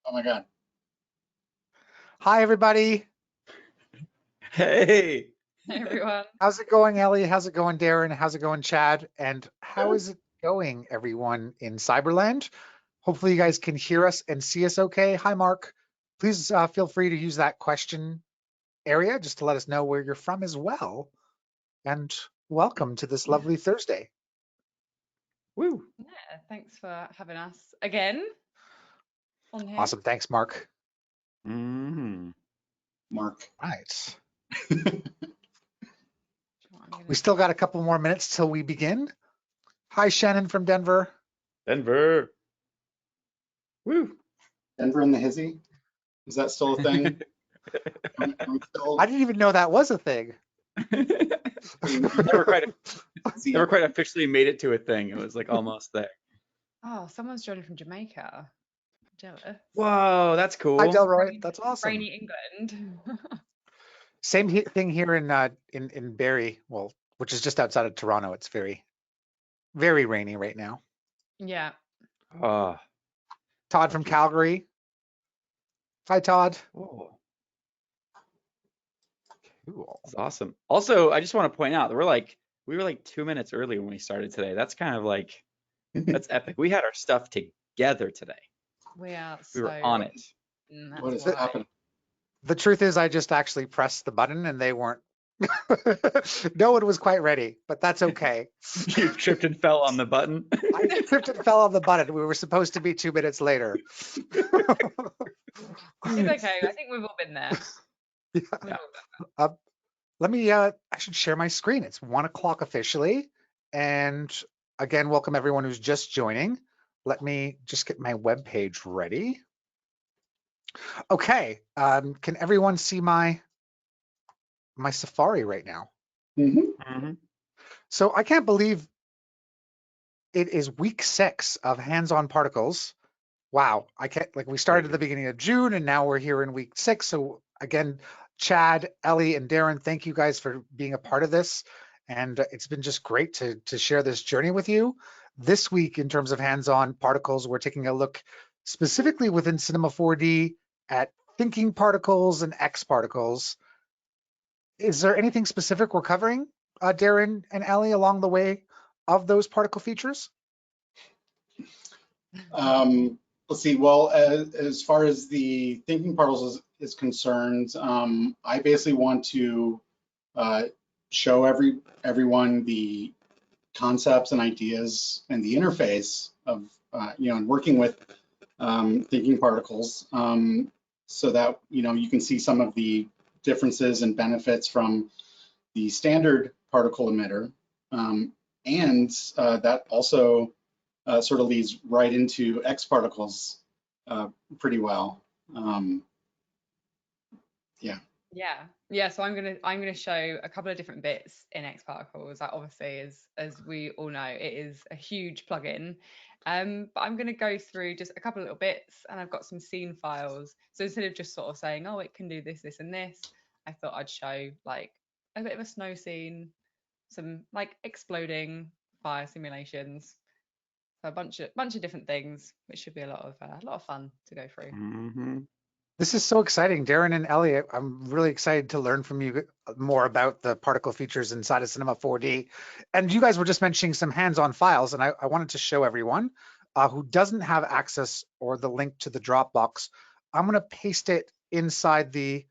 Oh my God. Hi, everybody. Hey. Hey everyone. How's it going, Ellie? How's it going, Darrin? How's it going, Chad? And how is it going, everyone in Cyberland? Hopefully you guys can hear us and see us okay. Hi, Mark. Please feel free to use that question area just to let us know where you're from as well. And welcome to this lovely Thursday. Woo. Yeah, thanks for having us again on here. Awesome. Thanks, Mark. Mm-hmm. Mark. Right. I'm We still got a couple more minutes till we begin. Hi, Shannon from Denver. Denver. Woo. Denver in the hizzy? Is that still a thing? I'm still I didn't even know that was a thing. never quite officially made it to a thing. It was like almost there. Oh, someone's joining from Jamaica. Jealous. Whoa, that's cool. Hi, Delroy. That's awesome. Rainy England. Same thing here in Barrie, well, which is just outside of Toronto. It's very, very rainy right now. Yeah. Oh. Todd from Calgary. Hi, Todd. Whoa. Cool. That's awesome. Also, I just want to point out that we were like 2 minutes early when we started today. That's kind of like, that's epic. We had our stuff together today. We were on it. What is happening? The truth is, I just actually pressed the button and they weren't. No one was quite ready, but that's okay. You tripped and fell on the button. I tripped and fell on the button. We were supposed to be 2 minutes later. It's okay. I think we've all been there. Yeah. Let me, I should share my screen. It's 1 o'clock officially. And again, welcome everyone who's just joining. Let me just get my web page ready. Okay, can everyone see my Safari right now? Mm-hmm. So I can't believe it is week 6 of hands-on particles. Wow, I can't, like, we started at the beginning of June and now we're here in week 6. So again, Chad, Ellie, and Darrin, thank you guys for being a part of this. And it's been just great to share this journey with you. This week, in terms of hands-on particles, we're taking a look specifically within Cinema 4D at thinking particles and X particles. Is there anything specific we're covering, Darrin and Ellie, along the way of those particle features? Let's see. Well, as far as the thinking particles is concerned, I basically want to show everyone the concepts and ideas and the interface of and working with thinking particles, so that you can see some of the differences and benefits from the standard particle emitter, and that also sort of leads right into X particles pretty well. Yeah. So I'm gonna show a couple of different bits in X particles. That obviously is, as we all know, it is a huge plugin. But I'm gonna go through just a couple of little bits, and I've got some scene files. So instead of just sort of saying, oh, it can do this, this, and this, I thought I'd show like a bit of a snow scene, some like exploding fire simulations, so a bunch of different things, which should be a lot of fun to go through. Mm-hmm. This is so exciting, Darrin and Ellie. I'm really excited to learn from you more about the particle features inside of Cinema 4D. And you guys were just mentioning some hands-on files, and I wanted to show everyone who doesn't have access or the link to the Dropbox. I'm going to paste it inside the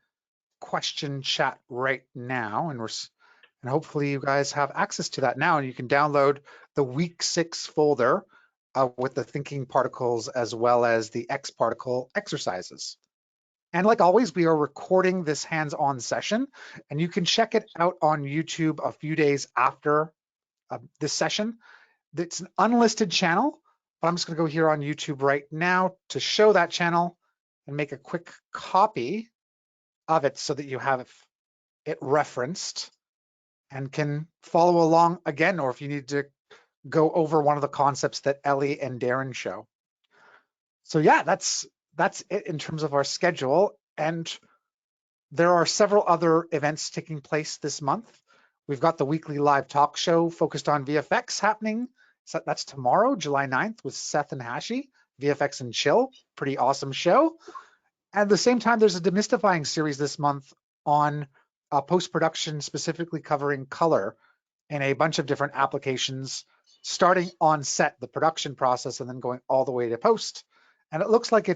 question chat right now, and hopefully you guys have access to that now, and you can download the week 6 folder with the thinking particles as well as the X particle exercises. And like always, we are recording this hands-on session, and you can check it out on YouTube a few days after this session. It's an unlisted channel, but I'm just going to go here on YouTube right now to show that channel and make a quick copy of it so that you have it referenced and can follow along again, or if you need to go over one of the concepts that Ellie and Darrin show. So yeah, that's it in terms of our schedule. And there are several other events taking place this month. We've got the weekly live talk show focused on VFX happening. So that's tomorrow, July 9th, with Seth and Hashi VFX and Chill, pretty awesome show. At the same time, there's a demystifying series this month on post-production, specifically covering color in a bunch of different applications, starting on set, the production process, and then going all the way to post. And it looks like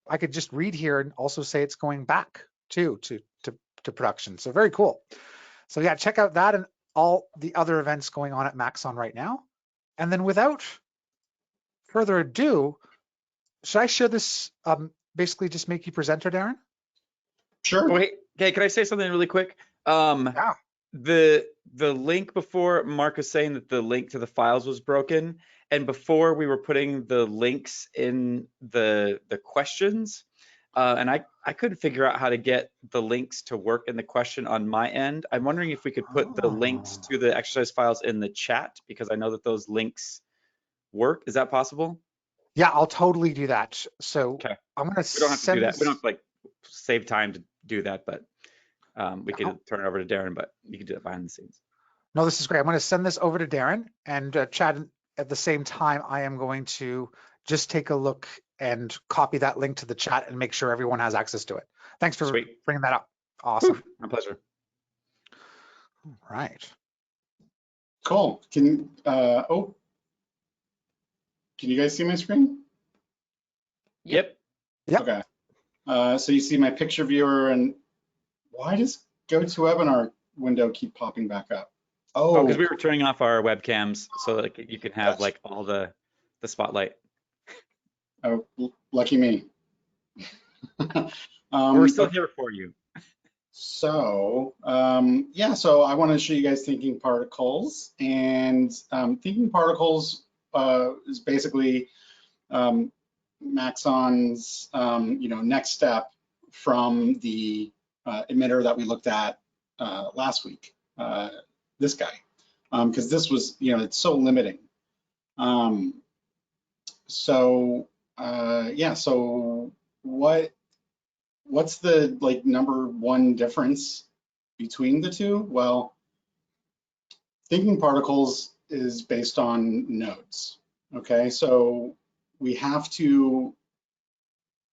I could just read here and also say it's going back too to production. So very cool. So yeah, check out that and all the other events going on at Maxon right now. And then without further ado, should I share this, basically just make you presenter, Darrin? Sure. Wait, okay, can I say something really quick? Yeah. The link before, Mark was saying that the link to the files was broken, and before we were putting the links in the questions, and I couldn't figure out how to get the links to work in the question on my end. I'm wondering if we could put the links to the exercise files in the chat, because I know that those links work. Is that possible? Yeah, I'll totally do that. So Okay. I'm gonna We don't have to send do that. this. We don't have to like save time to do that, but we could turn it over to Darrin, but you can do it behind the scenes. No, this is great. I'm going to send this over to Darrin, and Chad, at the same time, I am going to just take a look and copy that link to the chat and make sure everyone has access to it. Thanks for Sweet. bringing that up. Awesome. My pleasure. All right. Cool. Can you guys see my screen? Yep. Yep. Okay. So you see my picture viewer, and why does GoToWebinar window keep popping back up? Oh, because we were turning off our webcams so that you can have Gotcha. like all the spotlight. Oh, lucky me. We're still here for you. So yeah, so I want to show you guys thinking particles, and thinking particles is basically Maxon's next step from the emitter that we looked at last week. This guy, because this was, it's so limiting. So yeah, so what's the number one difference between the two? Well, thinking particles is based on nodes. Okay, so we have to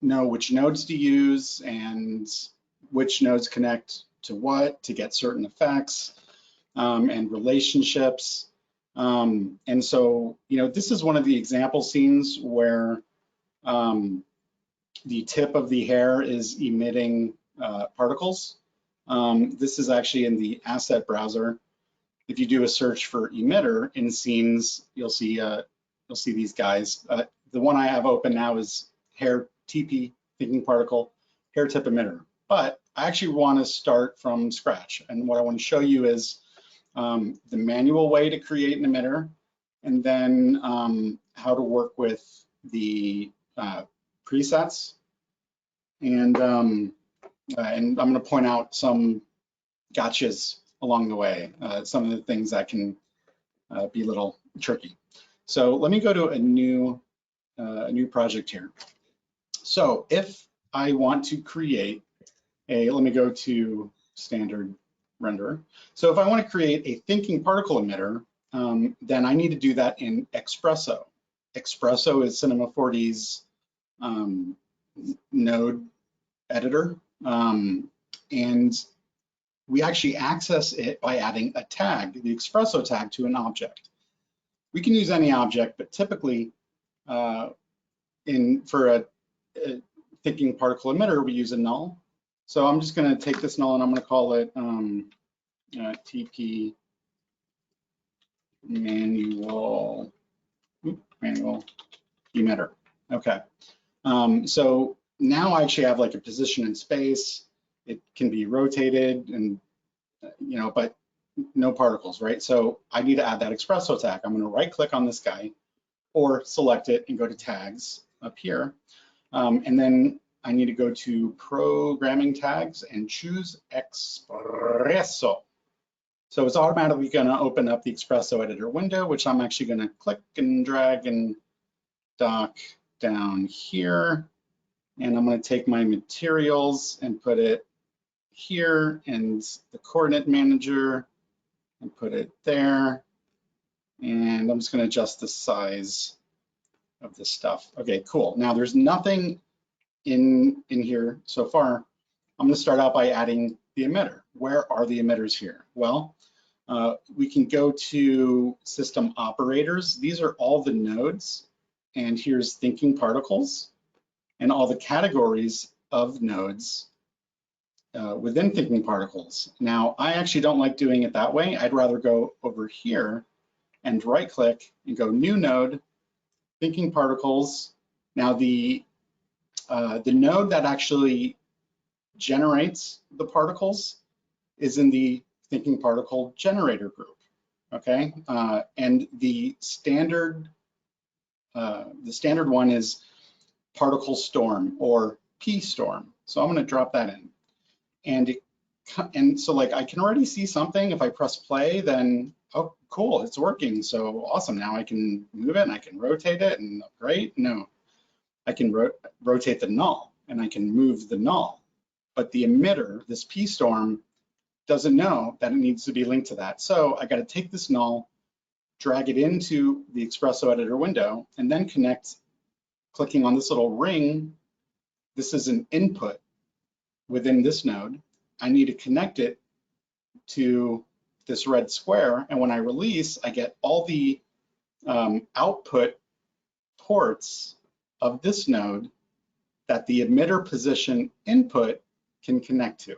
know which nodes to use and which nodes connect to what to get certain effects and relationships. And so, this is one of the example scenes where the tip of the hair is emitting particles. This is actually in the asset browser. If you do a search for emitter in scenes, you'll see these guys. The one I have open now is hair TP, thinking particle, hair tip emitter. But I actually want to start from scratch. And what I want to show you is the manual way to create an emitter, and then how to work with the presets. And I'm going to point out some gotchas along the way, some of the things that can be a little tricky. So let me go to a new project here. So if I want to create let me go to standard renderer. So if I want to create a thinking particle emitter, then I need to do that in Expresso. Expresso is Cinema 4D's node editor, and we actually access it by adding a tag, the Expresso tag, to an object. We can use any object, but typically for a thinking particle emitter, we use a null. So I'm just going to take this null and I'm going to call it TP manual emitter. Okay. So now I actually have a position in space. It can be rotated and, but no particles, right? So I need to add that Expresso tag. I'm going to right click on this guy or select it and go to tags up here. And then I need to go to programming tags and choose Expresso. So it's automatically going to open up the Expresso editor window, which I'm actually going to click and drag and dock down here. And I'm going to take my materials and put it here and the coordinate manager and put it there. And I'm just going to adjust the size of this stuff. Okay, cool. Now there's nothing in here so far. I'm gonna start out by adding the emitter. Where are the emitters here? Well, we can go to system operators. These are all the nodes, and here's thinking particles and all the categories of nodes within thinking particles. Now, I actually don't like doing it that way. I'd rather go over here and right click and go new node, thinking particles. Now the node that actually generates the particles is in the thinking particle generator group, okay? And the standard one is particle storm or P storm. So I'm gonna drop that in. And so like I can already see something. If I press play, then, oh, cool, it's working. So awesome, now I can move it and I can rotate it and great. No, I can rotate the null and I can move the null. But the emitter, this P storm, doesn't know that it needs to be linked to that. So I got to take this null, drag it into the Espresso editor window, and then connect, clicking on this little ring. This is an input within this node. I need to connect it to this red square. And when I release, I get all the output ports of this node that the emitter position input can connect to.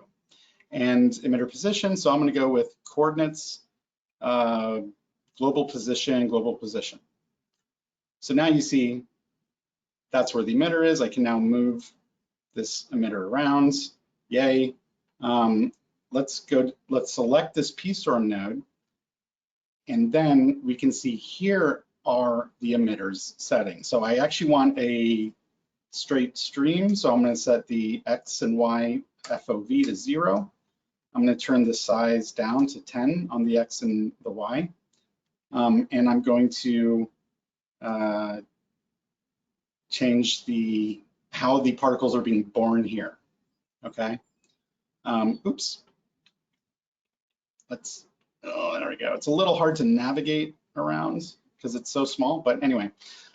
And emitter position, so I'm going to go with coordinates, global position. So now you see that's where the emitter is. I can now move this emitter around. Yay. Let's select this P-storm node, and then we can see here are the emitters settings. So I actually want a straight stream, so I'm going to set the X and Y FOV to 0. I'm going to turn the size down to 10 on the X and the Y. And I'm going to change how the particles are being born here, okay? Oops. Oh, there we go. It's a little hard to navigate around because it's so small, but anyway.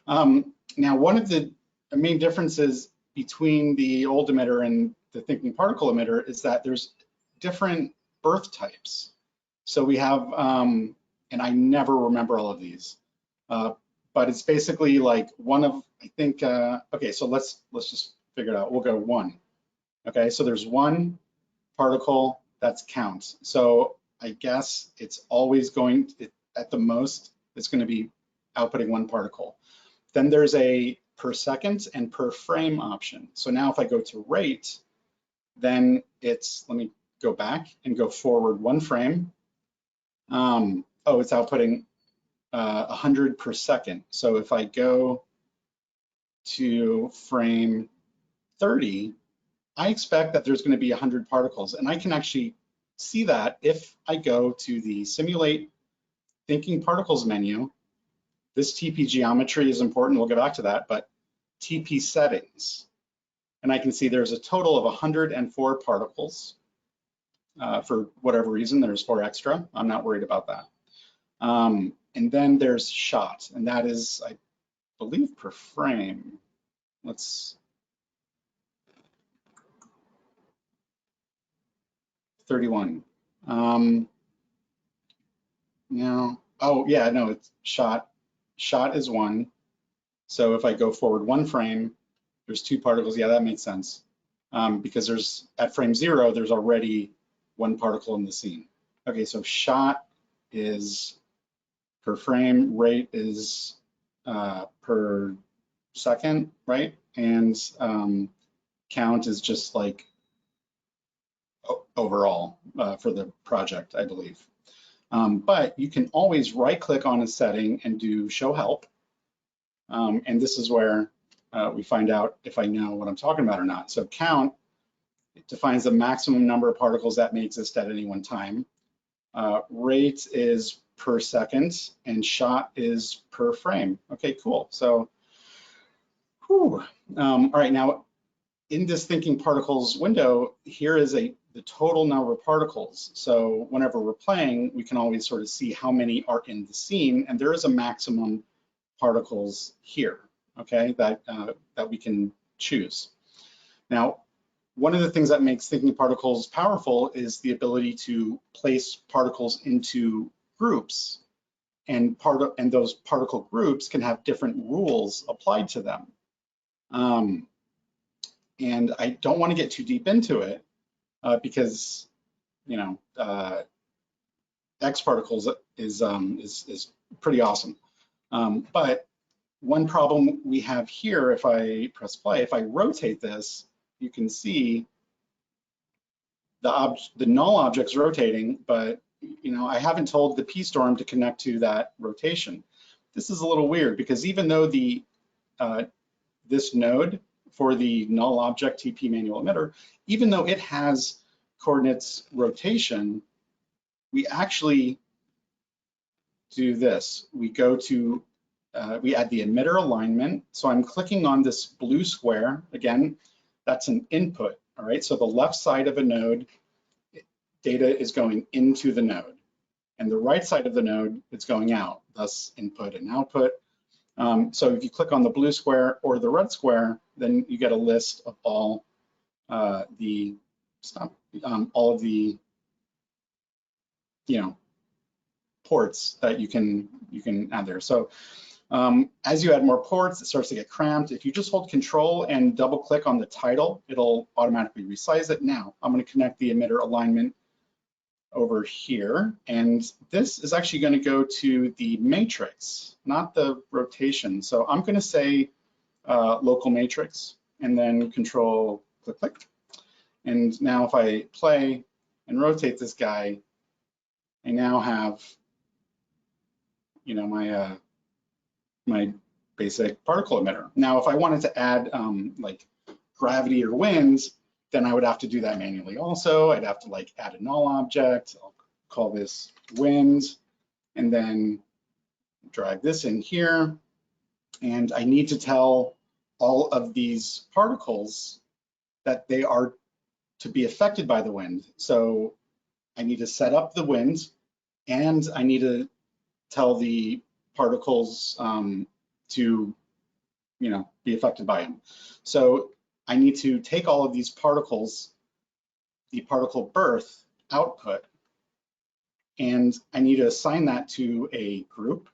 Now, one of the main differences between the old emitter and the thinking particle emitter is that there's different birth types. So we have, and I never remember all of these, but it's basically like one of, I think, okay, so let's just figure it out. We'll go 1. Okay, so there's 1 particle, that's count. So I guess it's always going, at the most, it's going to be outputting 1 particle. Then there's a per second and per frame option. So now if I go to rate, then it's, let me go back and go forward 1 frame. Oh, it's outputting 100 per second. So if I go to frame 30, I expect that there's going to be 100 particles, and I can actually see that if I go to the Simulate Thinking Particles menu. This TP geometry is important, we'll get back to that, but TP settings. And I can see there's a total of 104 particles. For whatever reason, there's 4 extra. I'm not worried about that. And then there's shot, and that is, I believe, per frame. Let's 31. No. Oh yeah, no, it's shot. Shot is 1. So if I go forward 1 frame, there's 2 particles. Yeah, that makes sense. Because there's at frame 0, there's already 1 particle in the scene. Okay, so shot is per frame, rate is per second, right? And count is just like overall for the project, I believe. But you can always right-click on a setting and do show help. And this is where we find out if I know what I'm talking about or not. So count, it defines the maximum number of particles that may exist at any one time. Rate is per second, and shot is per frame. Okay, cool. So, whew. All right, now in this thinking particles window, here is the total number of particles. So whenever we're playing, we can always sort of see how many are in the scene, and there is a maximum particles here. okay, that we can choose. Now, one of the things that makes thinking particles powerful is the ability to place particles into groups, and those particle groups can have different rules applied to them. And I don't want to get too deep into it because, you know, X particles is pretty awesome. But one problem we have here, if I press play, if I rotate this, you can see the null object's rotating, but you know, I haven't told the P-storm to connect to that rotation. This is a little weird because even though the this node for the null object TP manual emitter, even though it has coordinates rotation, we actually do this. We go to, we add the emitter alignment. So I'm clicking on this blue square. Again, that's an input, all right? So the left side of a node, data is going into the node. And the right side of the node, it's going out, thus input and output. So if you click on the blue square or the red square, then you get a list of all all of the, you know, ports that you can add there. So as you add more ports, it starts to get cramped. If you just hold Control and double click on the title, it'll automatically resize it. Now I'm going to connect the emitter alignment over here, and this is actually going to go to the matrix, not the rotation. So I'm going to say local matrix, and then Control click click. And now if I play and rotate this guy, I now have, you know, my my basic particle emitter. Now, if I wanted to add like gravity or winds, then I would have to do that manually also. I'd have to like add a null object. I'll call this winds, and then drag this in here. And I need to tell all of these particles that they are to be affected by the wind. So I need to set up the wind, and I need to tell the particles to, you know, be affected by them. So I need to take all of these particles, the particle birth output, and I need to assign that to a group.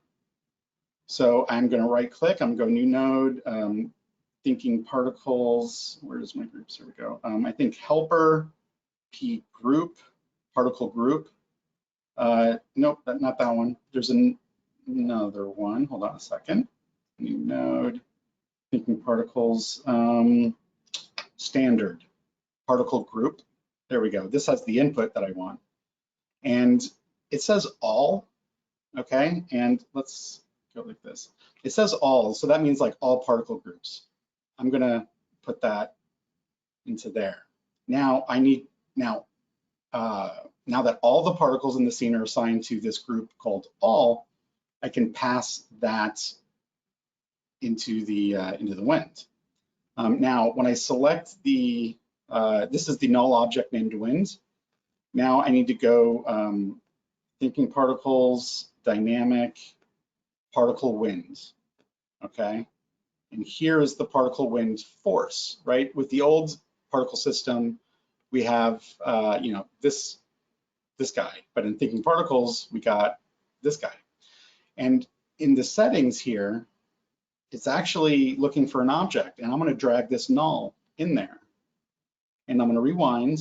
So I'm going to right click, I'm going to go new node, thinking particles, where's my groups, here we go. I think helper, P group, particle group. Nope, not that one. There's another one, hold on a second. New node, thinking particles, standard, particle group. There we go. This has the input that I want. And it says all, okay? And let's go like this. It says all, so that means like all particle groups. I'm gonna put that into there. Now I need, now that all the particles in the scene are assigned to this group called all, I can pass that into the wind. Now, when I select the, this is the null object named wind. Now I need to go thinking particles, dynamic, particle wind, okay? And here is the particle wind force, right? With the old particle system, we have, you know, this guy, but in thinking particles, we got this guy. And in the settings here, it's actually looking for an object, and I'm going to drag this null in there. And I'm going to rewind,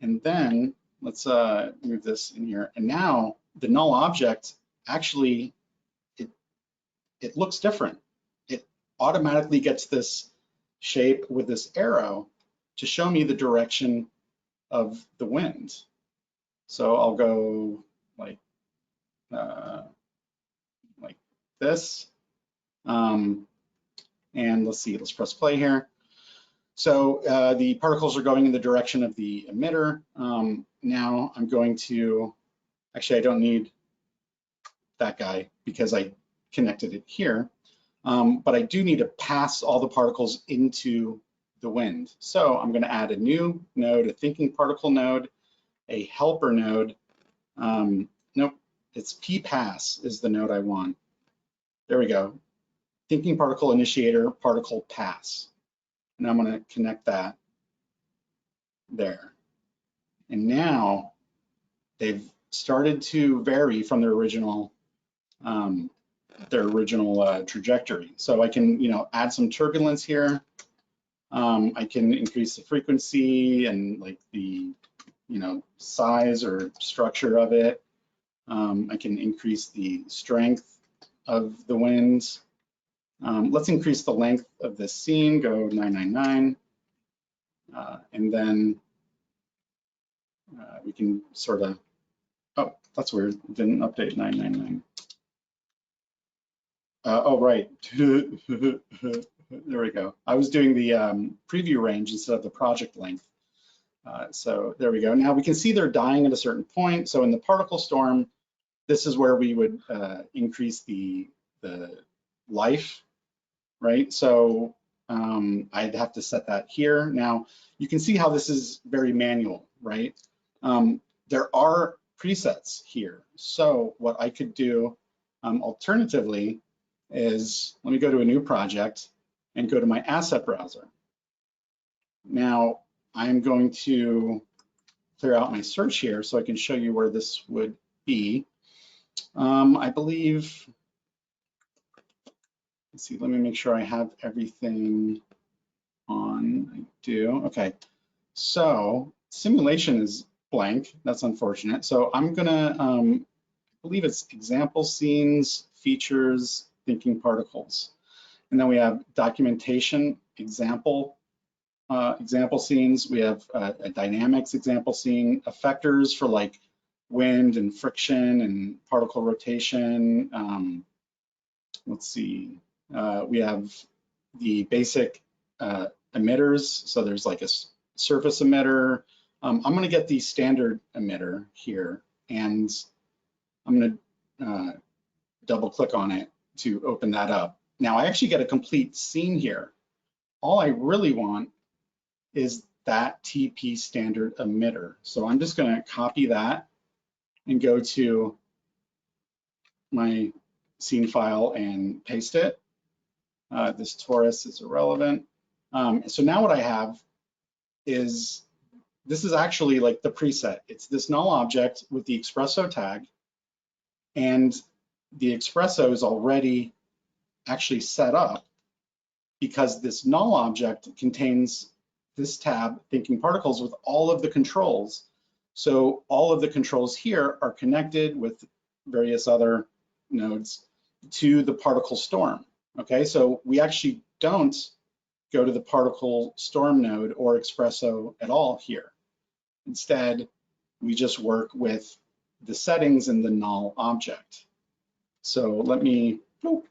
and then let's move this in here. And now the null object actually, it looks different. It automatically gets this shape with this arrow to show me the direction of the wind. So I'll go like this. And let's see, let's press play here. So the particles are going in the direction of the emitter. Now I'm going to, actually I don't need that guy because I connected it here, but I do need to pass all the particles into the wind. So I'm going to add a new node, a thinking particle node, a helper node. Nope, it's P pass is the node I want. There we go. thinking particle initiator particle pass. And I'm going to connect that there. And now they've started to vary from their original trajectory. So I can, add some turbulence here. I can increase the frequency and like the, size or structure of it. I can increase the strength of the winds. Let's increase the length of this scene, go 999. And then we can sort of, oh, that's weird, didn't update 999. Oh, right, there we go. I was doing the preview range instead of the project length. So there we go. Now we can see they're dying at a certain point. So in the particle storm, this is where we would increase the life, right? So I'd have to set that here. Now you can see how this is very manual, right? There are presets here. So what I could do alternatively is, let me go to a new project and go to my asset browser. Now I'm going to clear out my search here so I can show you where this would be. I believe, let's see, let me make sure I have everything on. I do, okay. So simulation is blank, that's unfortunate. So I'm gonna, I believe it's example scenes, features, thinking particles. And then we have documentation, example scenes. We have a dynamics example scene, effectors for like wind and friction and particle rotation. Let's see, we have the basic emitters. So there's like a surface emitter. I'm gonna get the standard emitter here, and I'm gonna double click on it to open that up. Now I actually get a complete scene here. All I really want is that TP standard emitter. So I'm just gonna copy that and go to my scene file and paste it. This torus is irrelevant. So now what I have is, this is actually like the preset. It's this null object with the Expresso tag, and the Expresso is already actually set up because this null object contains this tab, thinking particles, with all of the controls. So all of the controls here are connected with various other nodes to the particle storm. Okay, so we actually don't go to the particle storm node or Expresso at all here. Instead, we just work with the settings in the null object. So let me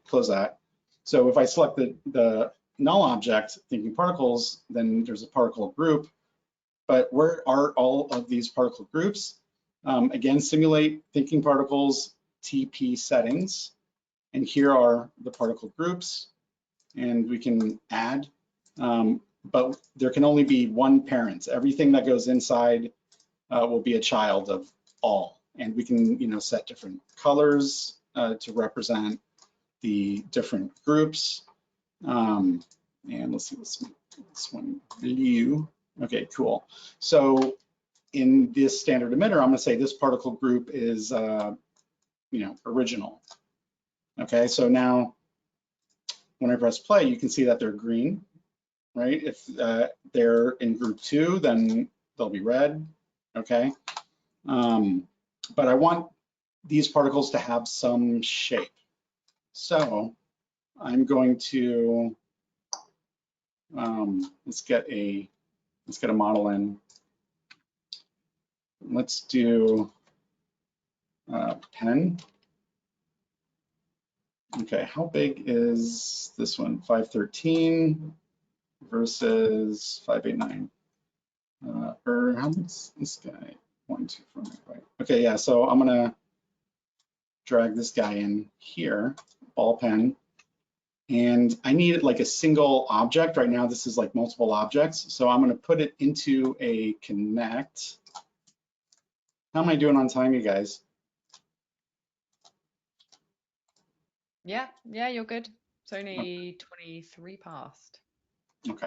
close that. So if I select the null object, thinking particles, then there's a particle group. But where are all of these particle groups? Again, simulate thinking particles, TP settings. And here are the particle groups. And we can add, but there can only be one parent. Everything that goes inside will be a child of all. And we can, set different colors to represent the different groups. And let's see, let's make this one blue. Okay, cool. So in this standard emitter, I'm gonna say this particle group is, original. Okay, so now when I press play, you can see that they're green, right? If they're in group 2, then they'll be red, okay? But I want these particles to have some shape. So I'm going to, let's get a model in. Let's do pen. Okay, how big is this one? 513 versus 589. Or how big is this guy? 1, 2, 4, 5. Okay, yeah, so I'm gonna drag this guy in here, ball pen, and I need like a single object. Right now, this is like multiple objects. So I'm gonna put it into a connect. How am I doing on time, you guys? Yeah, you're good. It's only 23 past. Okay.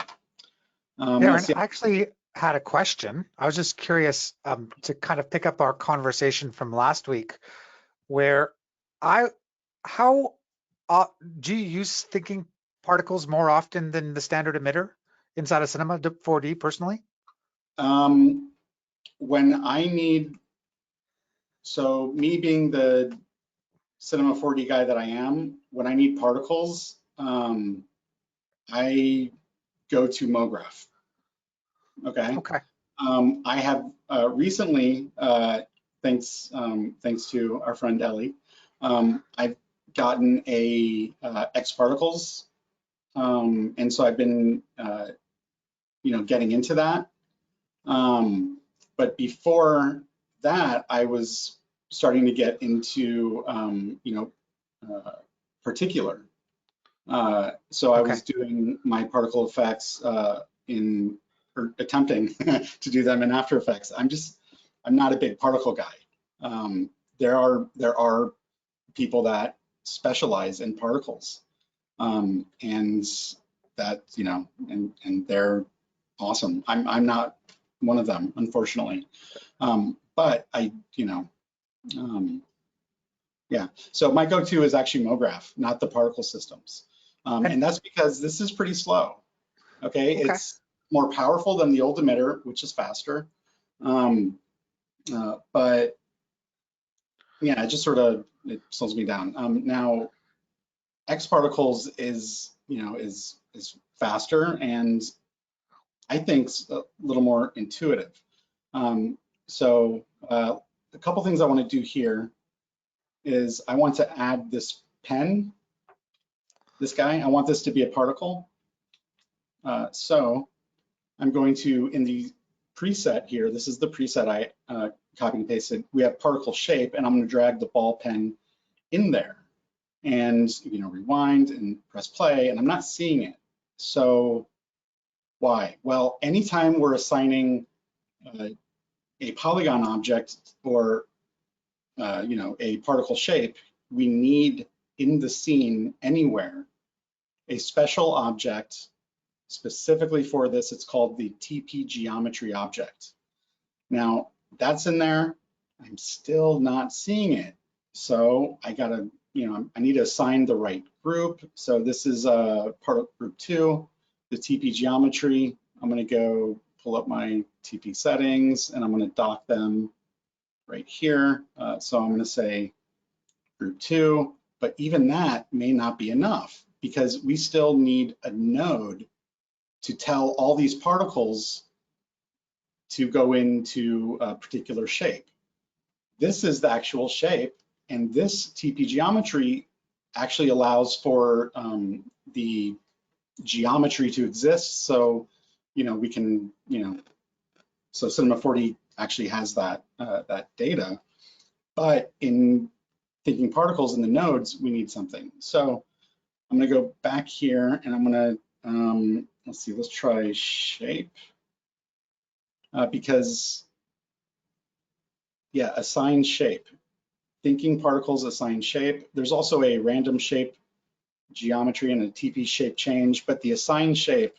Darrin, I actually had a question. I was just curious to kind of pick up our conversation from last week, where how do you use thinking particles more often than the standard emitter inside of Cinema 4D personally? When I need, so me being the Cinema 4D guy that I am, when I need particles, I go to Mograph. Okay. Okay. I have recently, thanks to our friend Elly, I've gotten a X particles, and so I've been, getting into that. But before that, I was starting to get into, particular. So I was doing my particle effects or attempting to do them in After Effects. I'm not a big particle guy. There are people that specialize in particles, and that, and they're awesome. I'm not one of them, unfortunately. But yeah. So my go-to is actually Mograph, not the particle systems. And that's because this is pretty slow. Okay. It's more powerful than the old emitter, which is faster. But yeah, it just sort of, it slows me down. Now, X particles is faster and I think a little more intuitive. So a couple things I want to do here is I want to add this pen, this guy. I want this to be a particle. So I'm going to, in the preset here, this is the preset I copied and pasted. We have particle shape, and I'm going to drag the ball pen in there and rewind and press play, and I'm not seeing it. So why? Well, anytime we're assigning a polygon object or a particle shape, we need in the scene anywhere a special object specifically for this. It's called the TP geometry object. Now that's in there. I'm still not seeing it. So I gotta, I need to assign the right group. So this is part of group 2, the TP geometry. I'm gonna go pull up my TP settings and I'm gonna dock them right here. So I'm gonna say group 2, but even that may not be enough because we still need a node to tell all these particles to go into a particular shape. This is the actual shape, and this TP geometry actually allows for the geometry to exist. So, we can, so Cinema 4D actually has that that data, but in thinking particles in the nodes, we need something. So I'm going to go back here, and I'm going to let's see, let's try shape because yeah, assign shape. Thinking particles assign shape. There's also a random shape geometry and a TP shape change, but the assign shape,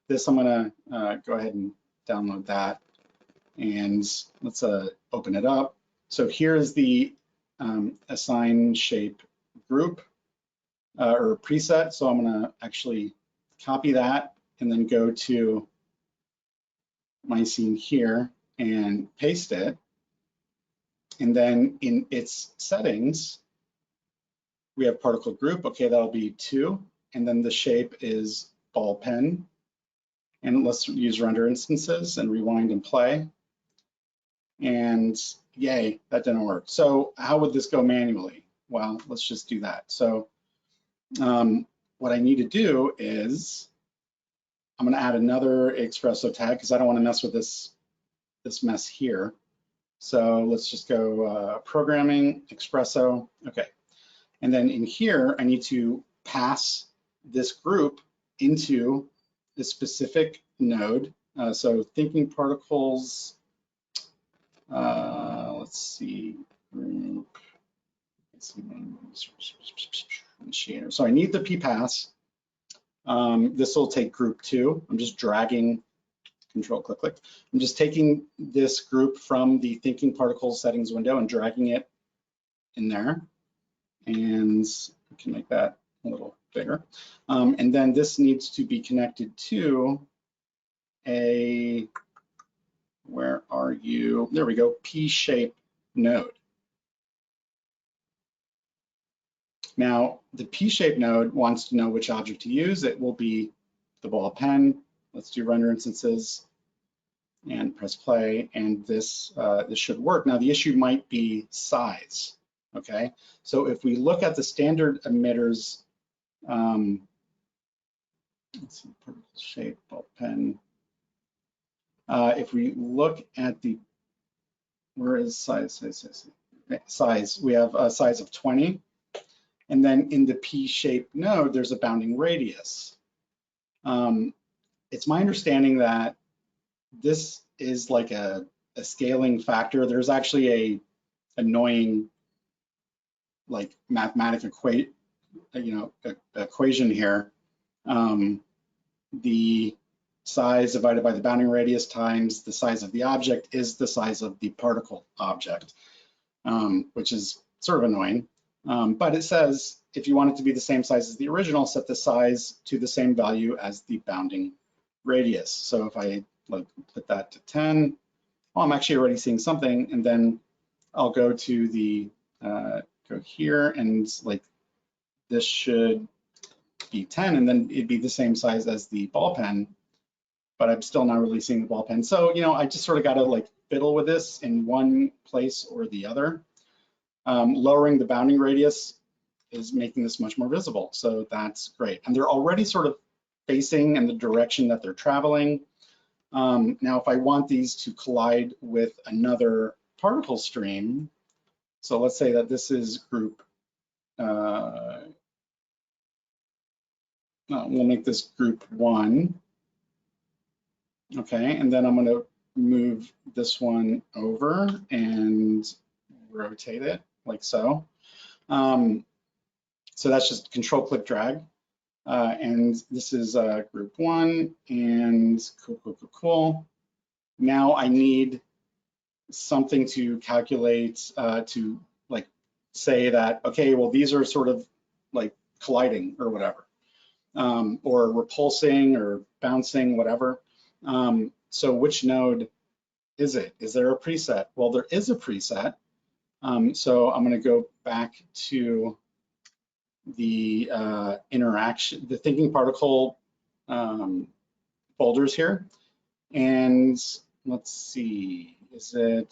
this I'm gonna go ahead and download that, and let's open it up. So here's the assign shape group or preset. So I'm gonna actually copy that and then go to my scene here and paste it. And then in its settings, we have particle group. Okay, that'll be 2. And then the shape is ball pen. And let's use render instances and rewind and play. And yay, that didn't work. So how would this go manually? Well, let's just do that. So what I need to do is I'm going to add another Expresso tag because I don't want to mess with this mess here. So let's just go programming, Expresso, okay. And then in here, I need to pass this group into the specific node. So thinking particles, let's see, group, let's see, initiator. So I need the PPass. This will take group 2. I'm just dragging, control click. I'm just taking this group from the thinking particles settings window and dragging it in there. And we can make that a little bigger. And then this needs to be connected to a, where are you? There we go, P-shape node. Now, the P-shape node wants to know which object to use. It will be the ball pen. Let's do render instances and press play, and this should work. Now, the issue might be size, okay? So if we look at the standard emitters, let's see, particle shape, ball pen. If we look at the, where is size? Size, we have a size of 20. And then in the P-shape node, there's a bounding radius. It's my understanding that this is like a scaling factor. There's actually a annoying like mathematic equation here. The size divided by the bounding radius times the size of the object is the size of the particle object, which is sort of annoying. But it says if you want it to be the same size as the original, set the size to the same value as the bounding radius. So if I like put that to 10, well, I'm actually already seeing something, and then I'll go to the go here, and like this should be 10, and then it'd be the same size as the ball pen, but I'm still not really seeing the ball pen. So, you know, I just sort of got to like fiddle with this in one place or the other. Lowering the bounding radius is making this much more visible, so that's great. And they're already sort of facing in the direction that they're traveling. Now, if I want these to collide with another particle stream, so let's say that this is group, we'll make this group 1. Okay, and then I'm going to move this one over and rotate it like so. So that's just control click drag. And this is group 1, and cool. Now I need something to calculate to like say that, okay, well, these are sort of like colliding or whatever, or repulsing or bouncing, whatever. So which node is it? Is there a preset? Well, there is a preset. So I'm going to go back to the interaction, the thinking particle folders here. And let's see, is it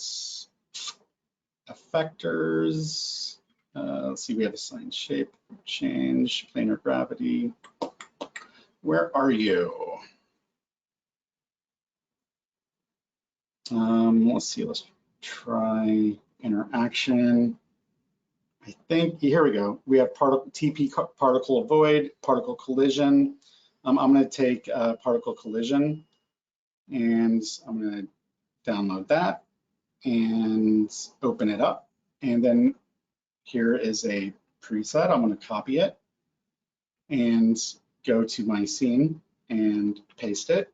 effectors? Let's see, we have assigned shape, change, planar gravity. Where are you? Let's see, let's try interaction. I think, here we go. We have TP particle avoid, particle collision. I'm going to take particle collision, and I'm going to download that and open it up. And then here is a preset. I'm going to copy it and go to my scene and paste it.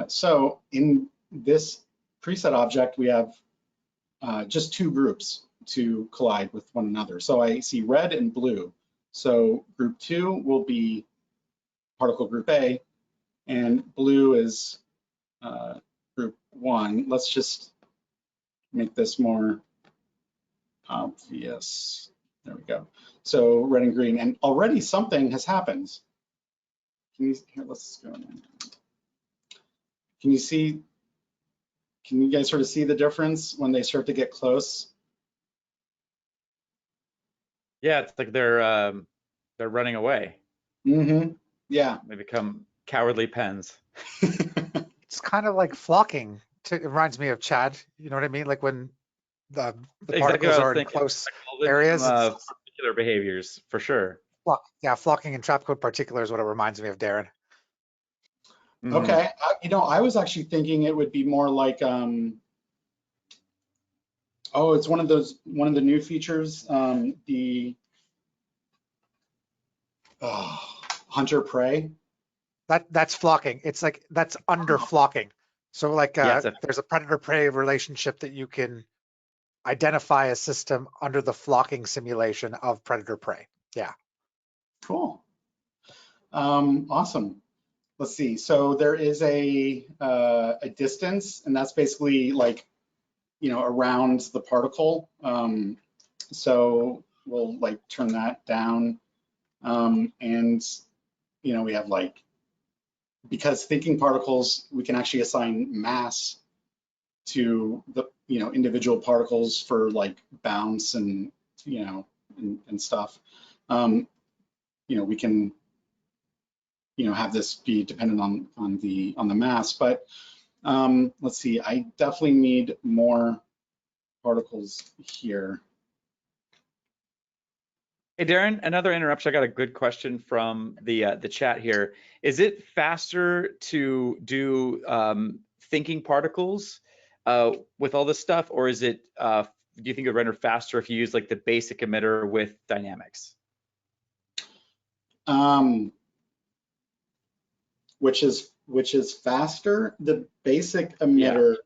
So in this preset object, we have just 2 groups to collide with one another. So I see red and blue. So group 2 will be particle group A, and blue is group 1. Let's just make this more obvious. There we go. So red and green, and already something has happened. Can you, here, let's go. Can you see, can you guys sort of see the difference when they start to get close? Yeah, it's like they're running away. Mm-hmm. Yeah. They become cowardly pens. It's kind of like flocking. It reminds me of Chad. You know what I mean? Like when the Exactly particles are in close areas. Particular behaviors, for sure. Yeah, flocking and Trapcode particular is what it reminds me of, Darrin. Mhm. Okay. You know, I was actually thinking it would be more like, oh, it's one of the new features. The hunter prey. That's flocking. It's like that's under flocking. So like Yeah, there's a predator-prey relationship that you can identify a system under the flocking simulation of predator-prey. Yeah. Cool. Awesome. Let's see. So there is a distance, and that's basically like, you know, around the particle. So we'll like turn that down. And, you know, we have like, because thinking particles, we can actually assign mass to the, you know, individual particles for like bounce and, you know, and stuff. You know, we can, you know, have this be dependent on the mass, but let's see, I definitely need more particles here. Hey, Darrin, another interruption. I got a good question from the chat here. Is it faster to do thinking particles with all this stuff, or is it, do you think it would render faster if you use like the basic emitter with dynamics? Which is faster? The basic emitter, Yeah.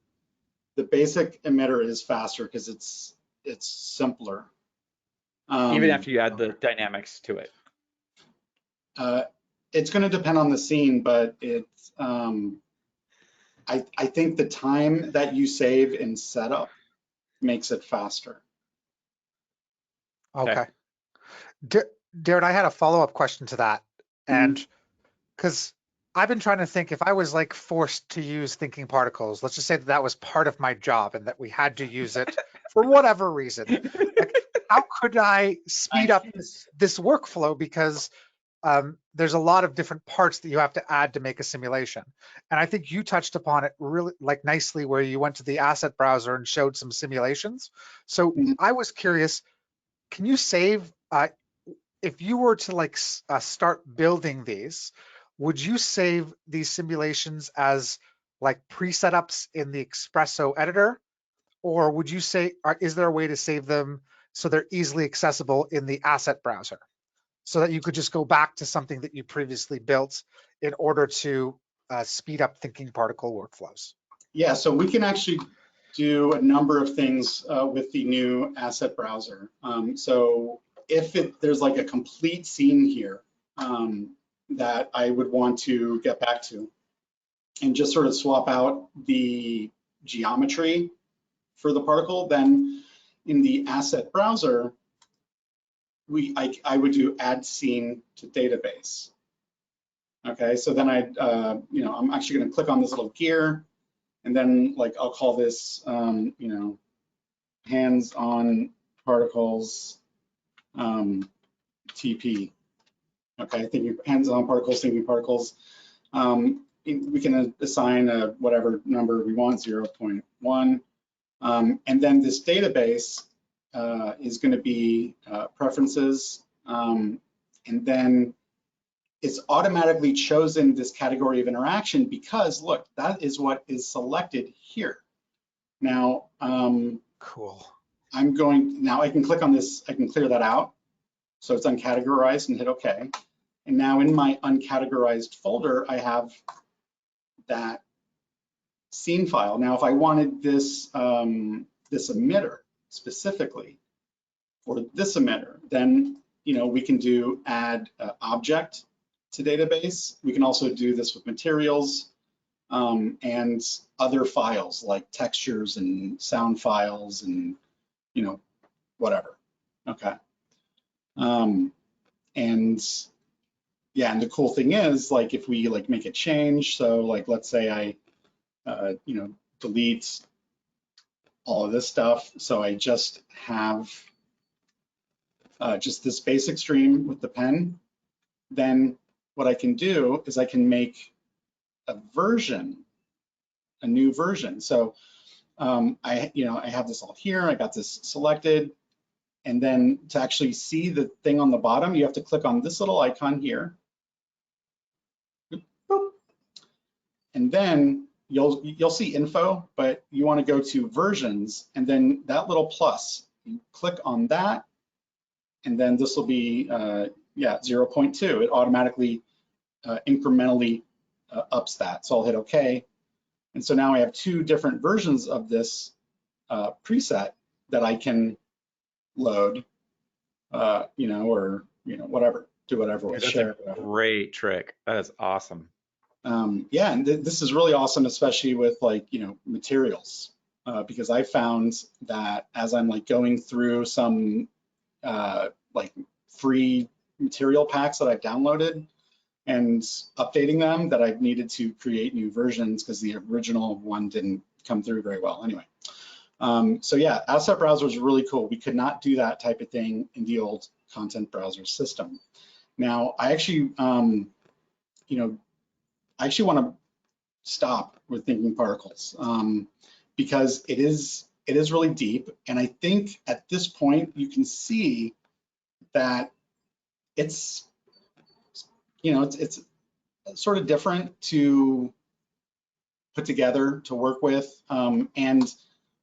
The basic emitter is faster because it's simpler. Even after you add the dynamics to it. It's going to depend on the scene, but it's I think the time that you save in setup makes it faster. Okay. Darrin, I had a follow-up question to that. And because I've been trying to think, if I was like forced to use thinking particles, let's just say that that was part of my job and that we had to use it for whatever reason, like how could I speed up this workflow? Because there's a lot of different parts that you have to add to make a simulation. And I think you touched upon it really like nicely where you went to the asset browser and showed some simulations. So I was curious, can you save, if you were to like start building these, would you save these simulations as like pre-setups in the Espresso editor? Or would you say, is there a way to save them so they're easily accessible in the asset browser, so that you could just go back to something that you previously built in order to speed up thinking particle workflows? Yeah, so we can actually do a number of things with the new asset browser. So if there's like a complete scene here that I would want to get back to and just sort of swap out the geometry for the particle, then in the asset browser, I would do add scene to database. Okay, so then you know, I'm actually going to click on this little gear, and then like I'll call this, you know, hands-on particles TP. Okay, thinking hands-on particles, thinking particles. We can assign whatever number we want, 0.1. And then this database is going to be preferences, and then it's automatically chosen this category of interaction because look, that is what is selected here. Now, cool. Now I can click on this, I can clear that out. So it's uncategorized and hit OK. And now in my uncategorized folder, I have that scene file. Now, if I wanted this, this emitter specifically, or this emitter, then, you know, we can do add object to database. We can also do this with materials and other files like textures and sound files and, you know, whatever. Okay. And yeah, and the cool thing is, like, if we like make a change, so like, let's say I, you know, delete all of this stuff. So I just have just this basic stream with the pen. Then what I can do is I can make a version, a new version. So you know, I have this all here. I got this selected. And then to actually see the thing on the bottom, you have to click on this little icon here. And then you'll see info, but you want to go to versions, and then that little plus, you click on that, and then this will be yeah, 0.2. It automatically incrementally ups that. So I'll hit OK. And so now I have two different versions of this preset that I can load, you know, or, you know, whatever, do whatever with, That's share. a great trick. That is awesome. Yeah, and this is really awesome, especially with like, you know, materials, because I found that as I'm like going through some like free material packs that I've downloaded and updating them, that I've needed to create new versions because the original one didn't come through very well anyway. So yeah, asset browser is really cool. We could not do that type of thing in the old content browser system. Now, I actually, you know, I actually want to stop with thinking particles because it is really deep, and I think at this point you can see that it's, you know, it's sort of different to put together, to work with, and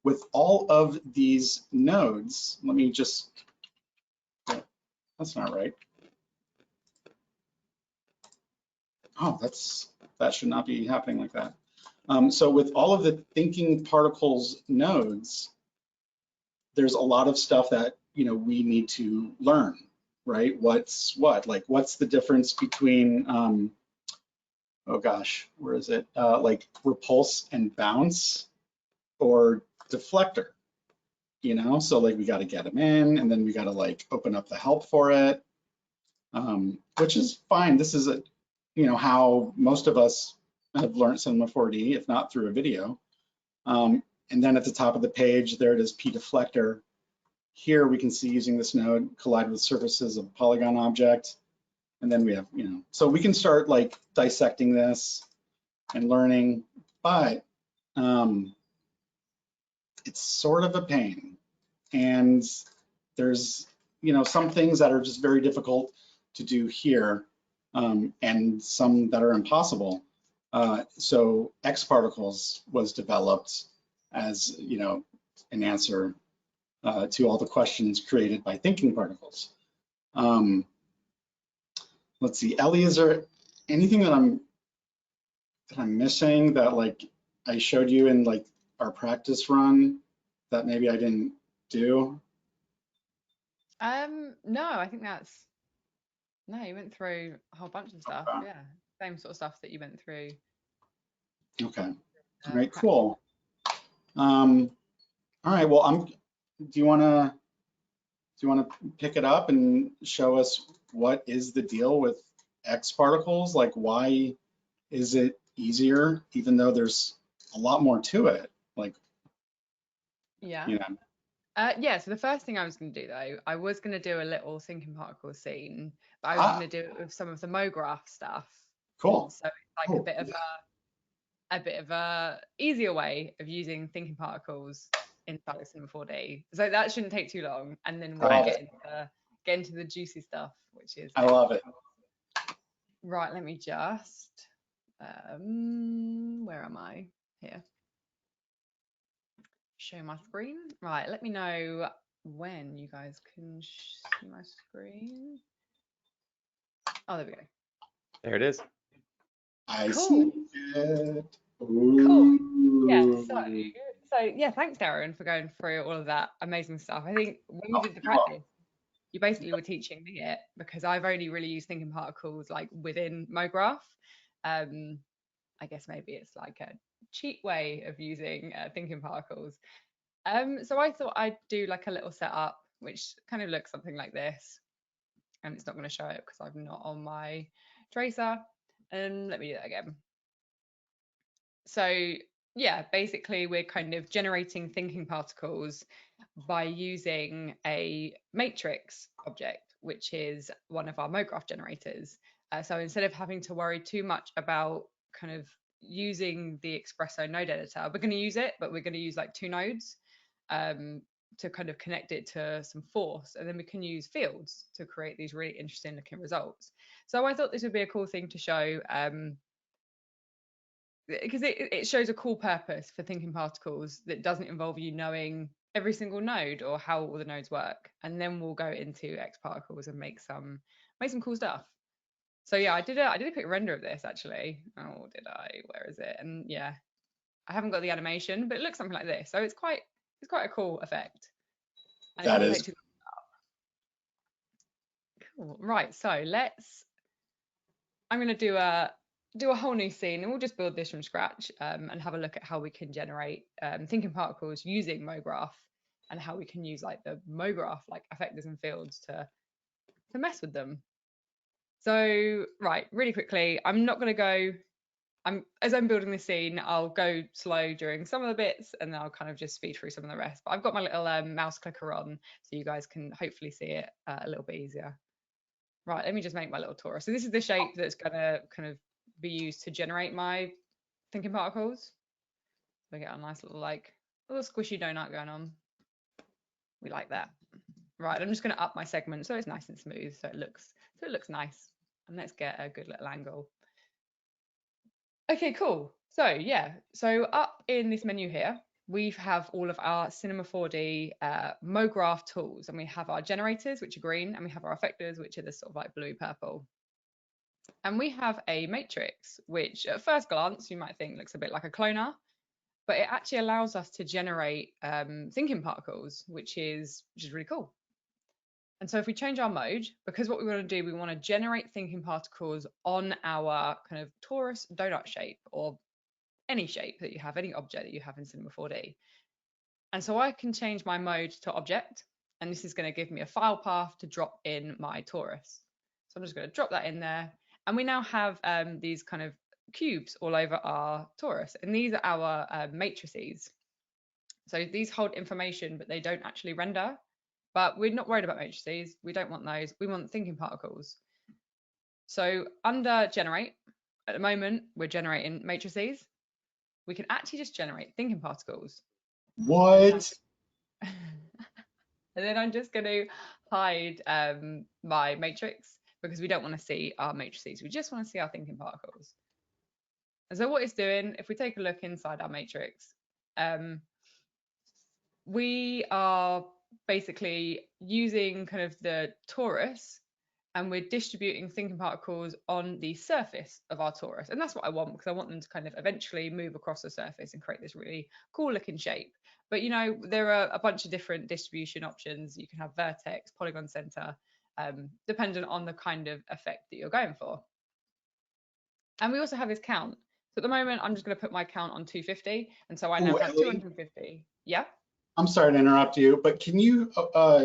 with all of these nodes. Let me just, that's not right. Oh, that should not be happening like that. So with all of the thinking particles nodes, there's a lot of stuff that, you know, we need to learn, right? What's what? Like, what's the difference between, oh gosh, where is it? Like repulse and bounce, or deflector, you know? So like we got to get them in, and then we got to like open up the help for it, which is fine. This is a, you know, how most of us have learned Cinema 4D, if not through a video. And then at the top of the page, there it is, P deflector. Here we can see using this node, collide with surfaces of a polygon object. And then we have, you know, so we can start like dissecting this and learning, but it's sort of a pain. And there's, you know, some things that are just very difficult to do here, and some that are impossible. So X particles was developed as, you know, an answer to all the questions created by thinking particles. Let's see, Elly, is there anything that I'm missing that like I showed you in like our practice run that maybe I didn't do? No, I think no, you went through a whole bunch of stuff. Okay. Yeah, same sort of stuff that you went through. Okay. All right, cool. All right, well, do you wanna pick it up and show us what is the deal with X particles? Like, why is it easier, even though there's a lot more to it? Like, Yeah. you know. Yeah, so the first thing I was going to do though, I was going to do a little thinking particle scene, but I was going to do it with some of the Mograph stuff. Cool. So it's like a bit of a easier way of using thinking particles inside of Cinema 4D. So that shouldn't take too long, and then we'll get into the juicy stuff, which is I love it. right. Let me just where am I here? Show my screen. Right, let me know when you guys can see my screen. Oh, there we go. There it is. I Cool. see it. Cool. Yeah, Ooh. so yeah, thanks Darrin for going through all of that amazing stuff. I think when you did the practice, you basically were teaching me it, because I've only really used thinking particles like within Mograph. I guess maybe it's like a cheat way of using thinking particles. So I thought I'd do like a little setup, which kind of looks something like this. And it's not going to show it because I'm not on my tracer. Let me do that again. So yeah, basically we're kind of generating thinking particles by using a matrix object, which is one of our Mograph generators. So instead of having to worry too much about kind of using the Espresso node editor, we're going to use it, but we're going to use like 2 nodes to kind of connect it to some force, and then we can use fields to create these really interesting looking results. So I thought this would be a cool thing to show, because it shows a cool purpose for thinking particles that doesn't involve you knowing every single node or how all the nodes work. And then we'll go into X particles and make some make some cool stuff. So yeah, I did a quick render of this actually. Oh, did I? Where is it? And yeah, I haven't got the animation, but it looks something like this. So it's quite a cool effect. And That it doesn't is. take too long. Cool. Right. So I'm going to do a whole new scene, and we'll just build this from scratch and have a look at how we can generate thinking particles using Mograph, and how we can use like the Mograph like effectors and fields to mess with them. So right, really quickly, I'm not going to go. As I'm building the scene, I'll go slow during some of the bits, and then I'll kind of just speed through some of the rest. But I've got my little mouse clicker on, so you guys can hopefully see it a little bit easier. Right, let me just make my little torus. So this is the shape that's gonna kind of be used to generate my thinking particles. We get a nice little little squishy donut going on. We like that. Right, I'm just gonna up my segment so it's nice and smooth, so it looks nice. And let's get a good little angle. Okay, cool. So yeah, so up in this menu here, we have all of our Cinema 4D Mograph tools, and we have our generators, which are green, and we have our effectors, which are the sort of like blue purple. And we have a matrix, which at first glance you might think looks a bit like a cloner, but it actually allows us to generate thinking particles, which is really cool. And so if we change our mode, because what we want to do, we want to generate thinking particles on our kind of torus donut shape, or any shape that you have, any object that you have in Cinema 4D. And so I can change my mode to object, and this is going to give me a file path to drop in my torus. So I'm just going to drop that in there. And we now have these kind of cubes all over our torus, and these are our matrices. So these hold information, but they don't actually render. But we're not worried about matrices. We don't want those. We want thinking particles. So under generate, at the moment, we're generating matrices. We can actually just generate thinking particles. What? And then I'm just going to hide my matrix, because we don't want to see our matrices. We just want to see our thinking particles. And so what it's doing, if we take a look inside our matrix, we are basically using kind of the torus, and we're distributing thinking particles on the surface of our torus. And that's what I want, because I want them to kind of eventually move across the surface and create this really cool looking shape. But you know, there are a bunch of different distribution options. You can have vertex, polygon center, dependent on the kind of effect that you're going for. And we also have this count. So at the moment, I'm just going to put my count on 250. And so I now have Elly, 250. Yeah. I'm sorry to interrupt you, but can you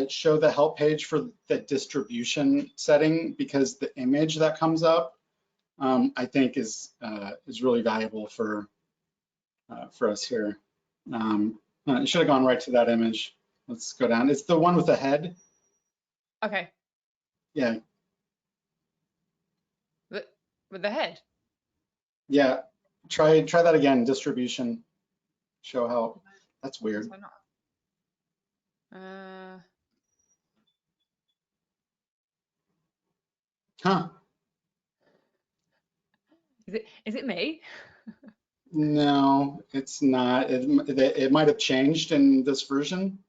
show the help page for the distribution setting? Because the image that comes up, I think is really valuable for us here. It should have gone right to that image. Let's go down. It's the one with the head. Okay. Yeah. With the head. Yeah. Try that again. Distribution. Show help. That's weird. Huh. Is it me? No, it's not. It might have changed in this version.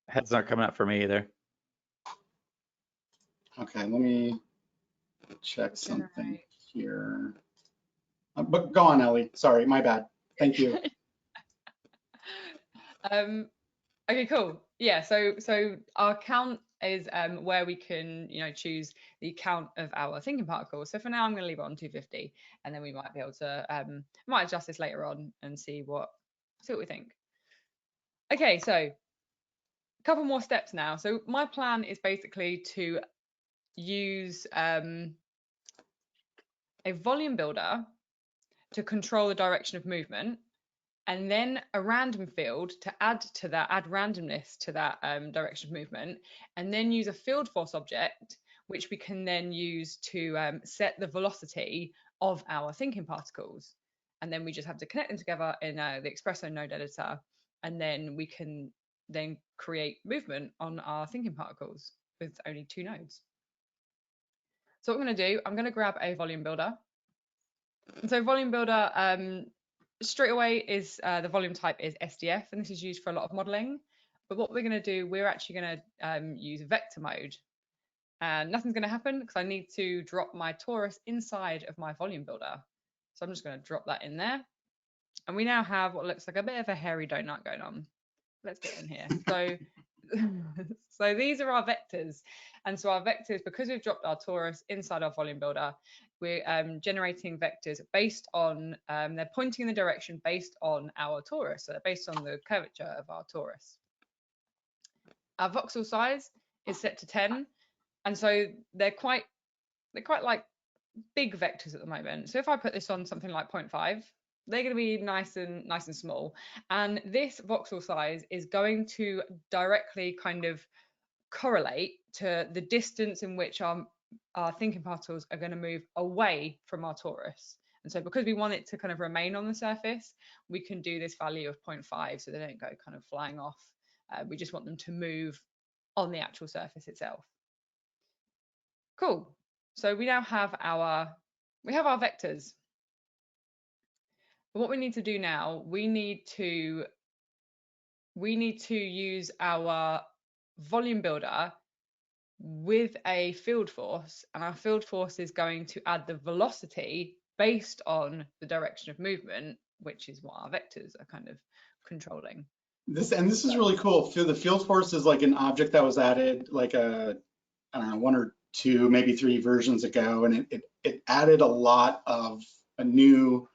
Head's not coming up for me either. Okay, let me check something here. But go on, Elly. Sorry, my bad. Thank you. Okay, cool. Yeah, so our count is where we can, you know, choose the count of our thinking particles. So for now, I'm going to leave it on 250, and then we might be able to might adjust this later on and see what we think. Okay, so a couple more steps now. So my plan is basically to use a volume builder to control the direction of movement, and then a random field to add randomness to that direction of movement, and then use a field force object, which we can then use to set the velocity of our thinking particles. And then we just have to connect them together in the Espresso node editor, and then we can then create movement on our thinking particles with only 2 nodes. So what I'm going to do, I'm going to grab a volume builder. And so volume builder, straight away is the volume type is SDF, and this is used for a lot of modeling. But what we're going to do, we're actually going to use vector mode. And nothing's going to happen because I need to drop my torus inside of my volume builder. So I'm just going to drop that in there. And we now have what looks like a bit of a hairy donut going on. Let's get in here. So, so these are our vectors. And so our vectors, because we've dropped our torus inside our volume builder, we're generating vectors based on, they're pointing in the direction based on our torus. So they're based on the curvature of our torus. Our voxel size is set to 10. And so they're quite like big vectors at the moment. So if I put this on something like 0.5, they're going to be nice and small. And this voxel size is going to directly kind of correlate to the distance in which our thinking particles are going to move away from our torus. And so because we want it to kind of remain on the surface, we can do this value of 0.5 so they don't go kind of flying off. We just want them to move on the actual surface itself. Cool. So we now have our vectors. But what we need to do now, we need to use our volume builder with a field force, and our field force is going to add the velocity based on the direction of movement, which is what our vectors are kind of controlling. This is really cool. The field force is like an object that was added like I don't know, 1 or 2, maybe 3 versions ago, and it added a lot of a new,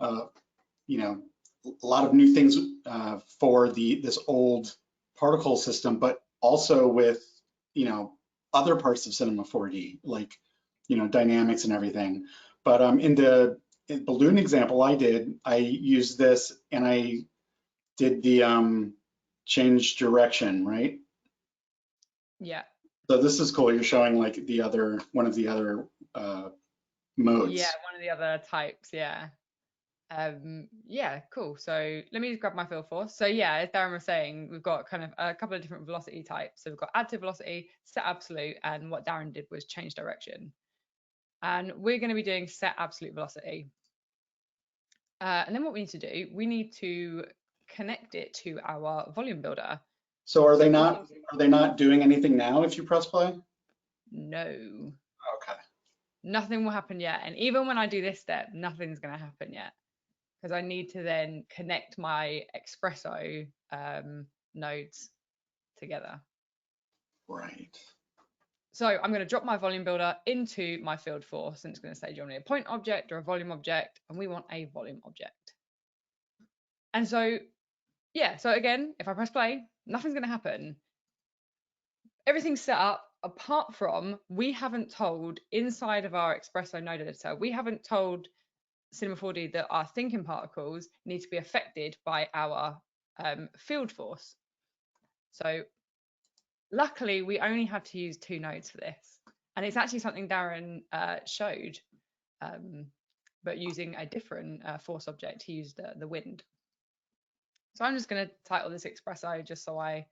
you know, a lot of new things for this old particle system, but also with, you know, other parts of Cinema 4D, like, you know, dynamics and everything. But in the balloon example I used this and I did the change direction, right? Yeah. So this is cool. You're showing like one of the other modes. Yeah, one of the other types. Yeah. Yeah, cool. So let me just grab my field force. So yeah, as Darrin was saying, we've got kind of a couple of different velocity types. So we've got add to velocity, set absolute, and what Darrin did was change direction. And we're going to be doing set absolute velocity. And then what we need to do, we need to connect it to our volume builder. So are they not doing anything now if you press play? No. Okay. Nothing will happen yet. And even when I do this step, nothing's going to happen yet, because I need to then connect my Espresso nodes together. Right. So I'm going to drop my volume builder into my field force, and it's going to say, do you want a point object or a volume object? And we want a volume object. And so, yeah, so again, if I press play, nothing's going to happen. Everything's set up, apart from we haven't told inside of our Espresso node editor, we haven't told Cinema 4D that our thinking particles need to be affected by our field force. So luckily, we only have to use 2 nodes for this. And it's actually something Darrin showed, but using a different force object. He used the wind. So I'm just going to title this Espresso just so I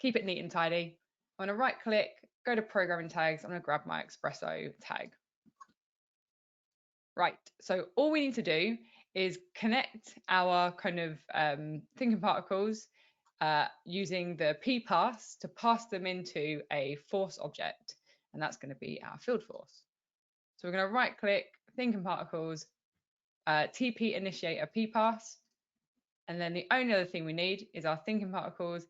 keep it neat and tidy. I'm going to right click, go to programming tags. I'm going to grab my Espresso tag. Right, so all we need to do is connect our kind of thinking particles using the p-pass to pass them into a force object, and that's going to be our field force. So we're going to right click, thinking particles, TP initiate a p-pass, and then the only other thing we need is our thinking particles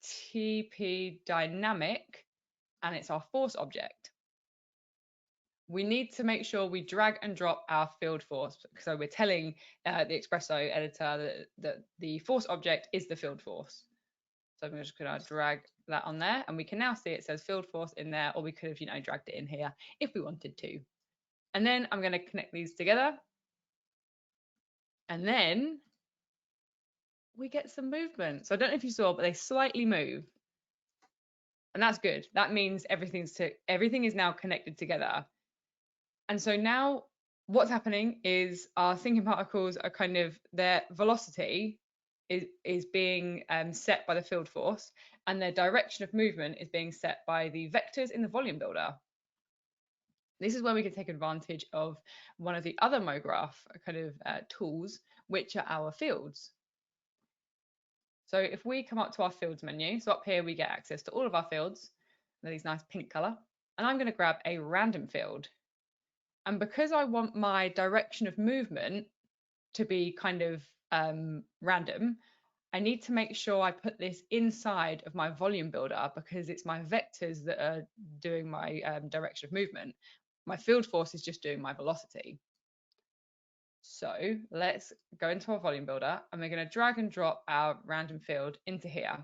TP dynamic, and it's our force object. We need to make sure we drag and drop our field force. So we're telling the Espresso editor that the force object is the field force. So I'm just going to drag that on there, and we can now see it says field force in there, or we could have, dragged it in here if we wanted to. And then I'm going to connect these together, and then we get some movement. So I don't know if you saw, but they slightly move, and that's good. That means everything is now connected together. And so now what's happening is our thinking particles are kind of, their velocity is being set by the field force, and their direction of movement is being set by the vectors in the volume builder. This is where we can take advantage of one of the other Mograph kind of tools, which are our fields. So if we come up to our fields menu, so up here we get access to all of our fields, they're these nice pink color, and I'm going to grab a random field. And because I want my direction of movement to be kind of random, I need to make sure I put this inside of my volume builder because it's my vectors that are doing my direction of movement. My field force is just doing my velocity. So let's go into our volume builder and we're going to drag and drop our random field into here.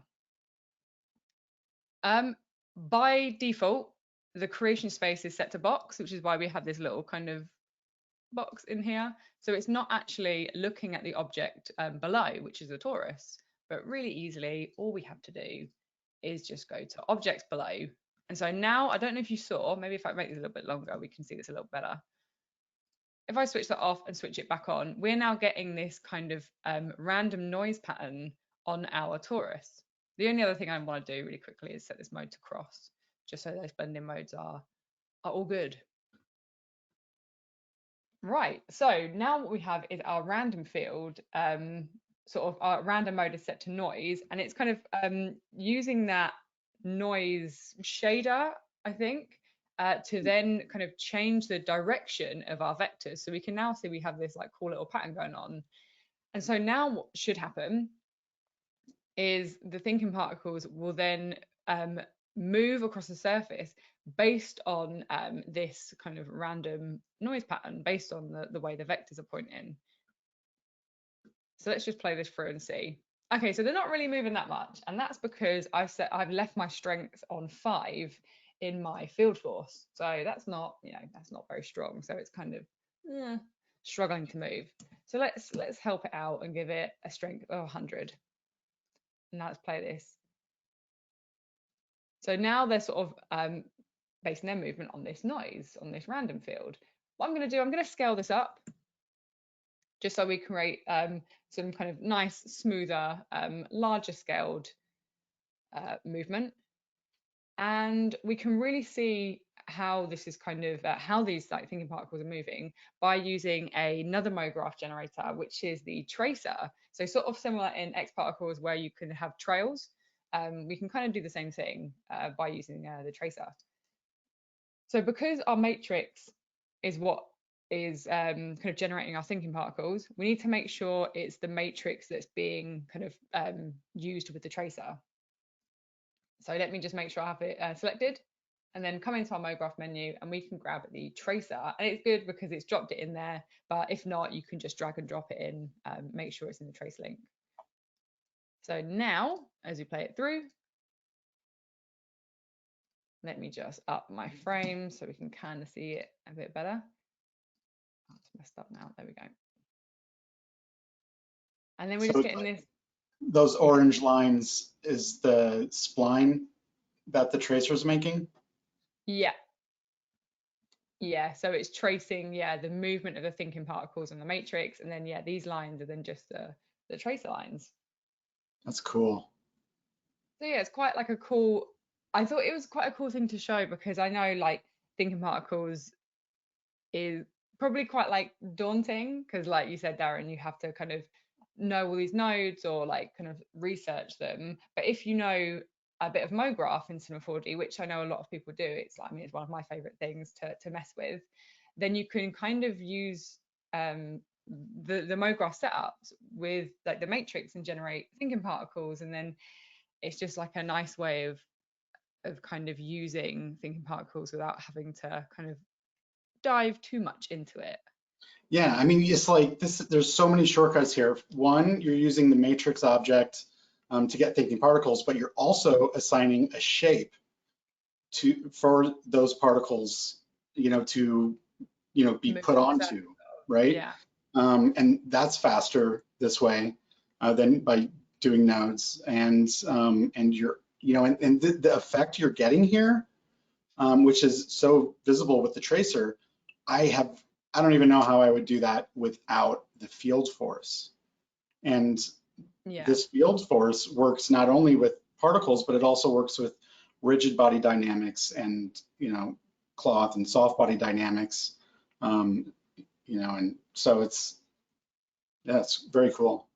By default, the creation space is set to box, which is why we have this little kind of box in here. So it's not actually looking at the object below, which is a torus, but really easily, all we have to do is just go to objects below. And so now, I don't know if you saw, maybe if I make this a little bit longer, we can see this a little better. If I switch that off and switch it back on, we're now getting this kind of random noise pattern on our torus. The only other thing I want to do really quickly is set this mode to cross, just so those blending modes are all good. Right, so now what we have is our random field, sort of our random mode is set to noise, and it's kind of using that noise shader, I think, to then kind of change the direction of our vectors. So we can now see we have this like cool little pattern going on. And so now what should happen is the thinking particles will then move across the surface based on this kind of random noise pattern, based on the way the vectors are pointing. So let's just play this through and see. Okay, so they're not really moving that much, and that's because I've left my strength on 5 in my field force. So that's not, that's not very strong. So it's kind of struggling to move. So let's help it out and give it a strength of 100. Now let's play this. So now they're sort of basing their movement on this noise, on this random field. What I'm going to do, I'm going to scale this up just so we create some kind of nice, smoother, larger scaled movement. And we can really see how this is kind of, how these like thinking particles are moving by using another Mograph generator, which is the tracer. So sort of similar in X particles where you can have trails. We can kind of do the same thing by using the tracer. So because our matrix is what is kind of generating our thinking particles, we need to make sure it's the matrix that's being kind of used with the tracer. So let me just make sure I have it selected and then come into our Mograph menu and we can grab the tracer. And it's good because it's dropped it in there, but if not, you can just drag and drop it in, make sure it's in the trace link. So now, as we play it through, let me just up my frame so we can kind of see it a bit better. Oh, it's messed up now. There we go. And then we're just getting this. Those orange lines is the spline that the tracer is making? Yeah. Yeah, so it's tracing, the movement of the thinking particles in the matrix. And then, these lines are then just the tracer lines. That's cool. So it's quite like a cool, I thought it was quite a cool thing to show because I know like thinking particles is probably quite like daunting because like you said, Darrin, you have to kind of know all these nodes or like kind of research them. But if you know a bit of Mograph in Cinema 4D, which I know a lot of people do, it's like, it's one of my favorite things to mess with, then you can kind of use the Mograph setups with like the matrix and generate thinking particles, and then it's just like a nice way of kind of using thinking particles without having to kind of dive too much into it. Yeah, I mean, it's like this, there's so many shortcuts here. One, you're using the matrix object to get thinking particles, but you're also assigning a shape for those particles, to, be put onto, right? Yeah. And that's faster this way than by doing nodes. And you're, and the effect you're getting here, which is so visible with the tracer, I don't even know how I would do that without the field force. And this field force works not only with particles, but it also works with rigid body dynamics and, cloth and soft body dynamics, and so it's very cool.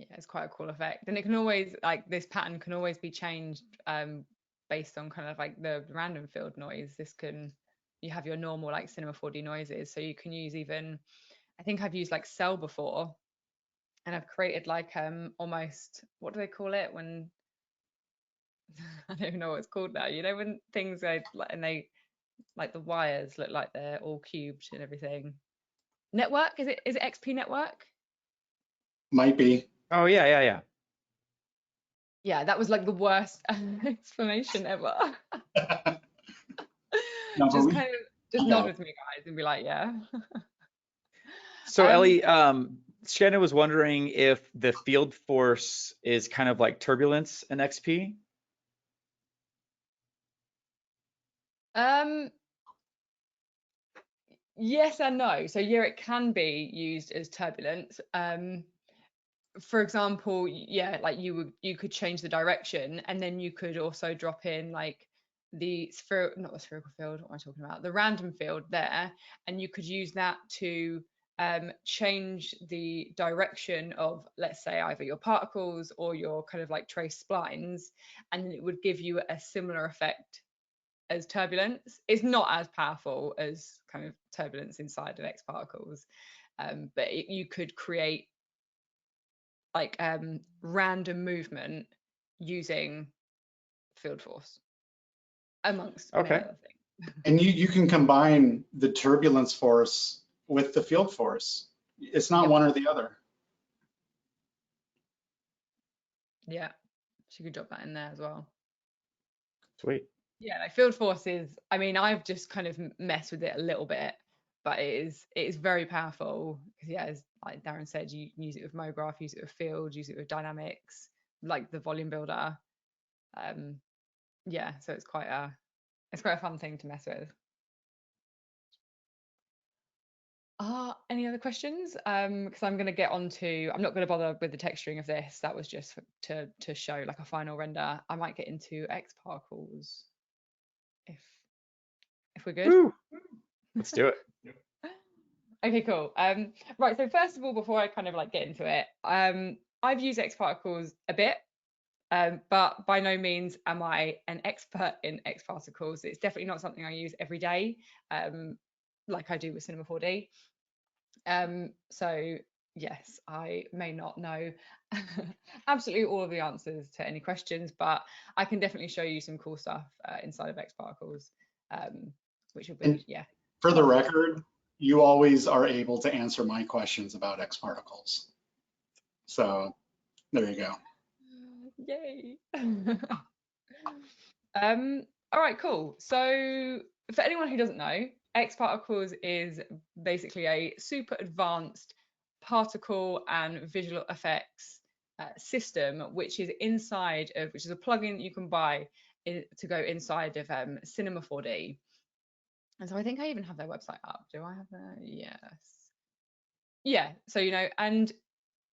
Yeah, it's quite a cool effect, and it can always, like, this pattern can always be changed based on kind of like the random field noise. You have your normal like Cinema 4D noises, so you can use even, I think I've used like cell before, and I've created like almost, what do they call it when I don't even know what it's called now, you know, when things go like, and they, like, the wires look like they're all cubed and everything. Network, is it XP network? Might be. Oh yeah, yeah, yeah. Yeah, that was like the worst explanation ever. No, but Just we, kind of just yeah. nod with me, guys, and be like, yeah. So Elly, Shannon was wondering if the field force is kind of like turbulence in XP. Yes and no. So yeah, it can be used as turbulence. For example, yeah, like you could change the direction, and then you could also drop in like the not the spherical field, what am I talking about? The random field there, and you could use that to change the direction of, let's say, either your particles or your kind of like trace splines, and it would give you a similar effect as turbulence. It's not as powerful as kind of turbulence inside of X particles, but you could create like random movement using field force, amongst many Okay. other things. And you can combine the turbulence force with the field force. It's not Yep. one or the other. Yeah, so you could drop that in there as well. Sweet. Yeah, like field force is, I mean, I've just kind of messed with it a little bit, but it is very powerful, because yeah, as like Darrin said, you can use it with Mograph, use it with field, use it with dynamics, like the volume builder. Yeah, so it's quite a fun thing to mess with. Any other questions? Because I'm going to get on to, I'm not going to bother with the texturing of this. That was just to show like a final render. I might get into X particles if we're good. Woo. Let's do it. Okay, cool. Right, so first of all, before I kind of like get into it, I've used X particles a bit, but by no means am I an expert in X particles. It's definitely not something I use every day, like I do with Cinema 4D. So yes, I may not know absolutely all of the answers to any questions, but I can definitely show you some cool stuff inside of X particles, which will be, And yeah. for the record, you always are able to answer my questions about X particles. So there you go. Yay. All right, cool. So for anyone who doesn't know, X particles is basically a super advanced particle and visual effects system, which is inside of, which is a plugin you can buy to go inside of Cinema 4D. And so I think I even have their website up. Do I have that? Yes. Yeah. So, you know, and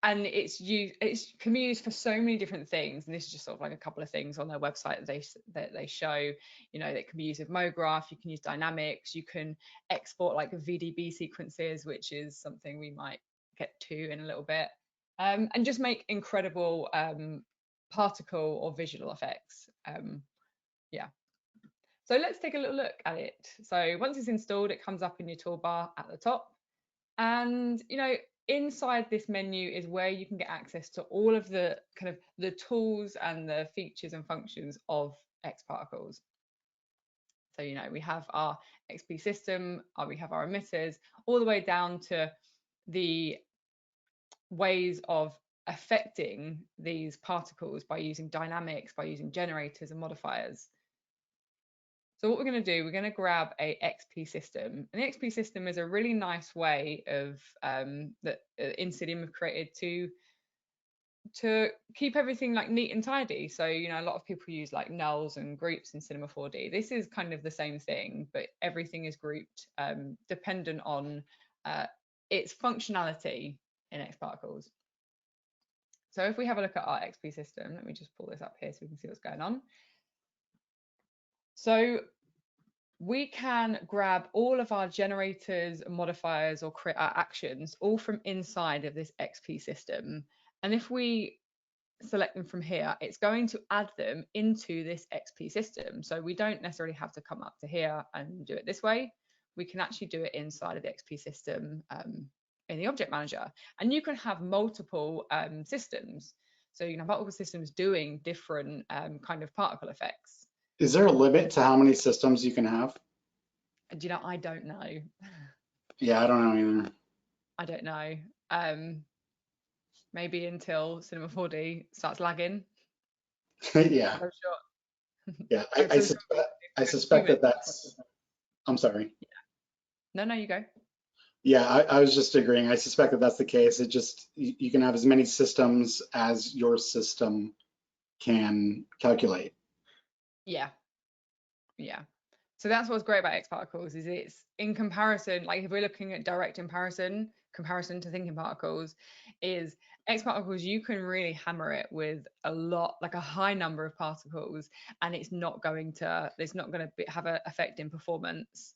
it's can be used for so many different things, and this is just sort of like a couple of things on their website that they show. You know, that can be used with Mograph. You can use dynamics. You can export like VDB sequences, which is something we might get to in a little bit, and just make incredible particle or visual effects. Yeah. So let's take a little look at it. So once it's installed, it comes up in your toolbar at the top, and you know, inside this menu is where you can get access to all of the kind of the tools and the features and functions of X particles. So, you know, we have our XP system, we have our emitters, all the way down to the ways of affecting these particles by using dynamics, by using generators and modifiers. So what we're going to do, we're going to grab a XP system. And the XP system is a really nice way of that Insidium have created to keep everything like neat and tidy. So, you know, a lot of people use like nulls and groups in Cinema 4D. This is kind of the same thing, but everything is grouped dependent on its functionality in X particles. So if we have a look at our XP system, let me just pull this up here so we can see what's going on. So we can grab all of our generators, modifiers, or create our actions all from inside of this XP system. And if we select them from here, it's going to add them into this XP system. So we don't necessarily have to come up to here and do it this way. We can actually do it inside of the XP system in the object manager. And you can have multiple systems. So you can have multiple systems doing different kind of particle effects. Is there a limit to how many systems you can have? And you know, I don't know. Yeah, I don't know either. I don't know. Maybe until Cinema 4D starts lagging. Yeah, I'm sure. yeah. I suspect that that's. I'm sorry. No, you go. Yeah, I was just agreeing. I suspect that that's the case. It just you can have as many systems as your system can calculate. Yeah. So that's what's great about X particles is it's in comparison, like if we're looking at direct comparison to thinking particles, is X particles, you can really hammer it with a high number of particles, and it's not going to have an effect in performance.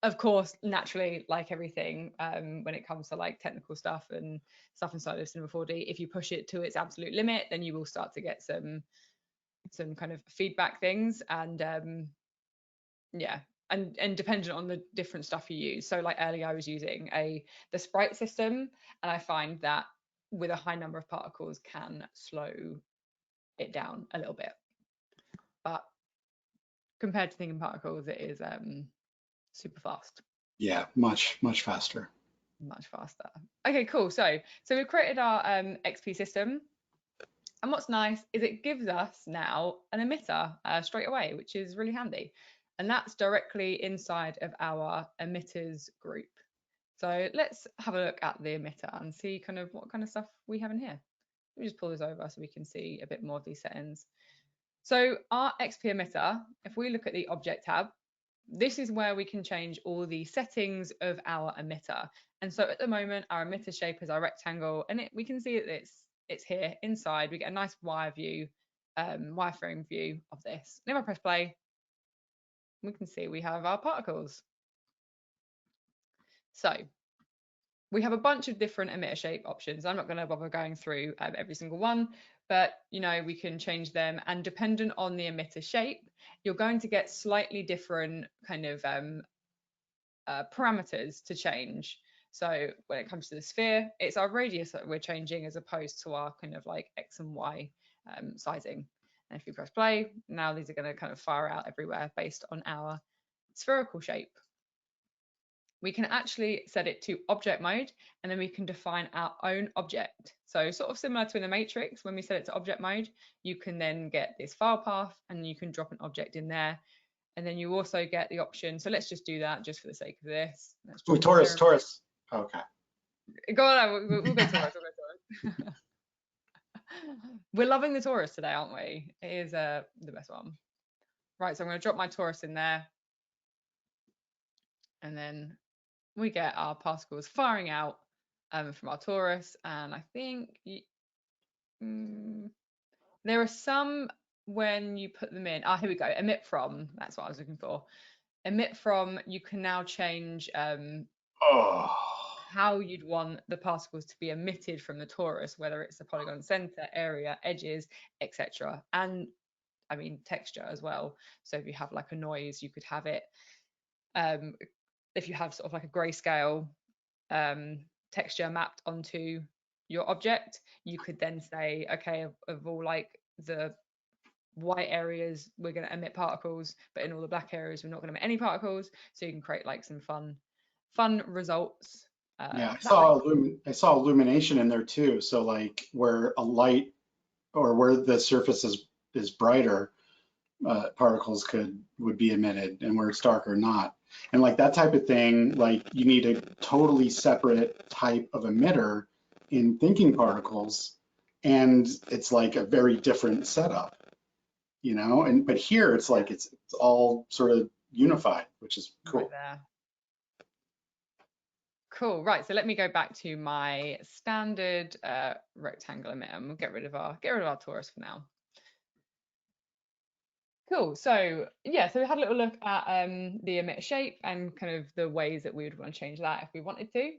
Of course, naturally, like everything, when it comes to like technical stuff and stuff inside of Cinema 4D, if you push it to its absolute limit, then you will start to get some kind of feedback things, and yeah, and dependent on the different stuff you use. So like earlier I was using the Sprite system, and I find that with a high number of particles can slow it down a little bit. But compared to thinking particles, it is super fast. Yeah, much faster. Much faster. Okay, cool. So we've created our XP system. And what's nice is it gives us now an emitter straight away, which is really handy. And that's directly inside of our emitters group. So let's have a look at the emitter and see kind of what kind of stuff we have in here. Let me just pull this over so we can see a bit more of these settings. So our XP emitter, if we look at the object tab, this is where we can change all the settings of our emitter. And so at the moment, our emitter shape is our rectangle, and we can see that it's here inside. We get a nice wireframe view of this. And if I press play, we can see we have our particles. So we have a bunch of different emitter shape options. I'm not going to bother going through every single one, but we can change them, and dependent on the emitter shape, you're going to get slightly different kind of parameters to change. So when it comes to the sphere, it's our radius that we're changing as opposed to our kind of like X and Y sizing. And if you press play, now these are going to kind of fire out everywhere based on our spherical shape. We can actually set it to object mode, and then we can define our own object. So sort of similar to in the matrix, when we set it to object mode, you can then get this file path and you can drop an object in there. And then you also get the option. So let's just do that just for the sake of this. Ooh, Taurus. Okay. Go on, we'll go Taurus. We're loving the Taurus today, aren't we? It is the best one. Right, so I'm going to drop my Taurus in there. And then we get our particles firing out from our Taurus. And I think there are some when you put them in. Here we go. Emit from. That's what I was looking for. Emit from. You can now change how you'd want the particles to be emitted from the torus, whether it's the polygon center, area, edges, etc. And I mean texture as well. So if you have like a noise, you could have it. If you have sort of like a grayscale texture mapped onto your object, you could then say, okay, of all like the white areas, we're going to emit particles, but in all the black areas, we're not going to emit any particles. So you can create like some fun results. Yeah, I saw illumination in there too. So like where a light or where the surface is brighter, particles would be emitted, and where it's darker, not. And like that type of thing, like you need a totally separate type of emitter in thinking particles, and it's like a very different setup, but here it's like it's all sort of unified, which is cool. Right there. Cool. Right. So let me go back to my standard rectangle emitter, and we'll get rid of our torus for now. Cool. So yeah, so we had a little look at the emitter shape and kind of the ways that we would want to change that if we wanted to.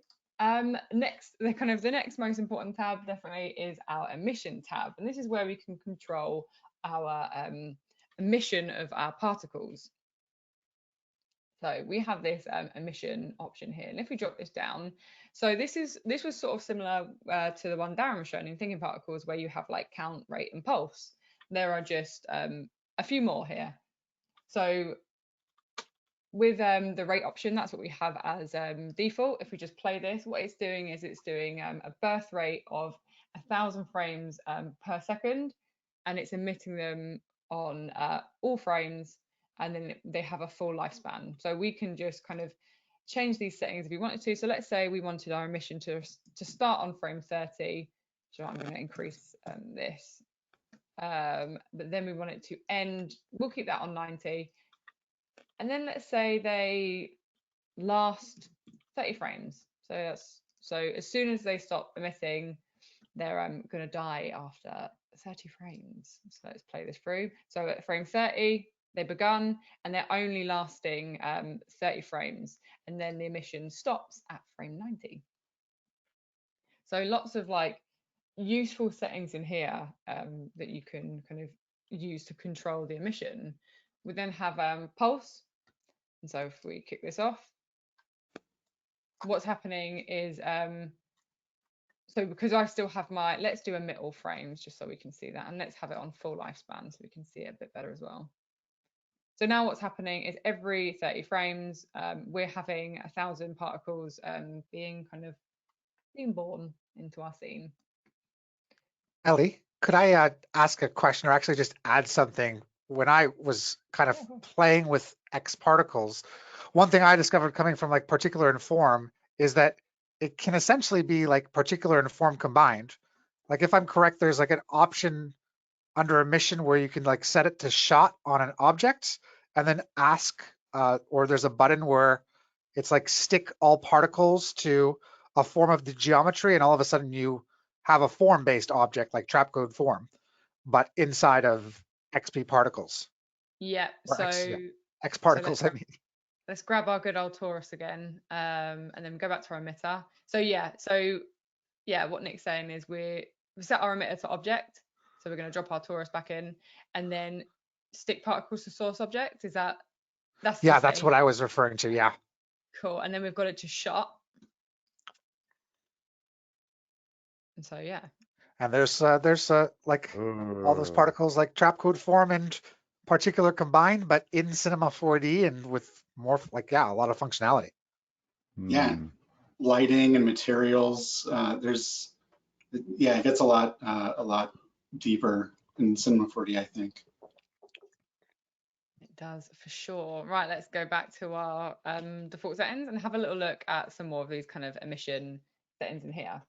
Next, the next most important tab definitely is our emission tab, and this is where we can control our emission of our particles. So we have this emission option here, and if we drop this down, so this was sort of similar to the one Darrin was showing in thinking particles, where you have like count, rate, and pulse. There are just a few more here. So with the rate option, that's what we have as default. If we just play this, what it's doing is it's doing a birth rate of 1,000 frames per second, and it's emitting them on all frames, and then they have a full lifespan. So we can just kind of change these settings if we wanted to. So let's say we wanted our emission to start on frame 30. So I'm going to increase this, but then we want it to end. We'll keep that on 90. And then let's say they last 30 frames. So as soon as they stop emitting, they're going to die after 30 frames. So let's play this through. So at frame 30, they begun, and they're only lasting 30 frames, and then the emission stops at frame 90. So lots of like useful settings in here that you can kind of use to control the emission. We then have pulse. And so if we kick this off, what's happening is, so because I still have my, let's do emit all frames just so we can see that, and let's have it on full lifespan so we can see it a bit better as well. So now what's happening is every 30 frames, we're having 1,000 particles being born into our scene. Elly, could I ask a question, or actually just add something? When I was kind of playing with X particles, one thing I discovered coming from like particular and form is that it can essentially be like particular and form combined. Like if I'm correct, there's like an option under emission where you can like set it to shot on an object and then ask, or there's a button where it's like stick all particles to a form of the geometry, and all of a sudden you have a form-based object like Trapcode form, but inside of XP particles. Yeah, Or so X particles, I mean. Let's grab our good old torus again, and then go back to our emitter. So yeah, what Nick's saying is we set our emitter to object. So we're going to drop our torus back in, and then stick particles to source object. Is that? That's what I was referring to. Yeah. Cool. And then we've got it to shot. And so yeah. And there's like all those particles like Trapcode form and particular combined, but in Cinema 4D and with more like a lot of functionality. Yeah, lighting and materials. It gets a lot deeper in Cinema 4D, I think. It does for sure. Right, let's go back to our default settings and have a little look at some more of these kind of emission settings in here.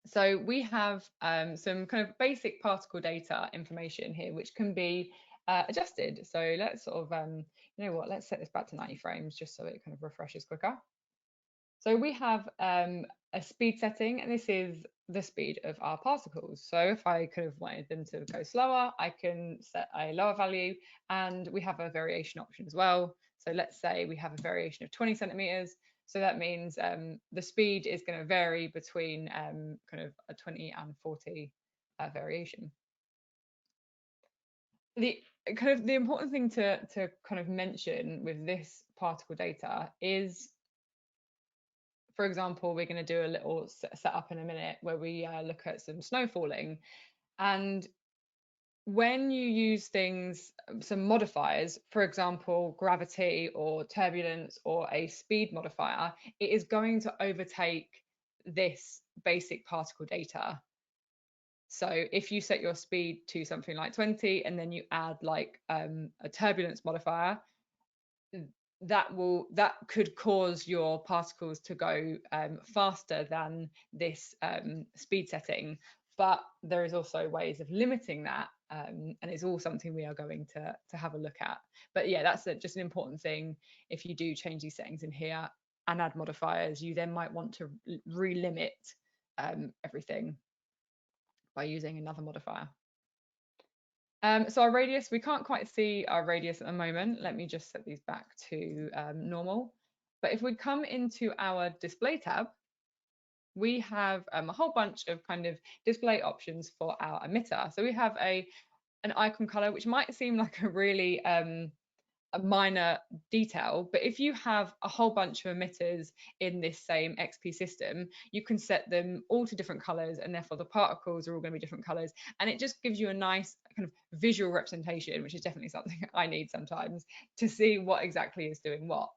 So we have some kind of basic particle data information here, which can be adjusted. So let's sort of, you know what, let's set this back to 90 frames just so it kind of refreshes quicker. So we have a speed setting, and this is the speed of our particles. So if I could have wanted them to go slower, I can set a lower value, and we have a variation option as well. So let's say we have a variation of 20 centimeters. So that means the speed is going to vary between kind of a 20 and 40 variation. The important thing to kind of mention with this particle data is, for example, we're going to do a little setup in a minute where we look at some snow falling. And when you use things, some modifiers, for example, gravity or turbulence or a speed modifier, it is going to overtake this basic particle data. So if you set your speed to something like 20 and then you add like a turbulence modifier, that could cause your particles to go faster than this speed setting. But there is also ways of limiting that, and it's all something we are going to have a look at. But yeah, that's just an important thing. If you do change these settings in here and add modifiers, you then might want to relimit everything by using another modifier. So our radius, we can't quite see our radius at the moment. Let me just set these back to normal. But if we come into our display tab, we have a whole bunch of kind of display options for our emitter. So we have an icon color, which might seem like a really a minor detail, but if you have a whole bunch of emitters in this same XP system, you can set them all to different colors, and therefore the particles are all going to be different colors, and it just gives you a nice kind of visual representation, which is definitely something I need sometimes to see what exactly is doing what.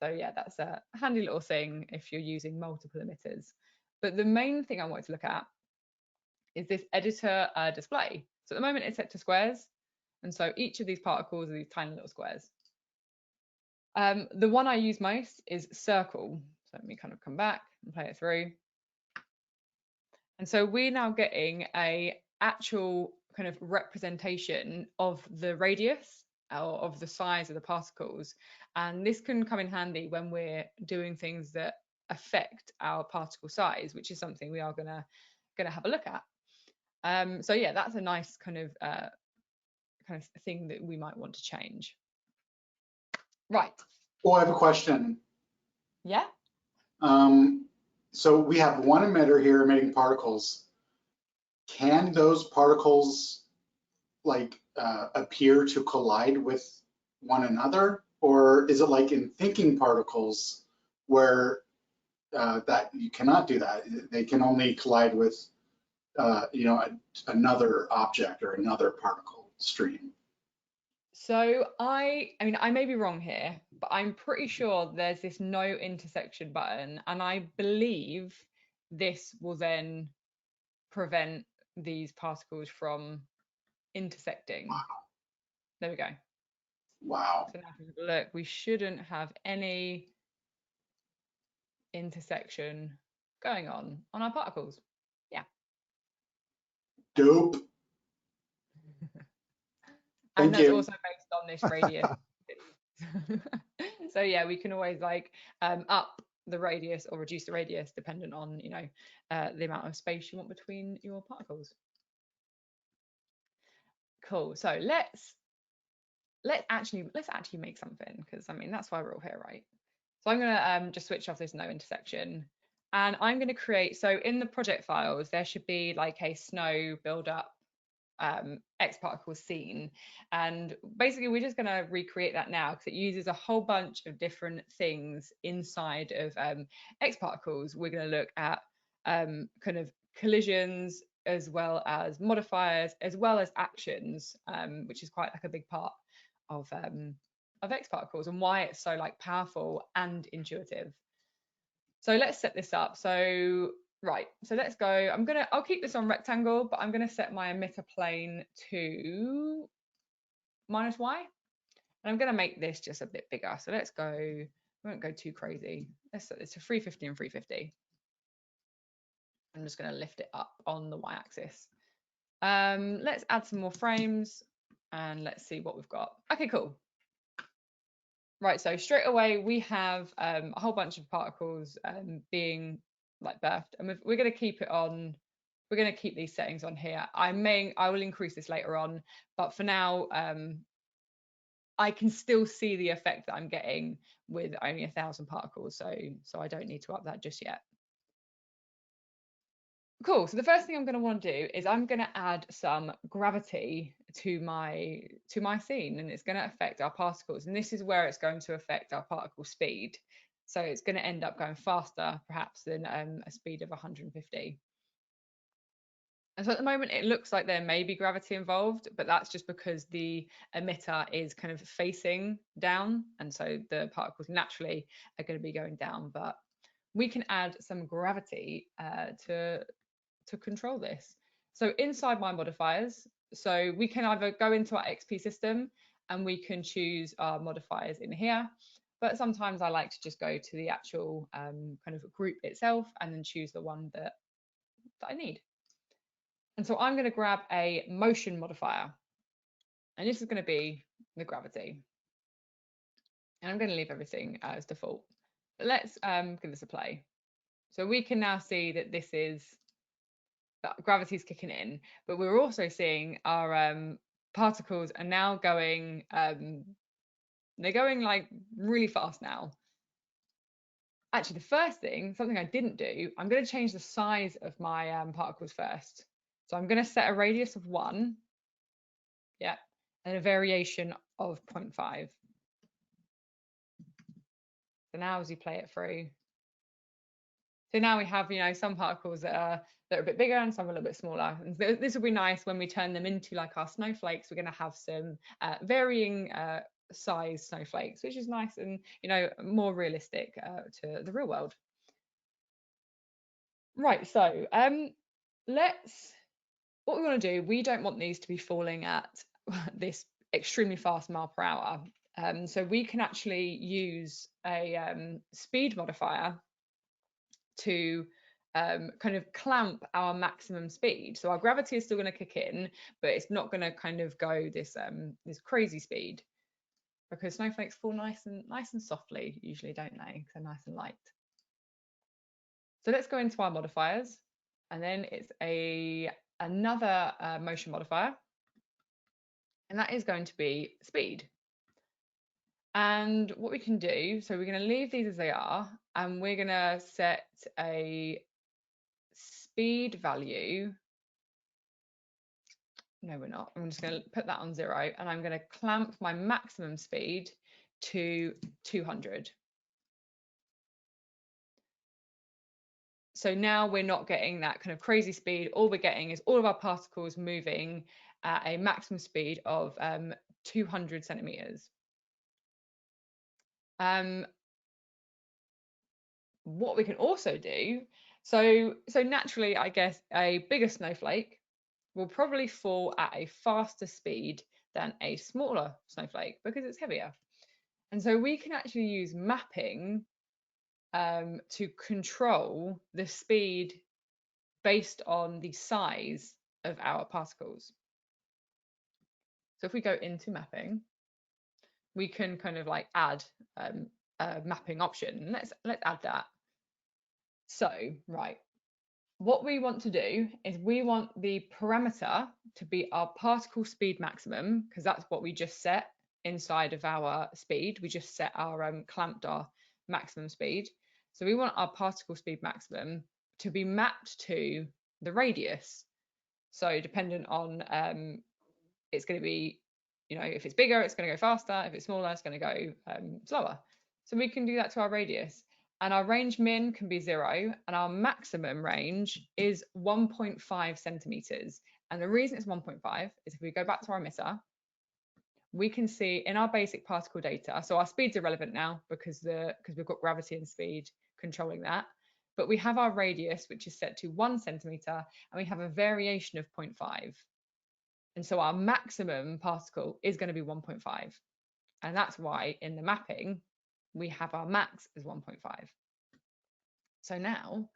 So yeah, that's a handy little thing if you're using multiple emitters. But the main thing I wanted to look at is this editor display. So at the moment it's set to squares, and so each of these particles are these tiny little squares. The one I use most is circle. So let me kind of come back and play it through. And so we're now getting a actual kind of representation of the radius or of the size of the particles. And this can come in handy when we're doing things that affect our particle size, which is something we are gonna have a look at. So yeah, that's a nice kind of thing that we might want to change. Right. Oh, I have a question. Yeah. So we have one emitter here emitting particles. Can those particles like appear to collide with one another, or is it like in thinking particles where that you cannot do that? They can only collide with you know, another object or another particle stream. So I mean, I may be wrong here, but I'm pretty sure there's this no intersection button, and I believe this will then prevent these particles from intersecting. Wow. There we go. Wow. So now if we have a look, we shouldn't have any intersection going on our particles. Yeah. Dope. And Thank that's you. also based on this radius. So yeah, we can always like up the radius or reduce the radius dependent on, you know, the amount of space you want between your particles. Cool. So let's actually make something, because I mean that's why we're all here, right? So I'm gonna just switch off this no intersection, and I'm gonna create, so in the project files there should be like a snow buildup X particle scene, and basically we're just going to recreate that now because it uses a whole bunch of different things inside of X particles. We're going to look at kind of collisions as well as modifiers as well as actions, which is quite like a big part of X particles and why it's so like powerful and intuitive. So let's set this up. So right, so let's go. I'll keep this on rectangle, but I'm gonna set my emitter plane to -y, and I'm gonna make this just a bit bigger. So let's go, we won't go too crazy. Let's set this to 350 and 350. I'm just gonna lift it up on the y-axis. Let's add some more frames and let's see what we've got. Okay, cool. Right, so straight away we have a whole bunch of particles being like birthed, and we're going to keep it on. We're going to keep these settings on here. I will increase this later on, but for now I can still see the effect that I'm getting with only 1,000 particles, so I don't need to up that just yet. Cool. So the first thing I'm going to want to do is I'm going to add some gravity to my scene, and it's going to affect our particles, and this is where it's going to affect our particle speed. So it's going to end up going faster perhaps than a speed of 150. And so at the moment it looks like there may be gravity involved, but that's just because the emitter is kind of facing down, and so the particles naturally are going to be going down. But we can add some gravity to control this. So inside my modifiers, so we can either go into our XP system and we can choose our modifiers in here, but sometimes I like to just go to the actual kind of group itself and then choose the one that I need. And so I'm going to grab a motion modifier, and this is going to be the gravity, and I'm going to leave everything as default. But let's give this a play. So we can now see that this is gravity is kicking in, but we're also seeing our particles are now going they're going like really fast now. actually the first thing, something I didn't do, I'm going to change the size of my particles first. So I'm going to set a radius of 1, yeah, and a variation of 0.5. So now as you play it through, so now we have, you know, some particles that are a bit bigger and some a little bit smaller. And this will be nice when we turn them into like our snowflakes. We're going to have some varying size snowflakes, which is nice and, you know, more realistic to the real world. Right, so what we want to do, we don't want these to be falling at this extremely fast mile per hour. So we can actually use a speed modifier to kind of clamp our maximum speed. So our gravity is still going to kick in, but it's not going to kind of go this this crazy speed, because snowflakes fall nice and softly usually, don't they? Because they're nice and light. So let's go into our modifiers, and then it's another motion modifier, and that is going to be speed. And what we can do, so we're going to leave these as they are, and we're going to set a speed value. No, we're not. I'm just going to put that on 0, and I'm going to clamp my maximum speed to 200. So now we're not getting that kind of crazy speed. All we're getting is all of our particles moving at a maximum speed of 200 centimeters. What we can also do, so naturally, I guess a bigger snowflake will probably fall at a faster speed than a smaller snowflake because it's heavier. And so we can actually use mapping to control the speed based on the size of our particles. So if we go into mapping, we can kind of like add a mapping option. Let's add that. So, right, what we want to do is we want the parameter to be our particle speed maximum, because that's what we just set inside of our speed. We just set our clamped our maximum speed. So we want our particle speed maximum to be mapped to the radius. So dependent on, it's going to be, you know, if it's bigger, it's going to go faster. If it's smaller, it's going to go slower. So we can do that to our radius. And our range min can be 0, and our maximum range is 1.5 centimeters. And the reason it's 1.5 is if we go back to our emitter, we can see in our basic particle data, so our speeds are relevant now because we've got gravity and speed controlling that, but we have our radius, which is set to 1 centimeter, and we have a variation of 0.5. And so our maximum particle is going to be 1.5. And that's why in the mapping, we have our max as 1.5. So now,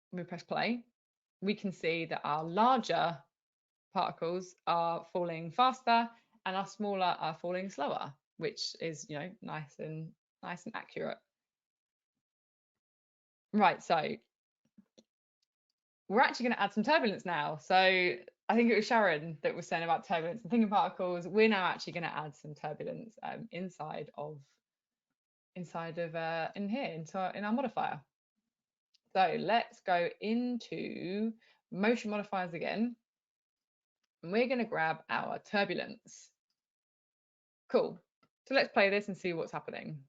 when we press play, we can see that our larger particles are falling faster and our smaller are falling slower, which is, you know, nice and accurate. Right, so we're actually going to add some turbulence now. So I think it was Sharon that was saying about turbulence and thinking particles. We're now actually going to add some turbulence inside in our modifier. So let's go into motion modifiers again, and we're going to grab our turbulence. Cool. So let's play this and see what's happening.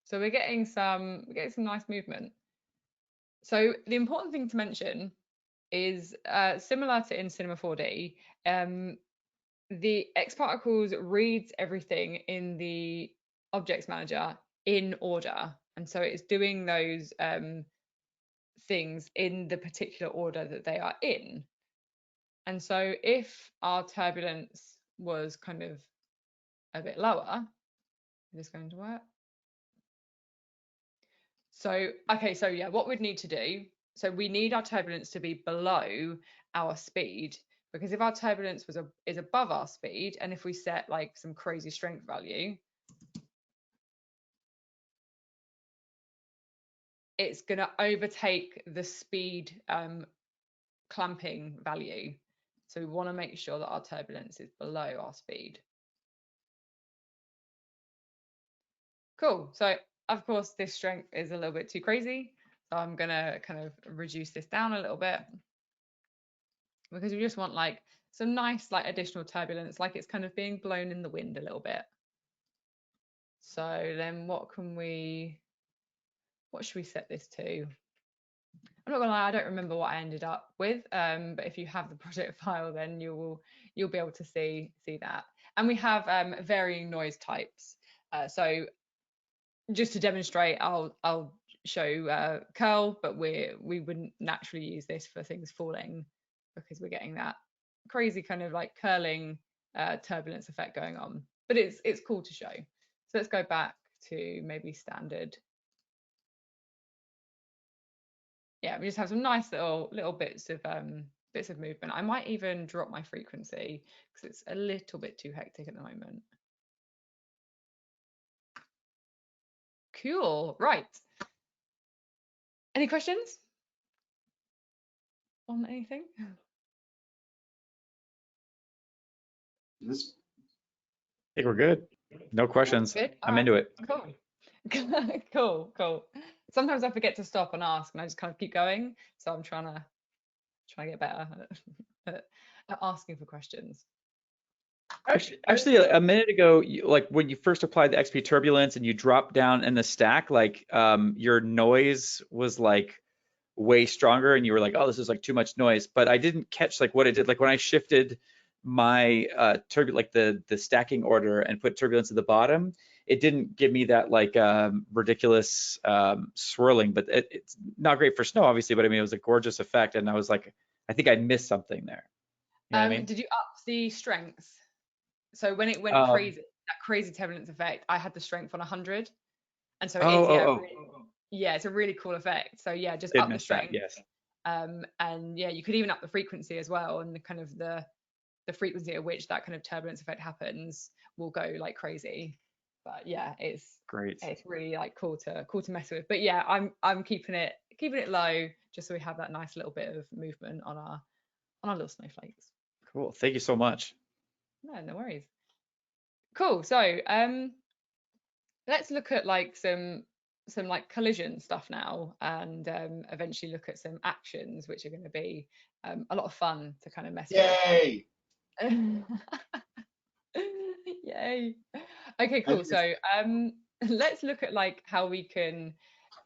So we're getting some nice movement. So the important thing to mention is similar to in Cinema 4D, the X particles reads everything in the objects manager in order, and so it's doing those things in the particular order that they are in. And so if our turbulence was kind of a bit lower, is this going to work? So okay, so yeah, what we'd need to do, so we need our turbulence to be below our speed, because if our turbulence is above our speed, and if we set like some crazy strength value, it's going to overtake the speed clamping value. So we want to make sure that our turbulence is below our speed. Cool. So of course, this strength is a little bit too crazy. So I'm gonna kind of reduce this down a little bit because we just want like some nice like additional turbulence, like it's kind of being blown in the wind a little bit. So then what should we set this to? I'm not gonna lie, I don't remember what I ended up with, but if you have the project file, then you'll be able to see that. And we have varying noise types. So just to demonstrate, I'll show curl, but we wouldn't naturally use this for things falling because we're getting that crazy kind of like curling turbulence effect going on. But it's cool to show. So let's go back to maybe standard. Yeah, we just have some nice little bits of movement. I might even drop my frequency because it's a little bit too hectic at the moment. Cool, right. Any questions on anything? I think we're good. No questions. Good. I'm into it. Cool. Cool. Sometimes I forget to stop and ask, and I just kind of keep going. So I'm trying to get better at asking for questions. Actually, a minute ago, like when you first applied the XP turbulence and you dropped down in the stack, like your noise was like way stronger, and you were like, "Oh, this is like too much noise." But I didn't catch like what it did. Like when I shifted my like the stacking order and put turbulence at the bottom, it didn't give me that like ridiculous swirling. But it's not great for snow, obviously. But I mean, it was a gorgeous effect, and I was like, I think I missed something there. You know what I mean? Did you up the strength? So when it went crazy, that crazy turbulence effect, I had the strength on 100, and so yeah, it's a really cool effect. So yeah, just up the strength. That, yes. And yeah, you could even up the frequency as well, and the kind of the frequency at which that kind of turbulence effect happens will go like crazy. But yeah, it's great. It's really like cool to mess with. But yeah, I'm keeping it low just so we have that nice little bit of movement on our little snowflakes. Cool. Thank you so much. No worries. Cool. So let's look at like some like collision stuff now, and eventually look at some actions, which are going to be a lot of fun to kind of mess with. Yay! Yay. Okay, cool. So let's look at like how we can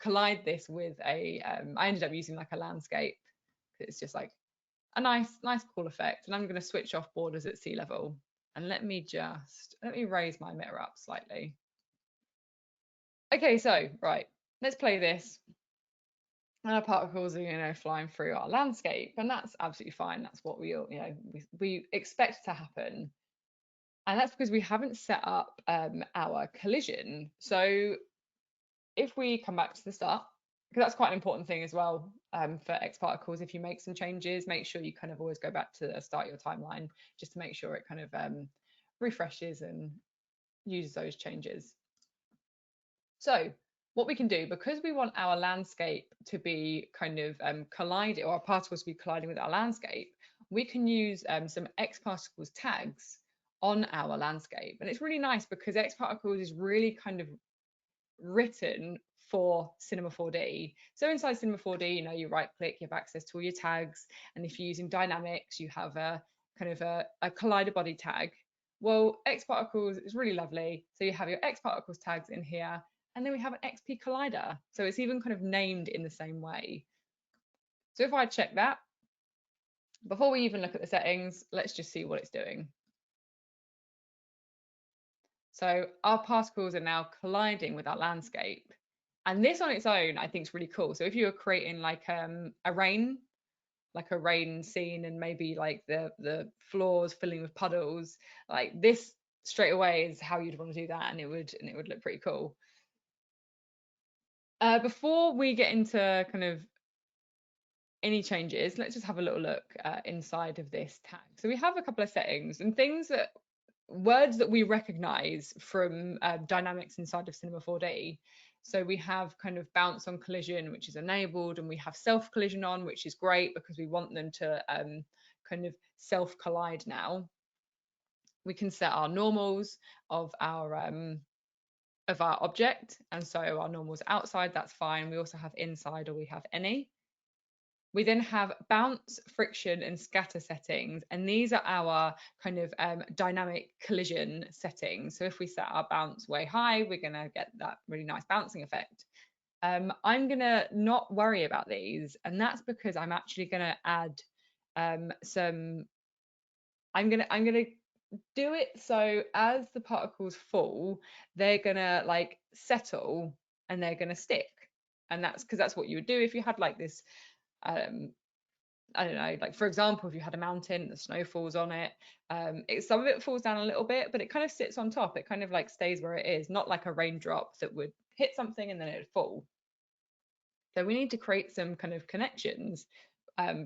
collide this with a I ended up using like a landscape. It's just like a nice cool effect. And I'm going to switch off borders at sea level, and let me raise my emitter up slightly. Okay, so right, let's play this. And our particles are, flying through our landscape, and that's absolutely fine. That's what we expect to happen. And that's because we haven't set up our collision. So if we come back to the start, because that's quite an important thing as well for X particles, if you make some changes, make sure you kind of always go back to the start of your timeline just to make sure it kind of refreshes and uses those changes. So what we can do, because we want our landscape to be kind of colliding, or our particles to be colliding with our landscape, we can use some X particles tags on our landscape. And it's really nice because X particles is really kind of written for Cinema 4D. So inside Cinema 4D, you right click, you have access to all your tags. And if you're using dynamics, you have a kind of a collider body tag. Well, X particles is really lovely. So you have your X particles tags in here, and then we have an XP collider. So it's even kind of named in the same way. So if I check that, before we even look at the settings, let's just see what it's doing. So our particles are now colliding with our landscape. And this on its own, I think is really cool. So if you were creating like a rain scene, and maybe like the floors filling with puddles, like this straight away is how you'd want to do that, and it would look pretty cool. Before we get into kind of any changes, let's just have a little look inside of this tag. So we have a couple of settings and words that we recognize from dynamics inside of Cinema 4D. So we have kind of bounce on collision, which is enabled, and we have self collision on, which is great because we want them to kind of self collide now. We can set our normals of our of our object. And so our normal's outside, that's fine. We also have inside, or we have any. We then have bounce, friction, and scatter settings. And these are our kind of dynamic collision settings. So if we set our bounce way high, we're going to get that really nice bouncing effect. I'm going to not worry about these. And that's because I'm actually going to add I'm going to do it so as the particles fall, they're going to like settle and they're going to stick. And that's because that's what you would do if you had like this I don't know, like for example, if you had a mountain, the snow falls on it, some of it falls down a little bit, but it kind of sits on top. It kind of like stays where it is, not like a raindrop that would hit something and then it would fall. So we need to create some kind of connections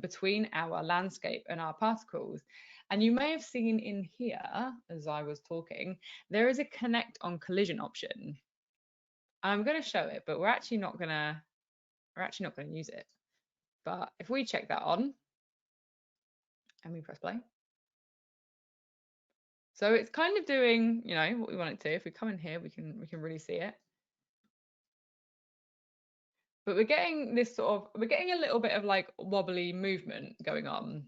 between our landscape and our particles. And you may have seen in here, as I was talking, there is a connect on collision option. I'm going to show it, but we're actually not going to use it. But if we check that on and we press play, so it's kind of doing, you know, what we want it to. If we come in here, we can really see it. But we're getting this we're getting a little bit of like wobbly movement going on.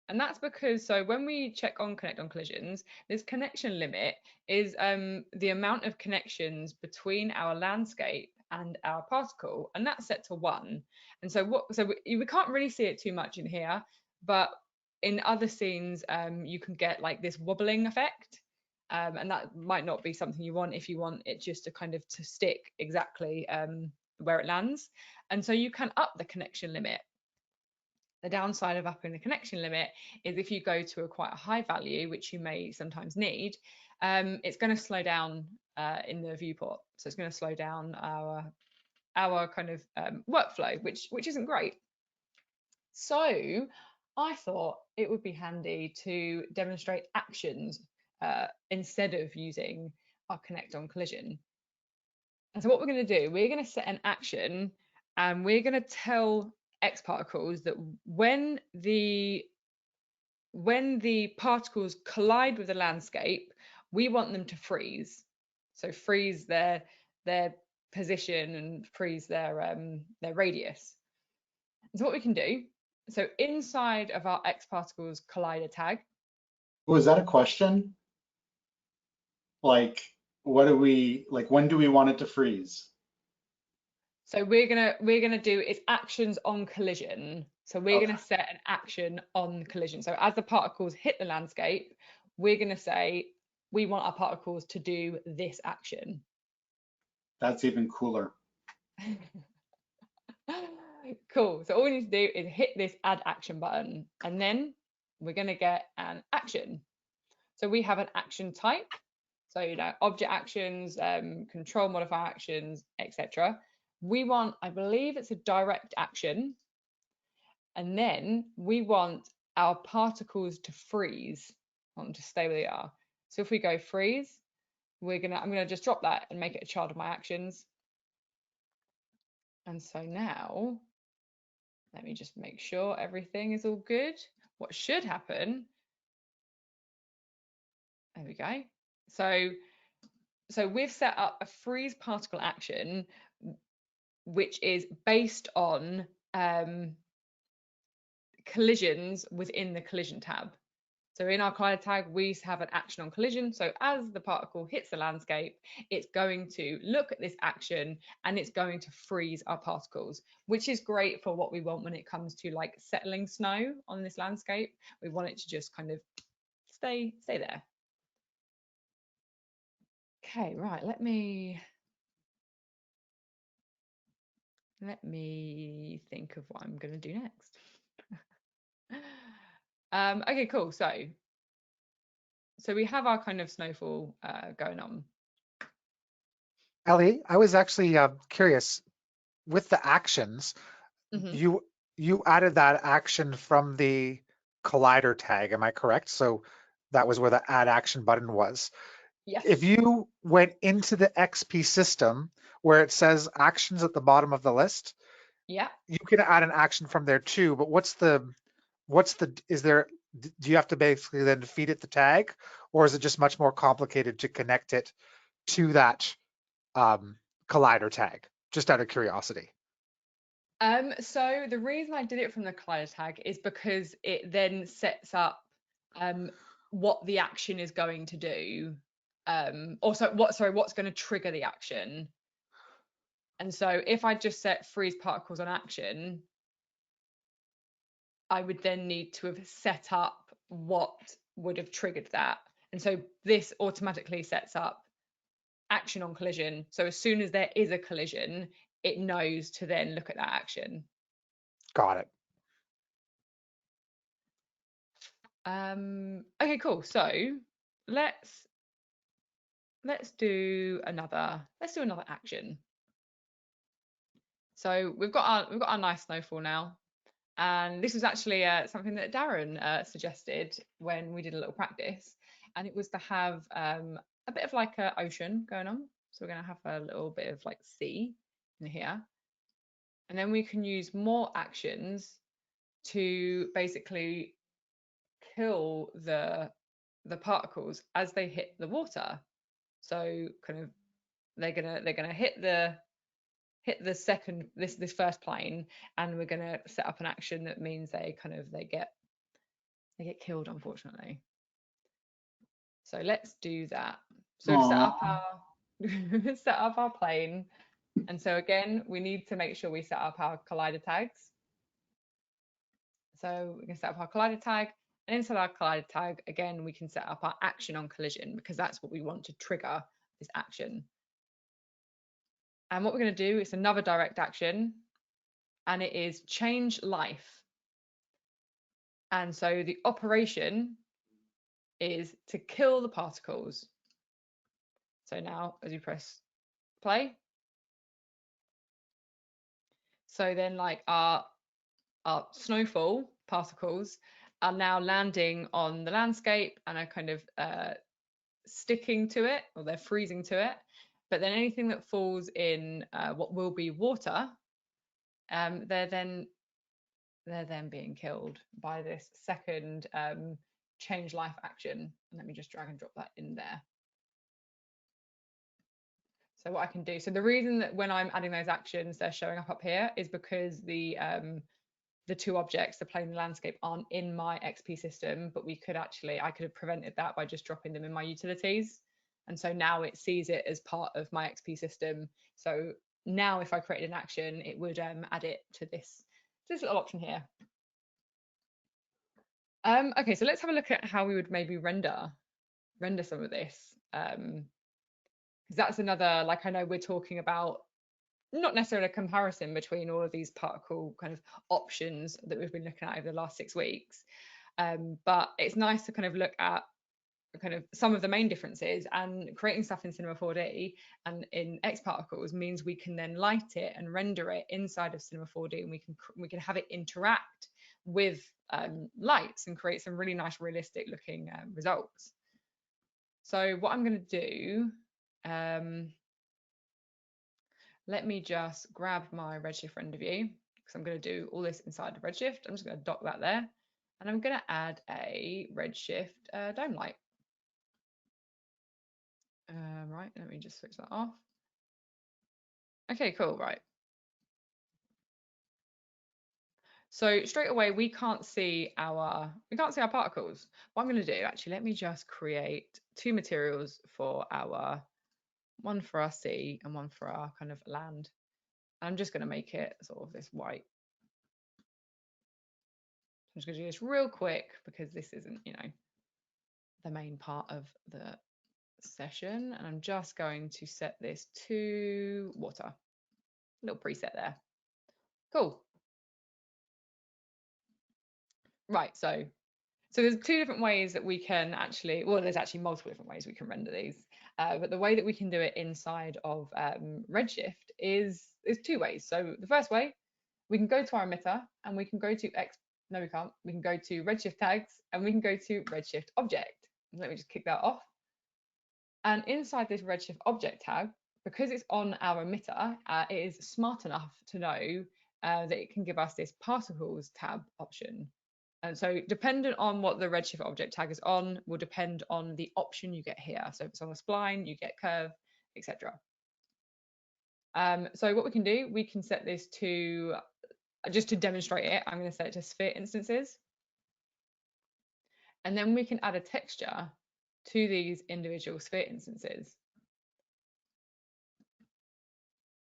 And that's because, so when we check on connect on collisions, this connection limit is the amount of connections between our landscape and our particle, and that's set to 1. And so we can't really see it too much in here, but in other scenes you can get like this wobbling effect, and that might not be something you want if you want it just to kind of to stick exactly where it lands. And so you can up the connection limit. The downside of upping the connection limit is if you go to quite a high value, which you may sometimes need, it's going to slow down in the viewport. So it's going to slow down our kind of workflow, which isn't great. So I thought it would be handy to demonstrate actions instead of using our connect on collision. And so what we're going to do, we're going to set an action, and we're going to tell X particles that when the particles collide with the landscape, we want them to freeze. So freeze their position and freeze their radius. So what we can do, so inside of our X particles collider tag. Was that a question? Like, what do we, like, when do we want it to freeze? So we're gonna do is actions on collision. So we're gonna set an action on collision. So as the particles hit the landscape, we're gonna say we want our particles to do this action. That's even cooler. Cool. So all we need to do is hit this add action button, and then we're gonna get an action. So we have an action type. So you know, object actions, control modifier actions, etc. We want, I believe it's a direct action, and then we want our particles to freeze, to stay where they are. So if we go freeze, I'm gonna just drop that and make it a child of my actions. And so now, let me just make sure everything is all good. What should happen? There we go. So we've set up a freeze particle action, which is based on collisions within the collision tab. So in our collider tag, we have an action on collision. So as the particle hits the landscape, it's going to look at this action and it's going to freeze our particles, which is great for what we want when it comes to like settling snow on this landscape. We want it to just kind of stay there. Okay, right, let me think of what I'm going to do next. Okay, cool. So we have our kind of snowfall going on. Elly, I was actually curious with the actions. Mm-hmm. You added that action from the collider tag, am I correct? So that was where the add action button was. Yes. If you went into the XP system where it says actions at the bottom of the list, yeah, you can add an action from there too. But do you have to basically then feed it the tag, or is it just much more complicated to connect it to that collider tag, just out of curiosity? So the reason I did it from the collider tag is because it then sets up what the action is going to do. Also, what's going to trigger the action. And so if I just set freeze particles on action, I would then need to have set up what would have triggered that. And so this automatically sets up action on collision. So as soon as there is a collision, it knows to then look at that action. Got it. Okay, cool. So let's do another action. So we've got our nice snowfall now, and this was actually something that Darrin suggested when we did a little practice, and it was to have a bit of like an ocean going on. So we're going to have a little bit of like sea in here, and then we can use more actions to basically kill the particles as they hit the water. So kind of they're gonna hit the second this first plane, and we're gonna set up an action that means they get killed, unfortunately. So let's do that. So we've set up our set up our plane, and so again we need to make sure we set up our collider tags. So we can set up our collider tag, and inside our collider tag again we can set up our action on collision, because that's what we want to trigger this action. And what we're going to do is another direct action, and it is change life. And so the operation is to kill the particles. So now as you press play, so then like our snowfall particles are now landing on the landscape and are kind of sticking to it, or they're freezing to it. But then anything that falls in what will be water, they're then being killed by this second change life action. And let me just drag and drop that in there. So what I can do, so the reason that when I'm adding those actions they're showing up here is because the two objects, the plane and landscape, aren't in my XP system, but I could have prevented that by just dropping them in my utilities. And so now it sees it as part of my XP system. So now if I created an action, it would add it to this little option here. Okay, so let's have a look at how we would maybe render some of this. Because that's another, like, I know we're talking about not necessarily a comparison between all of these particle kind of options that we've been looking at over the last 6 weeks. But it's nice to kind of look at kind of some of the main differences, and creating stuff in Cinema 4D and in X particles means we can then light it and render it inside of Cinema 4D, and we can have it interact with lights and create some really nice realistic looking results. So what I'm going to do, let me just grab my Redshift render view, because I'm going to do all this inside of Redshift. I'm just going to dock that there, and I'm going to add a Redshift dome light. Right, let me just switch that off. Okay, cool, right. So straight away we can't see our particles. What I'm going to do, actually, let me just create 2 materials for one for our sea and one for our kind of land. I'm just going to make it sort of this white. I'm just going to do this real quick because this isn't, the main part of the session, and I'm just going to set this to water. A little preset there. Cool. Right, so there's 2 different ways that we can actually, well, there's actually multiple different ways we can render these, but the way that we can do it inside of Redshift is 2 ways. So the first way, we can go to our emitter and we can go to we can go to Redshift tags and we can go to Redshift object. Let me just kick that off. And inside this Redshift object tag, because it's on our emitter, it is smart enough to know that it can give us this particles tab option. And so dependent on what the Redshift object tag is on will depend on the option you get here. So if it's on the spline, you get curve, etc. So what we can do, we can set this to, just to demonstrate it, I'm going to set it to sphere instances. And then we can add a texture to these individual sphere instances.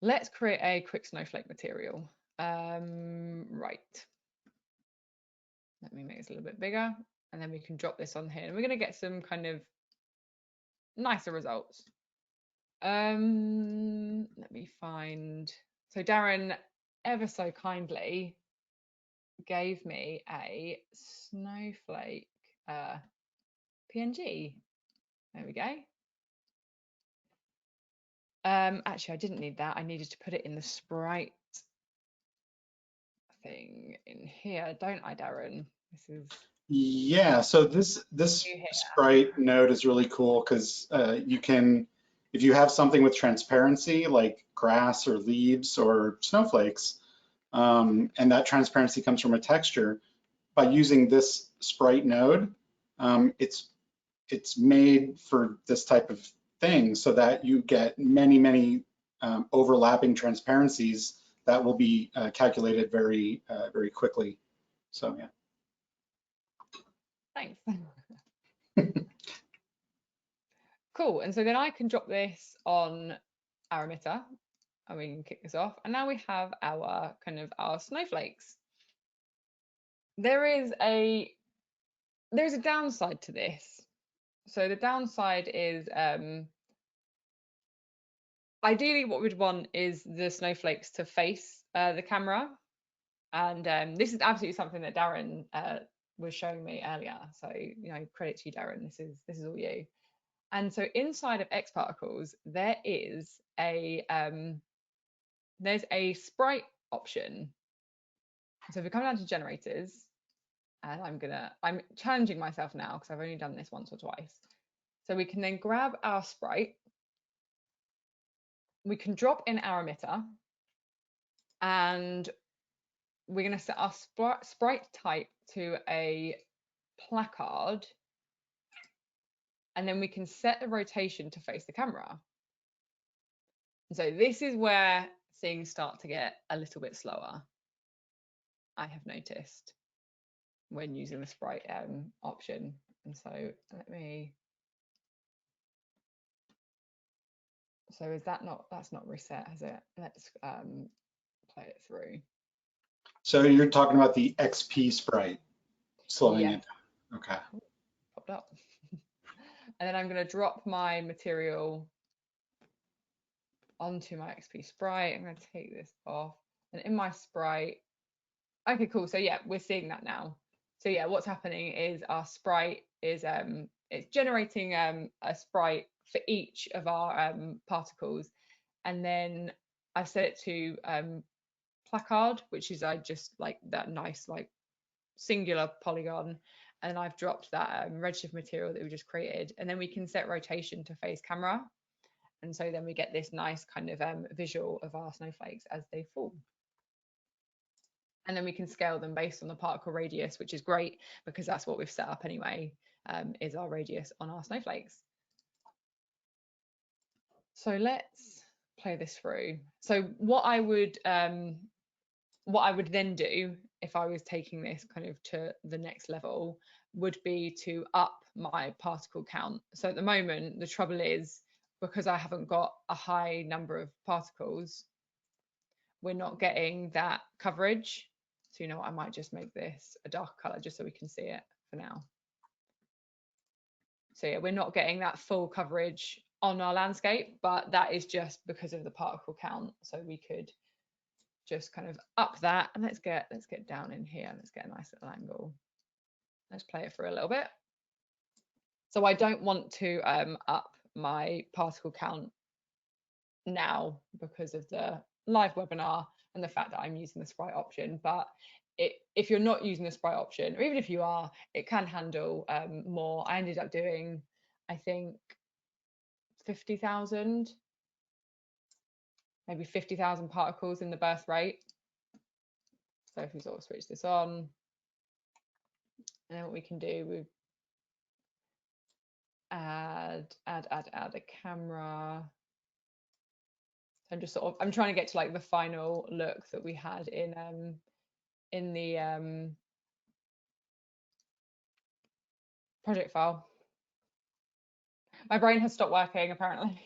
Let's create a quick snowflake material. Right. Let me make this a little bit bigger, and then we can drop this on here. And we're going to get some kind of nicer results. Let me find. So Darrin ever so kindly gave me a snowflake PNG. There we go. Actually, I didn't need that. I needed to put it in the Sprite thing in here, don't I, Darrin? This is Yeah, so this Sprite node is really cool because you can, if you have something with transparency like grass or leaves or snowflakes, and that transparency comes from a texture, by using this Sprite node, it's made for this type of thing so that you get many overlapping transparencies that will be calculated very quickly. So yeah. Thanks. Cool. And so then I can drop this on our emitter and we can kick this off. And now we have our kind of our snowflakes. There's a downside to this. So the downside is ideally what we'd want is the snowflakes to face the camera. And this is absolutely something that Darrin was showing me earlier. So, you know, credit to you, Darrin. This is all you. And so inside of X Particles, there is there's a sprite option. So if we come down to generators, and I'm challenging myself now because I've only done this once or twice. So we can then grab our sprite, we can drop in our emitter, and we're going to set our sprite type to a placard, and then we can set the rotation to face the camera. And so this is where things start to get a little bit slower, I have noticed, when using the sprite option. And so so is that's not reset, has it? Let's play it through. So you're talking about the XP sprite slowing it down. Okay. Popped up. And then I'm going to drop my material onto my XP sprite. I'm going to take this off, and in my sprite, okay, cool. So yeah, we're seeing that now. So yeah, what's happening is our sprite is it's generating a sprite for each of our particles, and then I set it to placard, which is I just like that nice like singular polygon, and I've dropped that Redshift material that we just created, and then we can set rotation to face camera, and so then we get this nice kind of visual of our snowflakes as they fall. And then we can scale them based on the particle radius, which is great because that's what we've set up anyway, is our radius on our snowflakes. So let's play this through. So what I would then do if I was taking this kind of to the next level would be to up my particle count. So at the moment, the trouble is, because I haven't got a high number of particles, we're not getting that coverage. So you know what, I might just make this a darker color just so we can see it for now. So yeah, we're not getting that full coverage on our landscape, but that is just because of the particle count. So we could just kind of up that, and let's get down in here, let's get a nice little angle. Let's play it for a little bit. So I don't want to up my particle count now because of the live webinar and the fact that I'm using the sprite option, but if you're not using the sprite option, or even if you are, it can handle more. I ended up doing, I think, 50,000, maybe 50,000 particles in the birth rate. So if we sort of switch this on, and then what we can do, we add a camera. I'm just sort of, I'm trying to get to like the final look that we had in the project file. My brain has stopped working apparently.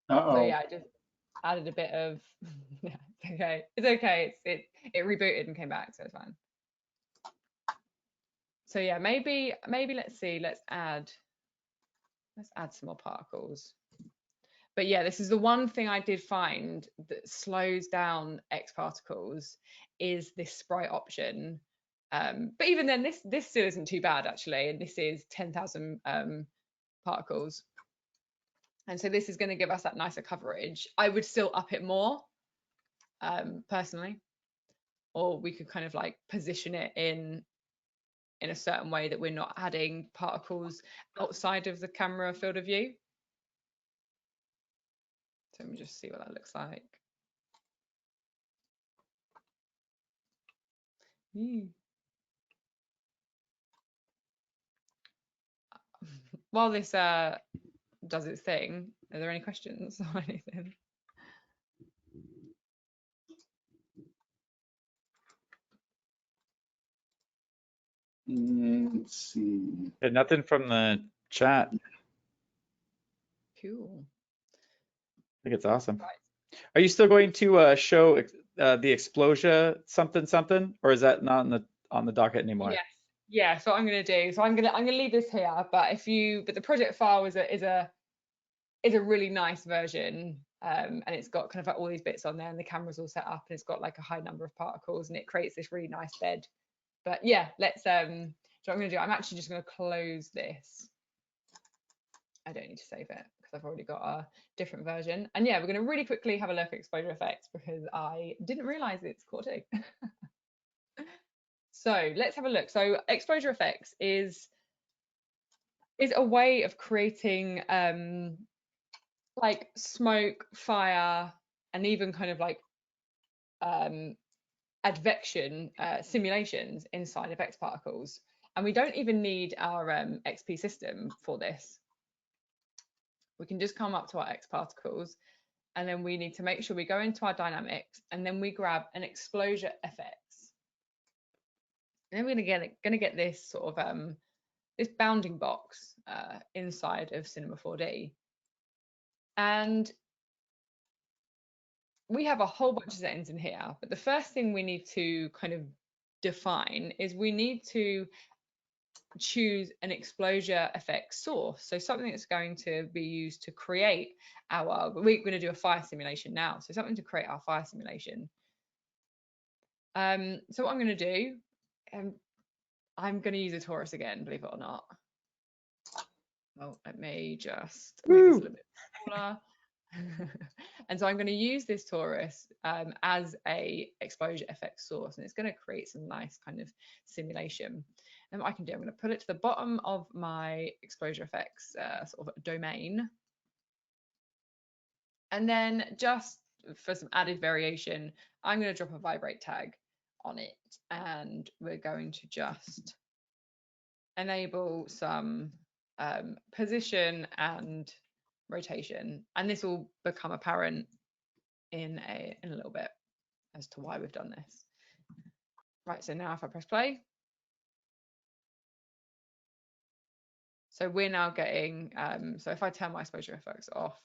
So yeah, I just added a bit of, yeah, it's okay. It's okay. It rebooted and came back, so it's fine. So yeah, maybe let's see, let's add some more particles. But yeah, this is the one thing I did find that slows down X particles is this Sprite option. But even then, this still isn't too bad actually, and this is 10,000 particles. And so this is going to give us that nicer coverage. I would still up it more, personally, or we could kind of like position it in a certain way that we're not adding particles outside of the camera field of view. So let me just see what that looks like. While this does its thing, are there any questions or anything? Let's see. Yeah, nothing from the chat. Cool. I think it's awesome. Are you still going to show the Explosia something, or is that not on the docket anymore? Yes. Yeah. So what I'm going to do. So I'm going to leave this here. But the project file is a really nice version, and it's got kind of like all these bits on there, and the camera's all set up, and it's got like a high number of particles, and it creates this really nice bed. But yeah, let's so what I'm going to do. I'm actually just going to close this. I don't need to save it because I've already got a different version. And yeah, we're going to really quickly have a look at Explosia FX because I didn't realize it's Core 2. So let's have a look. So Explosia FX is a way of creating like smoke, fire, and even kind of like advection simulations inside of X particles. And we don't even need our XP system for this. We can just come up to our X particles, and then we need to make sure we go into our dynamics, and then we grab an Explosia FX. And then we're gonna get this sort of this bounding box inside of Cinema 4D. And we have a whole bunch of settings in here, but the first thing we need to kind of define is we need to choose an Explosia FX source. So something that's going to be used to create we're going to do a fire simulation now. So something to create our fire simulation. So what I'm going to do, I'm going to use a torus again, believe it or not. Well, let me just make this a little bit smaller. And so I'm going to use this torus as a Explosia FX source, and it's going to create some nice kind of simulation. And what I can do, I'm going to put it to the bottom of my Explosia FX sort of domain. And then just for some added variation, I'm going to drop a vibrate tag on it, and we're going to just enable some position and rotation, and this will become apparent in a little bit as to why we've done this. Right, so now if I press play, so we're now getting so if I turn my Explosia FX off,